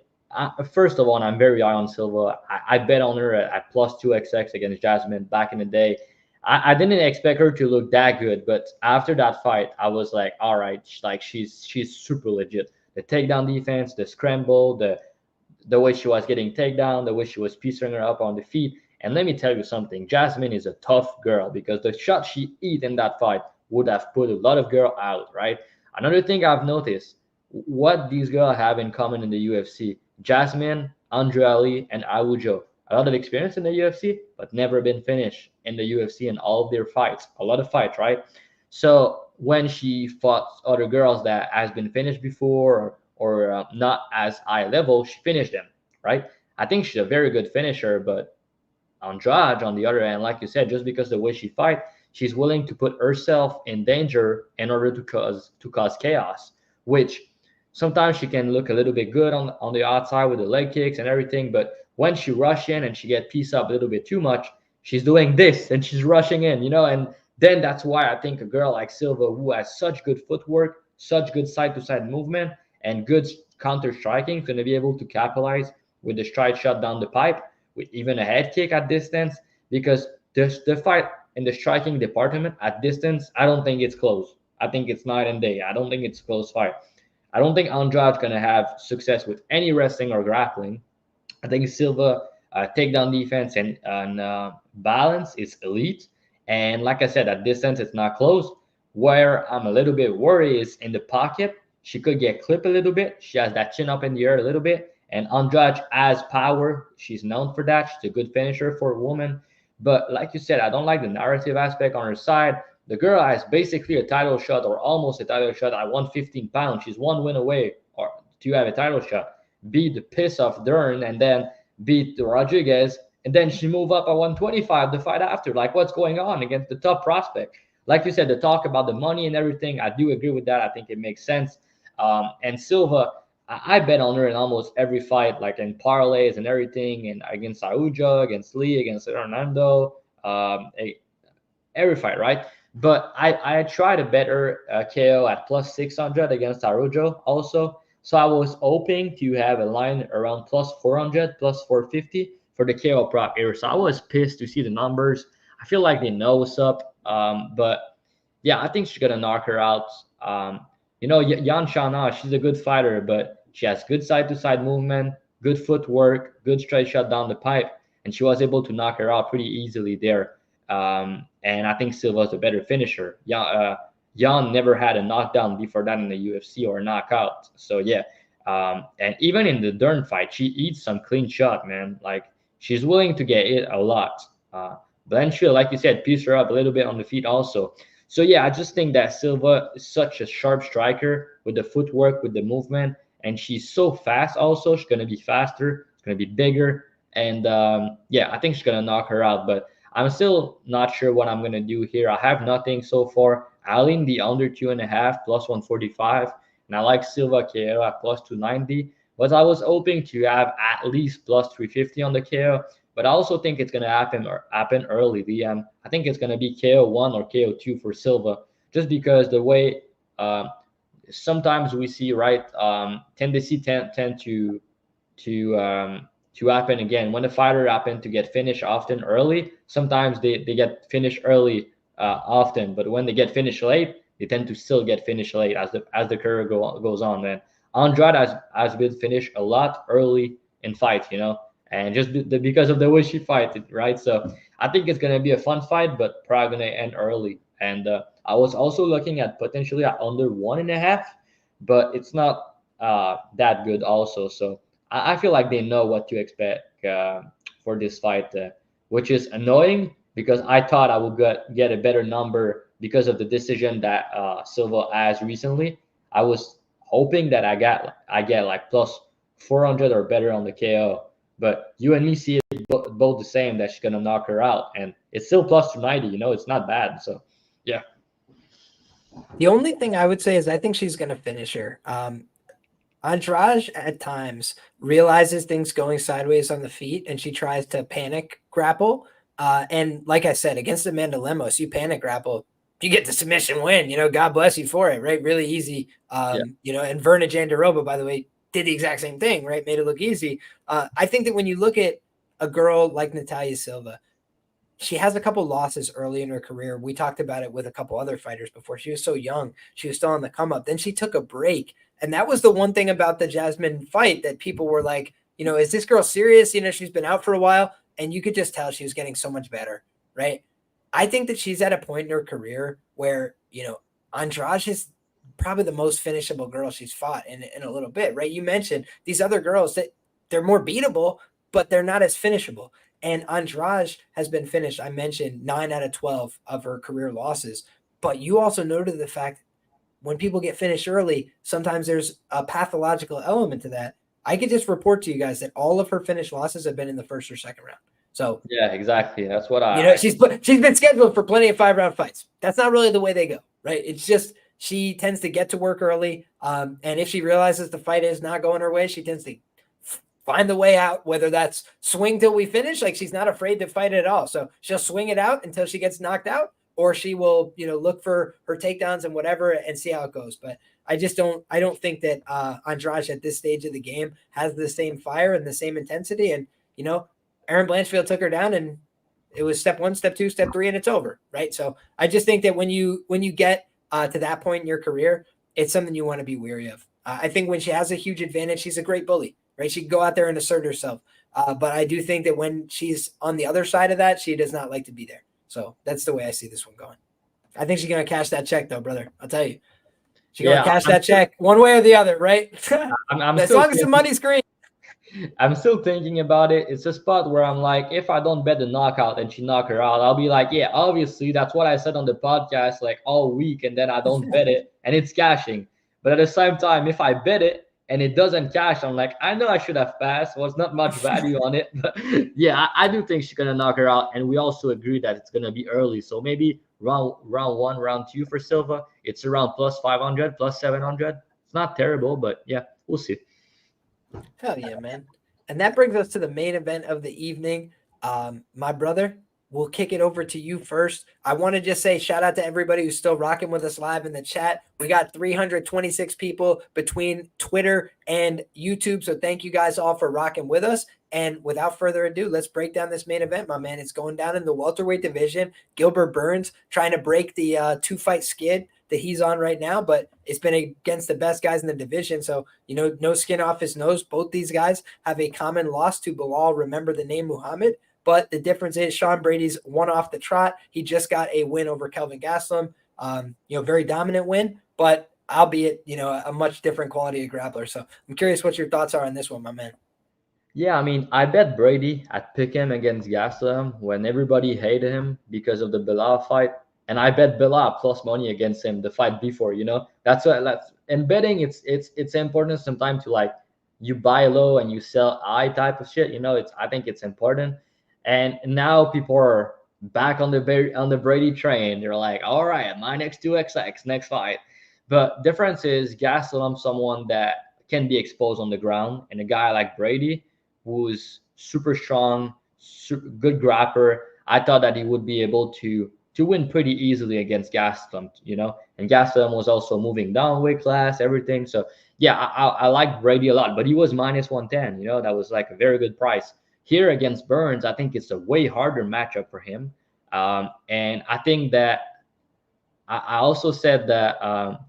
First of all, I'm very high on Silva. I bet on her at plus 2xx against Jasmine back in the day. I didn't expect her to look that good, but after that fight, I was like, all right, like she's super legit. The takedown defense, the scramble, the way she was getting takedown, the way she was piecing her up on the feet. And let me tell you something, Jasmine is a tough girl because the shot she eat in that fight would have put a lot of girl out, right? Another thing I've noticed, what these girls have in common in the UFC, Jasmine, Andre Ali, and Araujo. A lot of experience in the UFC, but never been finished in the UFC in all of their fights. A lot of fights, right? So when she fought other girls that has been finished before or not as high level, she finished them, right? I think she's a very good finisher, but Andrade, on the other hand, like you said, just because the way she fight, she's willing to put herself in danger in order to cause chaos, which sometimes she can look a little bit good on the outside with the leg kicks and everything, but when she rush in and she get pieced up a little bit too much, she's doing this and she's rushing in, and then that's why I think a girl like Silva, who has such good footwork, such good side-to-side movement, and good counter striking, is going to be able to capitalize with the straight shot down the pipe, with even a head kick at distance, because the fight in the striking department at distance, I don't think it's close. I think it's night and day. I don't think it's a close fight. I don't think Andrade's going to have success with any wrestling or grappling. I think Silva takedown defense and balance is elite. And like I said, at distance, it's not close. Where I'm a little bit worried is in the pocket. She could get clipped a little bit. She has that chin up in the air a little bit. And Andrade has power. She's known for that. She's a good finisher for a woman. But like you said, I don't like the narrative aspect on her side. The girl has basically a title shot or almost a title shot at 115 pounds. She's one win away or to have a title shot. Beat the piss off Dern and then beat Rodriguez. And then she move up at 125 the fight after. Like, what's going on against the top prospect? Like you said, the talk about the money and everything, I do agree with that. I think it makes sense. And Silva, I bet on her in almost every fight, like in parlays and everything, and against Araujo, against Lee, against Hernando, every fight, right? But I try to bet her KO at plus 600 against Araujo also. So I was hoping to have a line around plus 400, plus 450 for the KO prop here. So I was pissed to see the numbers. I feel like they know what's up. But yeah, I think she's going to knock her out. Yan Shana, she's a good fighter, but she has good side-to-side movement, good footwork, good straight shot down the pipe, and she was able to knock her out pretty easily there. And I think Silva's a better finisher. Yan never had a knockdown before that in the UFC or a knockout. So yeah, and even in the Dern fight, she eats some clean shot, man. Like, she's willing to get it a lot. But then she'll, like you said, piece her up a little bit on the feet also. So yeah, I just think that Silva is such a sharp striker with the footwork, with the movement, and she's so fast also. She's going to be faster. It's going to be bigger. And yeah, I think she's going to knock her out. But I'm still not sure what I'm gonna do here. I have nothing so far. I lean the under 2.5 plus 145, and I like Silva KO at plus 290. But I was hoping to have at least plus 350 on the KO. But I also think it's gonna happen early, Liam. I think it's gonna be KO1 or KO2 for Silva, just because the way sometimes we see, right, tendency tend to happen again when the fighter happen to get finished often early. Sometimes they get finished early often, but when they get finished late, they tend to still get finished late as the career goes on, man. Andrade has been finished a lot early in fights, and just because of the way she fights, right? So I think it's gonna be a fun fight, but probably gonna end early. And I was also looking at potentially at under 1.5, but it's not that good also. So I feel like they know what to expect for this fight, which is annoying because I thought I would get a better number because of the decision that Silva has recently. I was hoping that I get like plus 400 or better on the KO, but you and me see it both the same that she's gonna knock her out, and it's still plus 290. It's not bad. So yeah. The only thing I would say is I think she's going to finish her. Andrade at times realizes things going sideways on the feet, and she tries to panic grapple. And like I said, against Amanda Lemos, you panic grapple, you get the submission win. God bless you for it, right? Really easy. And Verna Jandiroba, by the way, did the exact same thing, right? Made it look easy. I think that when you look at a girl like Natalia Silva, she has a couple losses early in her career. We talked about it with a couple other fighters before. She was so young. She was still on the come up. Then she took a break. And that was the one thing about the Jasmine fight that people were like, is this girl serious? She's been out for a while. And you could just tell she was getting so much better, right? I think that she's at a point in her career where, Andrade is probably the most finishable girl she's fought in a little bit, right? You mentioned these other girls that they're more beatable, but they're not as finishable. And Andrade has been finished. I mentioned 9 out of 12 of her career losses. But you also noted the fact when people get finished early, sometimes there's a pathological element to that. I could just report to you guys that all of her finished losses have been in the first or second round. So yeah, exactly. That's what she's been scheduled for plenty of 5-round fights. That's not really the way they go, right? It's just she tends to get to work early. And if she realizes the fight is not going her way, she tends to find the way out, whether that's swing till we finish. Like she's not afraid to fight it at all. So she'll swing it out until she gets knocked out, or she will, look for her takedowns and whatever and see how it goes. But I don't think that Andrade at this stage of the game has the same fire and the same intensity. And, Aaron Blanchfield took her down and it was step 1, step 2, step 3, and it's over. Right. So I just think that when you get to that point in your career, it's something you want to be wary of. I think when she has a huge advantage, she's a great bully. Right, she can go out there and assert herself. But I do think that when she's on the other side of that, she does not like to be there. So that's the way I see this one going. I think she's going to cash that check, though, brother. I'll tell you. She's going to cash that check one way or the other, right? As long as the money's green. I'm still thinking about it. It's a spot where I'm like, if I don't bet the knockout and she knock her out, I'll be like, yeah, obviously that's what I said on the podcast like all week, and then I don't bet it and it's cashing. But at the same time, if I bet it and it doesn't cash, I'm like, I know I should have passed. Well, it's not much value on it. But yeah, I do think she's gonna knock her out, and we also agree that it's gonna be early. So maybe round 1, round 2 for Silva, it's around plus 500, plus 700. It's not terrible, but yeah, we'll see. Hell yeah, man. And that brings us to the main event of the evening. My brother, we'll kick it over to you first. I want to just say shout out to everybody who's still rocking with us live in the chat. We got 326 people between Twitter and YouTube. So thank you guys all for rocking with us. And without further ado, let's break down this main event, my man. It's going down in the welterweight division. Gilbert Burns trying to break the 2-fight skid that he's on right now, but it's been against the best guys in the division. So, no skin off his nose. Both these guys have a common loss to Bilal. Remember the name Muhammad. But the difference is Sean Brady's one off the trot. He just got a win over Kelvin Gastelum. Very dominant win, but albeit, a much different quality of grappler. So I'm curious what your thoughts are on this one, my man. Yeah, I mean, I bet Brady. I'd pick him against Gastelum when everybody hated him because of the Bilal fight. And I bet Bilal plus money against him the fight before, That's and betting, it's important sometimes to like you buy low and you sell high type of shit, I think it's important. And now people are back on the Brady train. They're like, all right, my next 2XX, next fight. But difference is Gastelum, someone that can be exposed on the ground, and a guy like Brady, who's super strong, good grappler. I thought that he would be able to win pretty easily against Gastelum, And Gastelum was also moving down weight class, everything. So yeah, I like Brady a lot, but he was minus 110. That was like a very good price. Here against Burns, I think it's a way harder matchup for him. And I think that I also said that,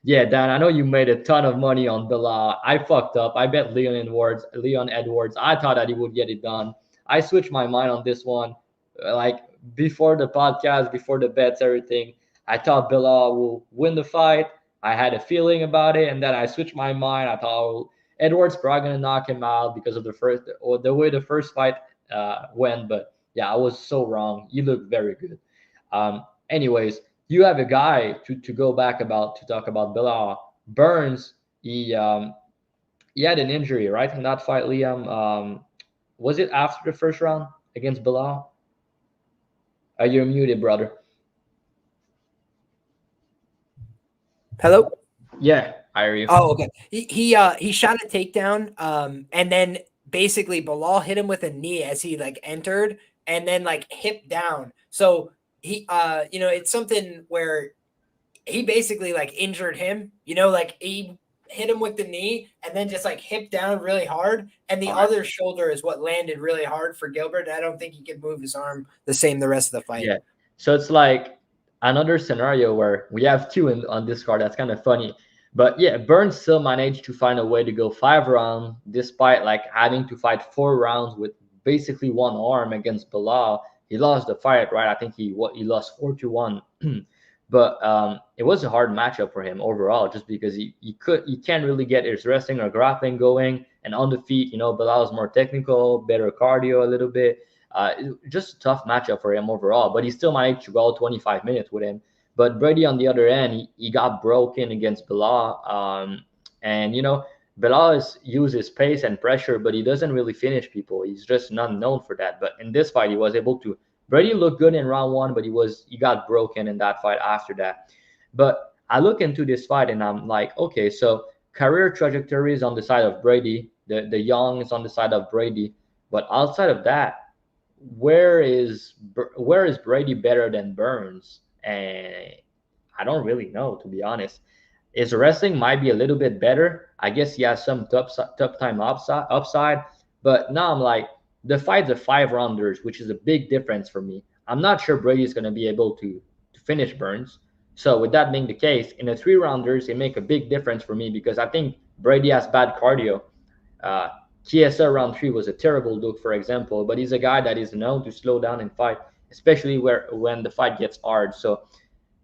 yeah, Dan, I know you made a ton of money on Bilal. I fucked up. I bet Leon Edwards. I thought that he would get it done. I switched my mind on this one. Like before the podcast, before the bets, everything. I thought Bilal will win the fight. I had a feeling about it, and then I switched my mind. I thought Edwards probably gonna knock him out because of the way the first fight went. But yeah, I was so wrong. He looked very good. Anyways, you have a guy to go back about to talk about Bilal Burns. He had an injury right in that fight. Liam, was it after the first round against Bilal? You're muted, brother. Hello. Yeah, I hear you. Oh, okay. He shot a takedown, and then basically Bilal hit him with a knee as he like entered, and then like hip down. So he, it's something where he basically like injured him. Like he hit him with the knee and then just like hip down really hard, and the other shoulder is what landed really hard for Gilbert. I don't think he could move his arm the same the rest of the fight. Yeah. So it's like another scenario where we have two on this card. That's kind of funny. But yeah, Burns still managed to find a way to go 5 rounds despite like having to fight 4 rounds with basically one arm against Bilal. He lost the fight, right? I think he lost 4-1. But it was a hard matchup for him overall, just because he can't really get his wrestling or grappling going, and on the feet, Bilal is more technical, better cardio a little bit. Just a tough matchup for him overall, but he still managed to go 25 minutes with him. But Brady, on the other end, he got broken against Bilal. And, Bilal uses pace and pressure, but he doesn't really finish people. He's just not known for that. But in this fight, he was able to. Brady looked good in round one, but he got broken in that fight after that. But I look into this fight and I'm like, okay, so career trajectory is on the side of Brady. The young is on the side of Brady. But outside of that, where is Brady better than Burns? And I don't really know, to be honest. His wrestling might be a little bit better. I guess he has some tough time upside. But now I'm like, the fight's a 5 rounders, which is a big difference for me. I'm not sure Brady's going to be able to finish Burns. So with that being the case, in the 3 rounders, it make a big difference for me because I think Brady has bad cardio. Chiesa round 3 was a terrible look, for example, but he's a guy that is known to slow down and fight, especially when the fight gets hard. So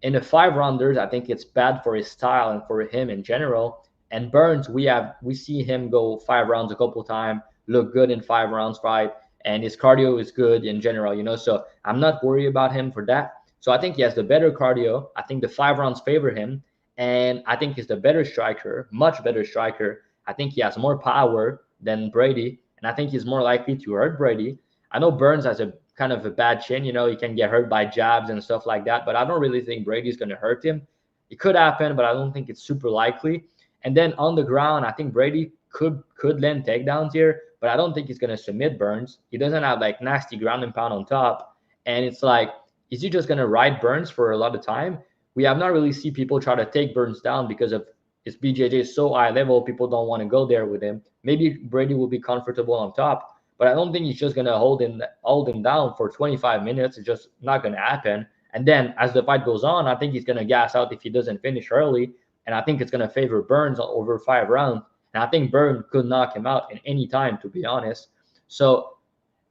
in the 5 rounders, I think it's bad for his style and for him in general. And Burns, we see him go 5 rounds a couple times, look good in 5 rounds fight, and his cardio is good in general. So I'm not worried about him for that. So I think he has the better cardio. I think the 5 rounds favor him, and I think he's the better striker, much better striker. I think he has more power than Brady, and I think he's more likely to hurt Brady. I know Burns has a kind of a bad chin, he can get hurt by jabs and stuff like that, but I don't really think Brady's going to hurt him. It could happen, but I don't think it's super likely. And then on the ground, I think Brady could land takedowns here, but I don't think he's going to submit Burns. He doesn't have like nasty ground and pound on top, and it's like, is he just going to ride Burns for a lot of time? We have not really seen people try to take Burns down because of his BJJ is so high level, people don't want to go there with him. Maybe Brady will be comfortable on top, but I don't think he's just going to hold him down for 25 minutes. It's just not going to happen. And then as the fight goes on, I think he's going to gas out if he doesn't finish early. And I think it's going to favor Burns over 5 rounds. And I think Burns could knock him out in any time, to be honest. So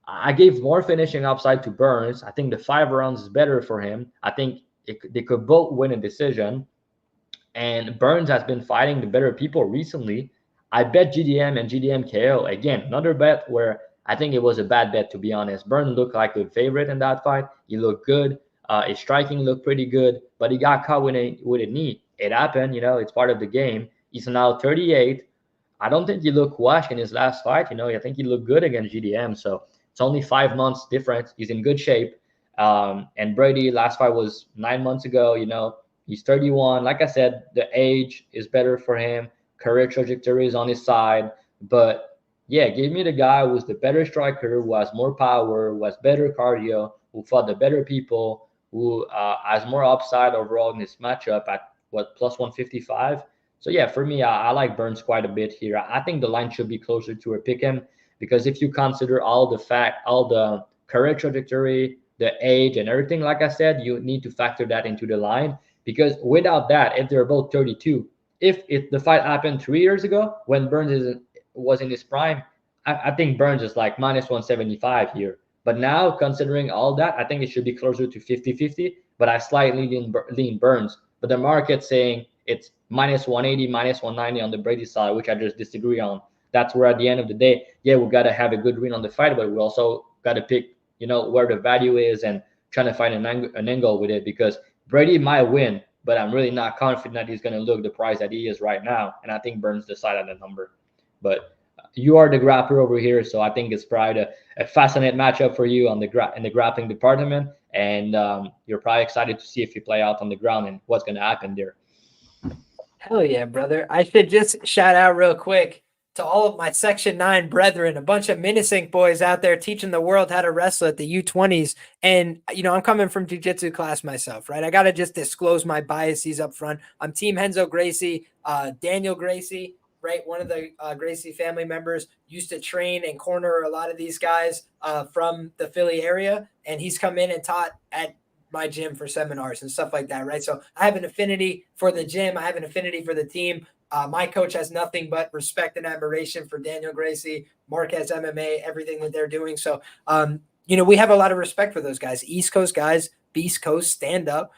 I gave more finishing upside to Burns. I think the 5 rounds is better for him. I think they could both win a decision. And Burns has been fighting the better people recently. I bet GDM and GDM KO. Again, another bet where I think it was a bad bet, to be honest. Burns looked like a favorite in that fight. He looked good. His striking looked pretty good, but he got caught with a knee. It happened, it's part of the game. He's now 38. I don't think he looked washed in his last fight. I think he looked good against GDM. So it's only 5 months difference. He's in good shape. And Brady, last fight was 9 months ago. You know, he's 31. Like I said, the age is better for him. Career trajectory is on his side. But yeah, give me the guy who's the better striker, who has more power, who has better cardio, who fought the better people, who has more upside overall in this matchup at what, plus 155. So yeah, for me, I like Burns quite a bit here. I think the line should be closer to a pick him, because if you consider all the career trajectory, the age, and everything, like I said, you need to factor that into the line. Because without that, if they're both 32, if the fight happened 3 years ago when was in his prime, I think Burns is like minus 175 here. But now, considering all that, I think it should be closer to 50-50. But I slightly lean Burns. But the market's saying it's minus 180, minus 190 on the Brady side, which I just disagree on. That's where at the end of the day, yeah, we got to have a good read on the fight, but we also got to pick, where the value is and trying to find an angle with it, because Brady might win, but I'm really not confident that he's going to look the price that he is right now. And I think Burns decided the number. But you are the grappler over here, so I think it's probably a fascinating matchup for you in the grappling department. And you're probably excited to see if you play out on the ground and what's going to happen there. Hell yeah, brother. I should just shout out real quick to all of my Section 9 brethren, a bunch of Minisync boys out there teaching the world how to wrestle at the U20s. And, I'm coming from jiu-jitsu class myself, right? I got to just disclose my biases up front. I'm Team Renzo Gracie, Daniel Gracie, right? One of the Gracie family members used to train and corner a lot of these guys from the Philly area. And he's come in and taught at my gym for seminars and stuff like that, right? So I have an affinity for the gym. I have an affinity for the team. My coach has nothing but respect and admiration for Daniel Gracie, Marquez MMA, everything that they're doing. So, we have a lot of respect for those guys. East Coast guys, Beast Coast, stand up.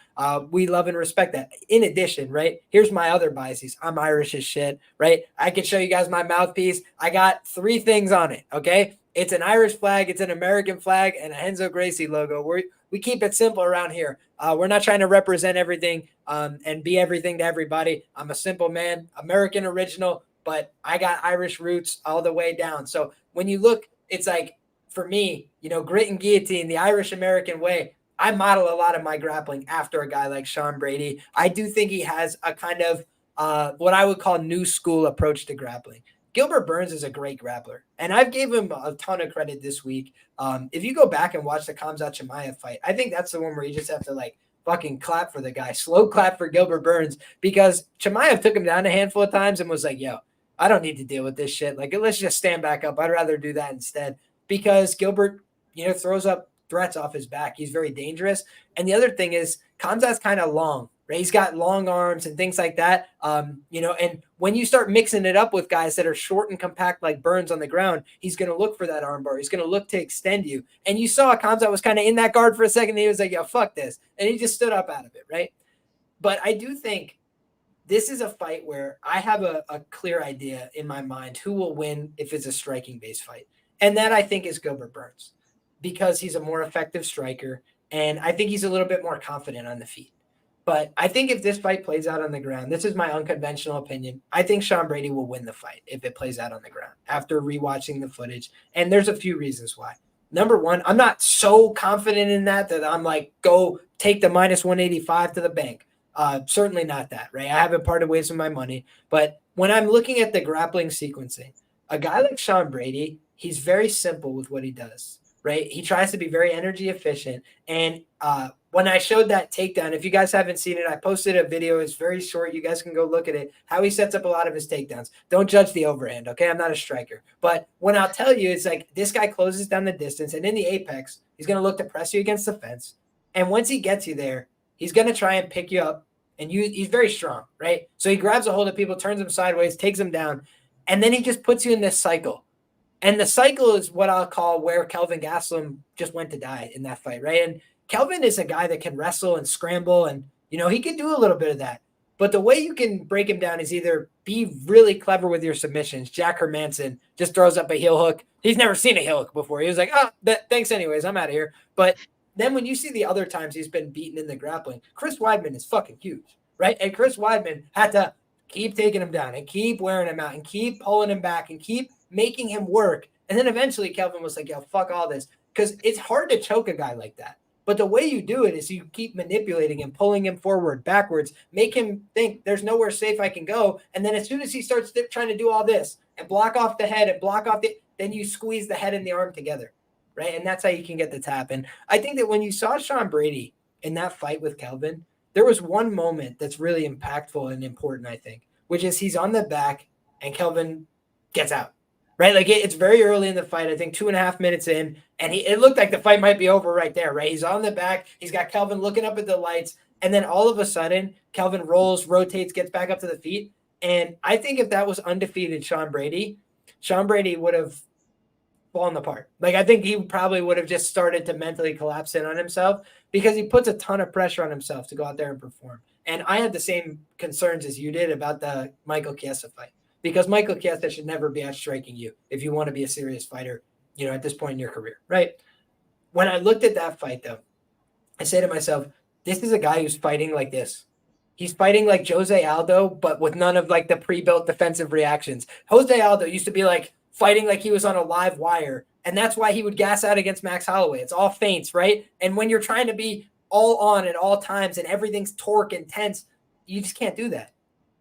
We love and respect that. In addition, right, here's my other biases. I'm Irish as shit, right? I can show you guys my mouthpiece. I got 3 things on it, okay? It's an Irish flag, it's an American flag, and a Renzo Gracie logo. We keep it simple around here. We're not trying to represent everything and be everything to everybody. I'm a simple man, American original, but I got Irish roots all the way down. So when you look, it's like, for me, grit and guillotine, the Irish American way, I model a lot of my grappling after a guy like Sean Brady. I do think he has a kind of what I would call new school approach to grappling. Gilbert Burns is a great grappler, and I've gave him a ton of credit this week. If you go back and watch the Khamzat Chimaev fight, I think that's the one where you just have to fucking clap for the guy, slow clap for Gilbert Burns, because Chimaev took him down a handful of times and was like, yo, I don't need to deal with this shit. Let's just stand back up. I'd rather do that instead, because Gilbert, throws up threats off his back. He's very dangerous. And the other thing is Khamzat's kind of long, right? He's got long arms and things like that. And when you start mixing it up with guys that are short and compact like Burns on the ground, he's going to look for that armbar. He's going to look to extend you. And you saw Khamzat was kind of in that guard for a second. And he was like, yo, fuck this. And he just stood up out of it, right? But I do think this is a fight where I have a clear idea in my mind who will win if it's a striking-based fight. And that, I think, is Gilbert Burns, because he's a more effective striker, and I think he's a little bit more confident on the feet. But I think if this fight plays out on the ground, this is my unconventional opinion, I think Sean Brady will win the fight if it plays out on the ground after rewatching the footage. And there's a few reasons why. Number one, I'm not so confident in that I'm like, go take the minus 185 to the bank. Certainly not that, right? I haven't parted ways with my money. But when I'm looking at the grappling sequencing, a guy like Sean Brady, he's very simple with what he does, right? He tries to be very energy efficient. And when I showed that takedown, if you guys haven't seen it, I posted a video. It's very short. You guys can go look at it, how he sets up a lot of his takedowns. Don't judge the overhand, okay? I'm not a striker. But when I'll tell you, it's like this guy closes down the distance, and in the apex, he's going to look to press you against the fence. And once he gets you there, he's going to try and pick you up. And he's very strong, right? So he grabs a hold of people, turns them sideways, takes them down, and then he just puts you in this cycle. And the cycle is what I'll call where Kelvin Gastelum just went to die in that fight, right? And Kelvin is a guy that can wrestle and scramble, and, he can do a little bit of that. But the way you can break him down is either be really clever with your submissions. Jack Hermanson just throws up a heel hook. He's never seen a heel hook before. He was like, thanks anyways, I'm out of here. But then when you see the other times he's been beaten in the grappling, Chris Weidman is fucking huge, right? And Chris Weidman had to keep taking him down and keep wearing him out and keep pulling him back and keep making him work. And then eventually Kelvin was like, yo, fuck all this. Because it's hard to choke a guy like that. But the way you do it is you keep manipulating him, pulling him forward, backwards, make him think there's nowhere safe I can go. And then as soon as he starts trying to do all this and block off the head and block off then you squeeze the head and the arm together, right? And that's how you can get the tap. And I think that when you saw Sean Brady in that fight with Kelvin, there was one moment that's really impactful and important, I think, which is he's on the back and Kelvin gets out, right? Like it's very early in the fight, I think 2.5 minutes in, and it looked like the fight might be over right there, right? He's on the back. He's got Kelvin looking up at the lights. And then all of a sudden, Kelvin rolls, rotates, gets back up to the feet. And I think if that was undefeated Sean Brady would have fallen apart. Like I think he probably would have just started to mentally collapse in on himself because he puts a ton of pressure on himself to go out there and perform. And I had the same concerns as you did about the Michael Chiesa fight because Michael Chiesa should never be outstriking you if you want to be a serious fighter, at this point in your career, right? When I looked at that fight though, I say to myself, this is a guy who's fighting like this. He's fighting like Jose Aldo, but with none of like the pre-built defensive reactions. Jose Aldo used to be like fighting like he was on a live wire. And that's why he would gas out against Max Holloway. It's all feints, right? And when you're trying to be all on at all times and everything's torque and tense, you just can't do that.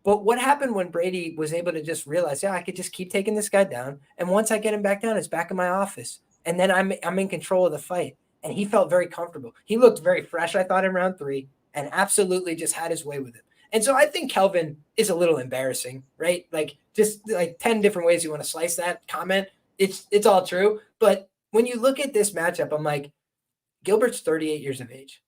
But what happened when Brady was able to just realize, I could just keep taking this guy down. And once I get him back down, it's back in my office. And then I'm in control of the fight. And he felt very comfortable. He looked very fresh, I thought, in round 3 and absolutely just had his way with it. And so I think Kelvin is a little embarrassing, right? Like just like 10 different ways you want to slice that comment. It's all true. But when you look at this matchup, I'm like, Gilbert's 38 years of age.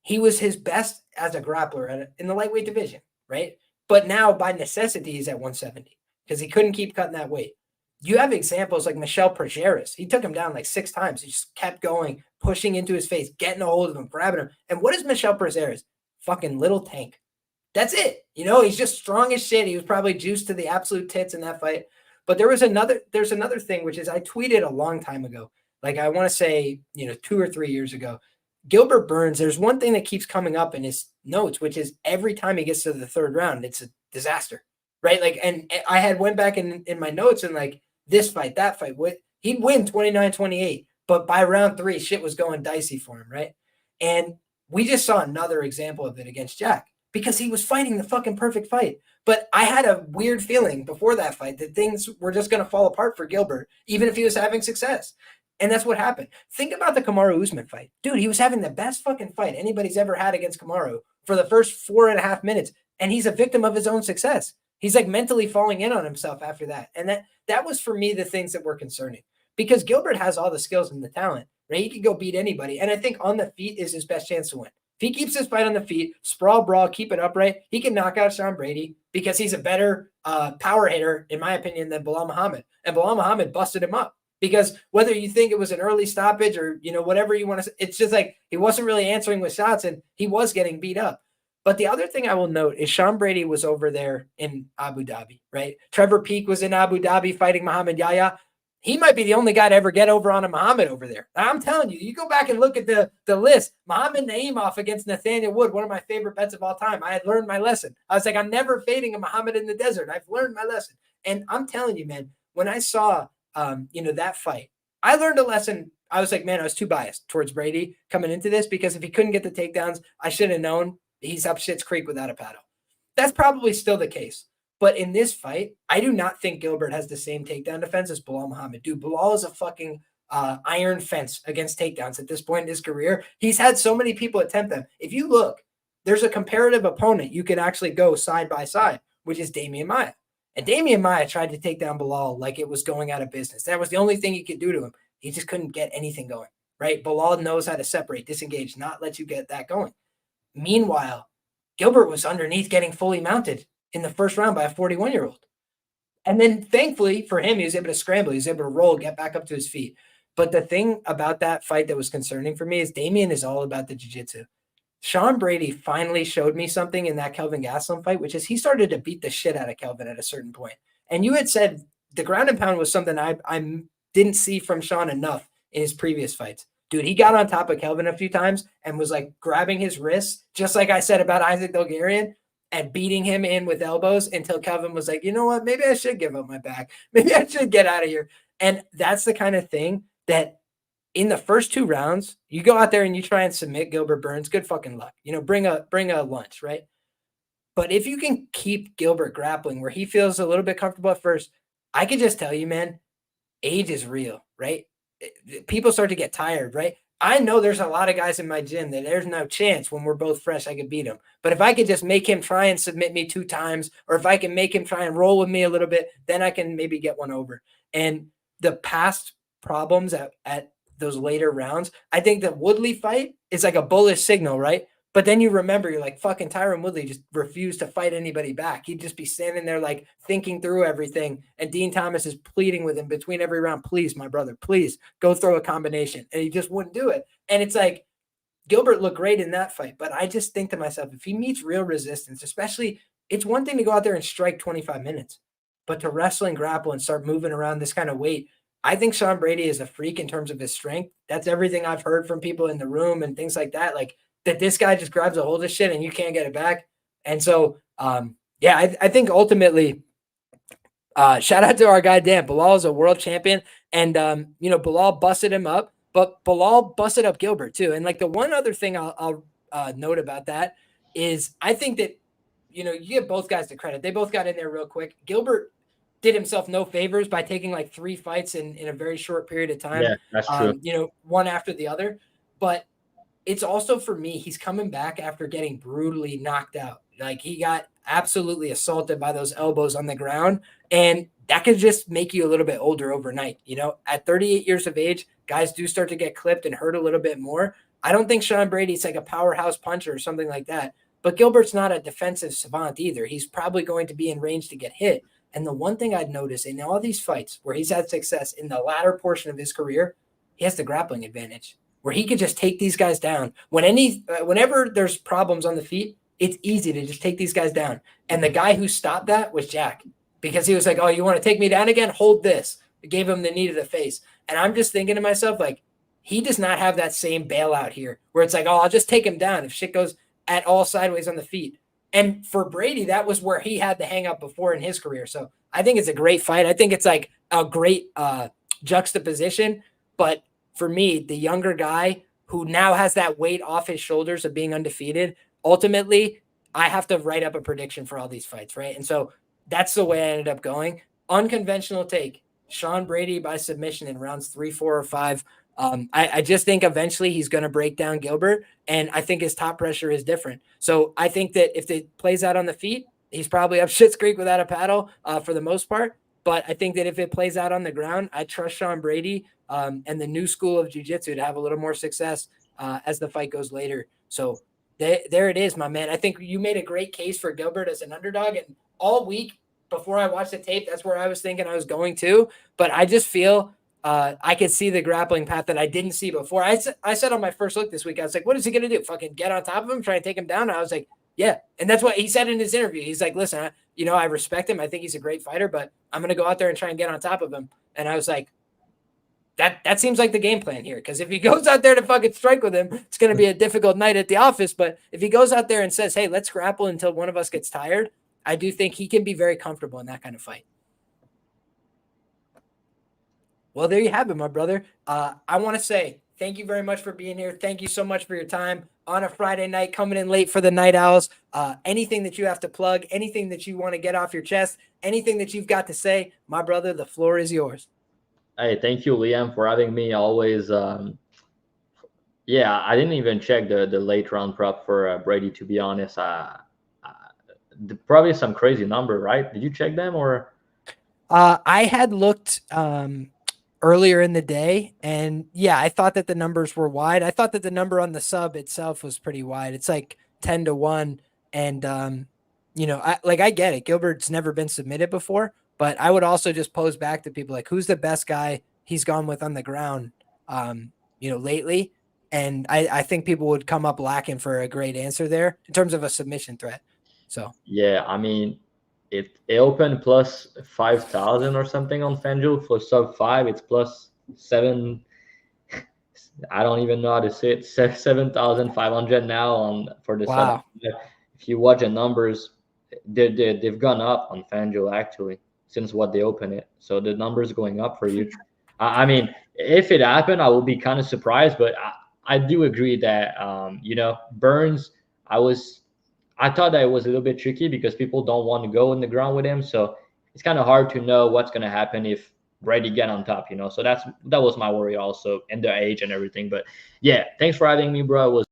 He was his best as a grappler in the lightweight division, right? But now by necessity, he's at 170 because he couldn't keep cutting that weight. You have examples like Michel Prazeres. He took him down like 6 times. He just kept going, pushing into his face, getting a hold of him, grabbing him. And what is Michel Prazeres? Fucking little tank. That's it. He's just strong as shit. He was probably juiced to the absolute tits in that fight. But there's another thing, which is I tweeted a long time ago. Like I want to say, 2 or 3 years ago, Gilbert Burns, there's one thing that keeps coming up in his notes, which is every time he gets to the 3rd round, it's a disaster, right? Like, and I had went back in my notes and like this fight, that fight, he'd win 29-28, but by round 3, shit was going dicey for him, right? And we just saw another example of it against Jack because he was fighting the fucking perfect fight. But I had a weird feeling before that fight that things were just going to fall apart for Gilbert, even if he was having success. And that's what happened. Think about the Kamaru Usman fight. Dude, he was having the best fucking fight anybody's ever had against Kamaru for the first 4.5 minutes. And he's a victim of his own success. He's like mentally falling in on himself after that. And that was for me the things that were concerning because Gilbert has all the skills and the talent, right? He could go beat anybody. And I think on the feet is his best chance to win. If he keeps his fight on the feet, sprawl, brawl, keep it upright, he can knock out Sean Brady because he's a better power hitter, in my opinion, than Bilal Muhammad. And Bilal Muhammad busted him up because whether you think it was an early stoppage or, whatever you want to say, it's just like he wasn't really answering with shots and he was getting beat up. But the other thing I will note is Sean Brady was over there in Abu Dhabi, right? Trevor Peek was in Abu Dhabi fighting Muhammad Yahya. He might be the only guy to ever get over on a Muhammad over there. I'm telling you, you go back and look at the list. Muhammad Naimov against Nathaniel Wood, one of my favorite bets of all time. I had learned my lesson. I was like, I'm never fading a Muhammad in the desert. I've learned my lesson. And I'm telling you, man, when I saw, that fight, I learned a lesson. I was like, man, I was too biased towards Brady coming into this because if he couldn't get the takedowns, I should have known he's up shit's creek without a paddle. That's probably still the case. But in this fight, I do not think Gilbert has the same takedown defense as Bilal Muhammad. Dude, Bilal is a fucking iron fence against takedowns at this point in his career. He's had so many people attempt them. If you look, there's a comparative opponent you could actually go side by side, which is Damian Maia. And Damian Maia tried to take down Bilal like it was going out of business. That was the only thing he could do to him. He just couldn't get anything going, right? Bilal knows how to separate, disengage, not let you get that going. Meanwhile, Gilbert was underneath getting fully mounted in the first round by a 41-year-old. And then thankfully for him, he was able to scramble. He was able to roll, get back up to his feet. But the thing about that fight that was concerning for me is Damian is all about the jiu-jitsu. Sean Brady finally showed me something in that Kelvin Gastelum fight, which is he started to beat the shit out of Kelvin at a certain point. And you had said the ground and pound was something I didn't see from Sean enough in his previous fights. Dude, he got on top of Kelvin a few times and was like grabbing his wrists, just like I said about Isaac Bulgarian, and beating him in with elbows until Kelvin was like, you know what, maybe I should give up my back. Maybe I should get out of here. And that's the kind of thing that in the first 2 rounds, you go out there and you try and submit Gilbert Burns, good fucking luck. Bring a lunch, right? But if you can keep Gilbert grappling where he feels a little bit comfortable at first, I could just tell you, man, age is real, right? People start to get tired, right? I know there's a lot of guys in my gym that there's no chance when we're both fresh I could beat him. But if I could just make him try and submit me 2 times, or if I can make him try and roll with me a little bit, then I can maybe get one over. And the past problems at those later rounds, I think the Woodley fight is like a bullish signal, right? But then you remember, you're like, fucking Tyron Woodley just refused to fight anybody back. He'd just be standing there like thinking through everything. And Dean Thomas is pleading with him between every round, please, my brother, please go throw a combination. And he just wouldn't do it. And it's like, Gilbert looked great in that fight. But I just think to myself, if he meets real resistance, especially, it's one thing to go out there and strike 25 minutes. But to wrestle and grapple and start moving around this kind of weight, I think Sean Brady is a freak in terms of his strength. That's everything I've heard from people in the room and things like that. Like, that this guy just grabs a hold of shit and you can't get it back. And so, I think ultimately, shout out to our guy, Dan. Bilal is a world champion. And, Bilal busted him up, but Bilal busted up Gilbert too. And like the one other thing I'll note about that is I think that, you give both guys the credit. They both got in there real quick. Gilbert did himself no favors by taking like 3 fights in a very short period of time. Yeah, that's true. One after the other. But it's also, for me, he's coming back after getting brutally knocked out. Like, he got absolutely assaulted by those elbows on the ground. And that could just make you a little bit older overnight. At 38 years of age, guys do start to get clipped and hurt a little bit more. I don't think Sean Brady's like a powerhouse puncher or something like that. But Gilbert's not a defensive savant either. He's probably going to be in range to get hit. And the one thing I'd notice in all these fights where he's had success in the latter portion of his career, he has the grappling advantage, where he could just take these guys down. Whenever there's problems on the feet, it's easy to just take these guys down. And the guy who stopped that was Jack, because he was like, oh, you want to take me down again? Hold this. It gave him the knee to the face. And I'm just thinking to myself, like, he does not have that same bailout here where it's like, oh, I'll just take him down if shit goes at all sideways on the feet. And for Brady, that was where he had the hang up before in his career. So I think it's a great fight. I think it's like a great juxtaposition. But for me, the younger guy who now has that weight off his shoulders of being undefeated, ultimately, I have to write up a prediction for all these fights, right? And so that's the way I ended up going. Unconventional take, Sean Brady by submission in rounds 3, 4, or 5. I just think eventually he's going to break down Gilbert, and I think his top pressure is different. So I think that if it plays out on the feet, he's probably up Schitt's Creek without a paddle for the most part. But I think that if it plays out on the ground, I trust Sean Brady and the new school of jiu-jitsu to have a little more success as the fight goes later. So there it is, my man. I think you made a great case for Gilbert as an underdog. And all week before I watched the tape, that's where I was thinking I was going to. But I just feel I could see the grappling path that I didn't see before. I said on my first look this week, I was like, what is he going to do? Fucking get on top of him, try and take him down? And I was like, yeah. And that's what he said in his interview. He's like, listen, I respect him. I think he's a great fighter, but I'm going to go out there and try and get on top of him. And I was like, that seems like the game plan here. Because if he goes out there to fucking strike with him, it's going to be a difficult night at the office. But if he goes out there and says, hey, let's grapple until one of us gets tired, I do think he can be very comfortable in that kind of fight. Well, there you have it, my brother. I want to say thank you very much for being here. Thank you so much for your time on a Friday night, coming in late for the Night Owls. Anything that you have to plug, anything that you want to get off your chest, anything that you've got to say, my brother, the floor is yours. Hey, thank you, Liam, for having me. Always, yeah, I didn't even check the late round prop for Brady, to be honest. Probably some crazy number, right? Did you check them or? I had looked earlier in the day, and yeah, I thought that the numbers were wide. I thought that the number on the sub itself was pretty wide. It's like 10-1, and I get it. Gilbert's never been submitted before, but I would also just pose back to people like, who's the best guy he's gone with on the ground, lately? And I think people would come up lacking for a great answer there in terms of a submission threat. So yeah, I mean, it opened plus 5,000 or something on FanDuel for sub 5. It's plus 7. I don't even know how to say it. 7,500 now for the wow. sub. If you watch the numbers, they've gone up on FanDuel actually since what they opened it. So the numbers going up for you. I mean, if it happened, I will be kind of surprised. But I do agree that Burns, I thought that it was a little bit tricky because people don't want to go in the ground with him. So it's kind of hard to know what's going to happen if Brady get on top, So that was my worry also, and the age and everything. But yeah, thanks for having me, bro. It was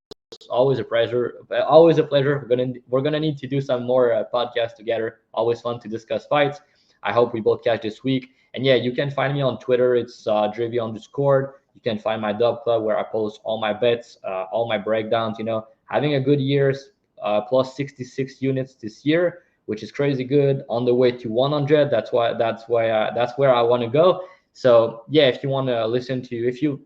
always a pleasure. Always a pleasure. We're gonna need to do some more podcasts together. Always fun to discuss fights. I hope we both catch this week. And yeah, you can find me on Twitter. It's Drivy_. You can find my Dub Club where I post all my bets, all my breakdowns. Having a good year, plus 66 units this year, which is crazy good. On the way to 100. That's where I want to go. So yeah, if you want to listen to, if you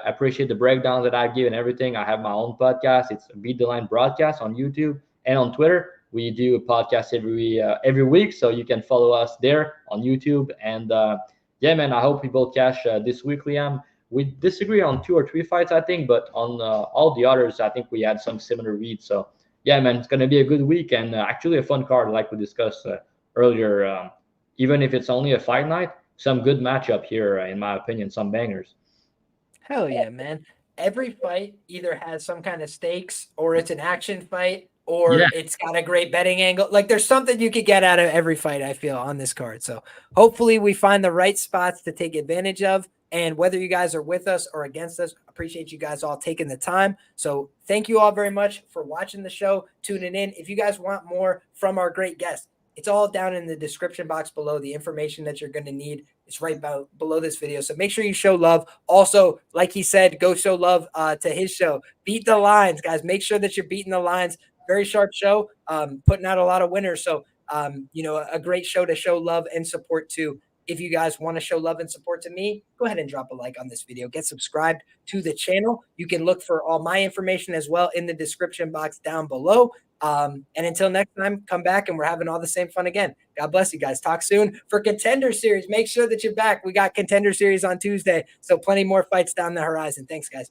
appreciate the breakdowns that I've given everything, I have my own podcast. It's Beat the Line Broadcast on YouTube and on Twitter. We do a podcast every week, so you can follow us there on YouTube. And yeah, man, I hope we both cash this week, Liam. We disagree on 2 or 3 fights, I think, but on all the others, I think we had some similar reads. So yeah, man, it's gonna be a good week and actually a fun card, like we discussed earlier. Even if it's only a fight night, some good matchup here, in my opinion, some bangers. Hell yeah, man. Every fight either has some kind of stakes, or it's an action fight, or it's got a great betting angle. Like, there's something you could get out of every fight, I feel, on this card. So hopefully we find the right spots to take advantage of. And whether you guys are with us or against us, appreciate you guys all taking the time. So thank you all very much for watching the show, tuning in. If you guys want more from our great guests, it's all down in the description box below. The information that you're going to need is right below this video. So make sure you show love. Also, like he said, go show love to his show. Beat the lines, guys. Make sure that you're beating the lines. Very sharp show, putting out a lot of winners. So, a great show to show love and support to. If you guys want to show love and support to me, go ahead and drop a like on this video. Get subscribed to the channel. You can look for all my information as well in the description box down below. And until next time, come back and we're having all the same fun again. God bless you guys. Talk soon for Contender Series. Make sure that you're back. We got Contender Series on Tuesday, so plenty more fights down the horizon. Thanks, guys.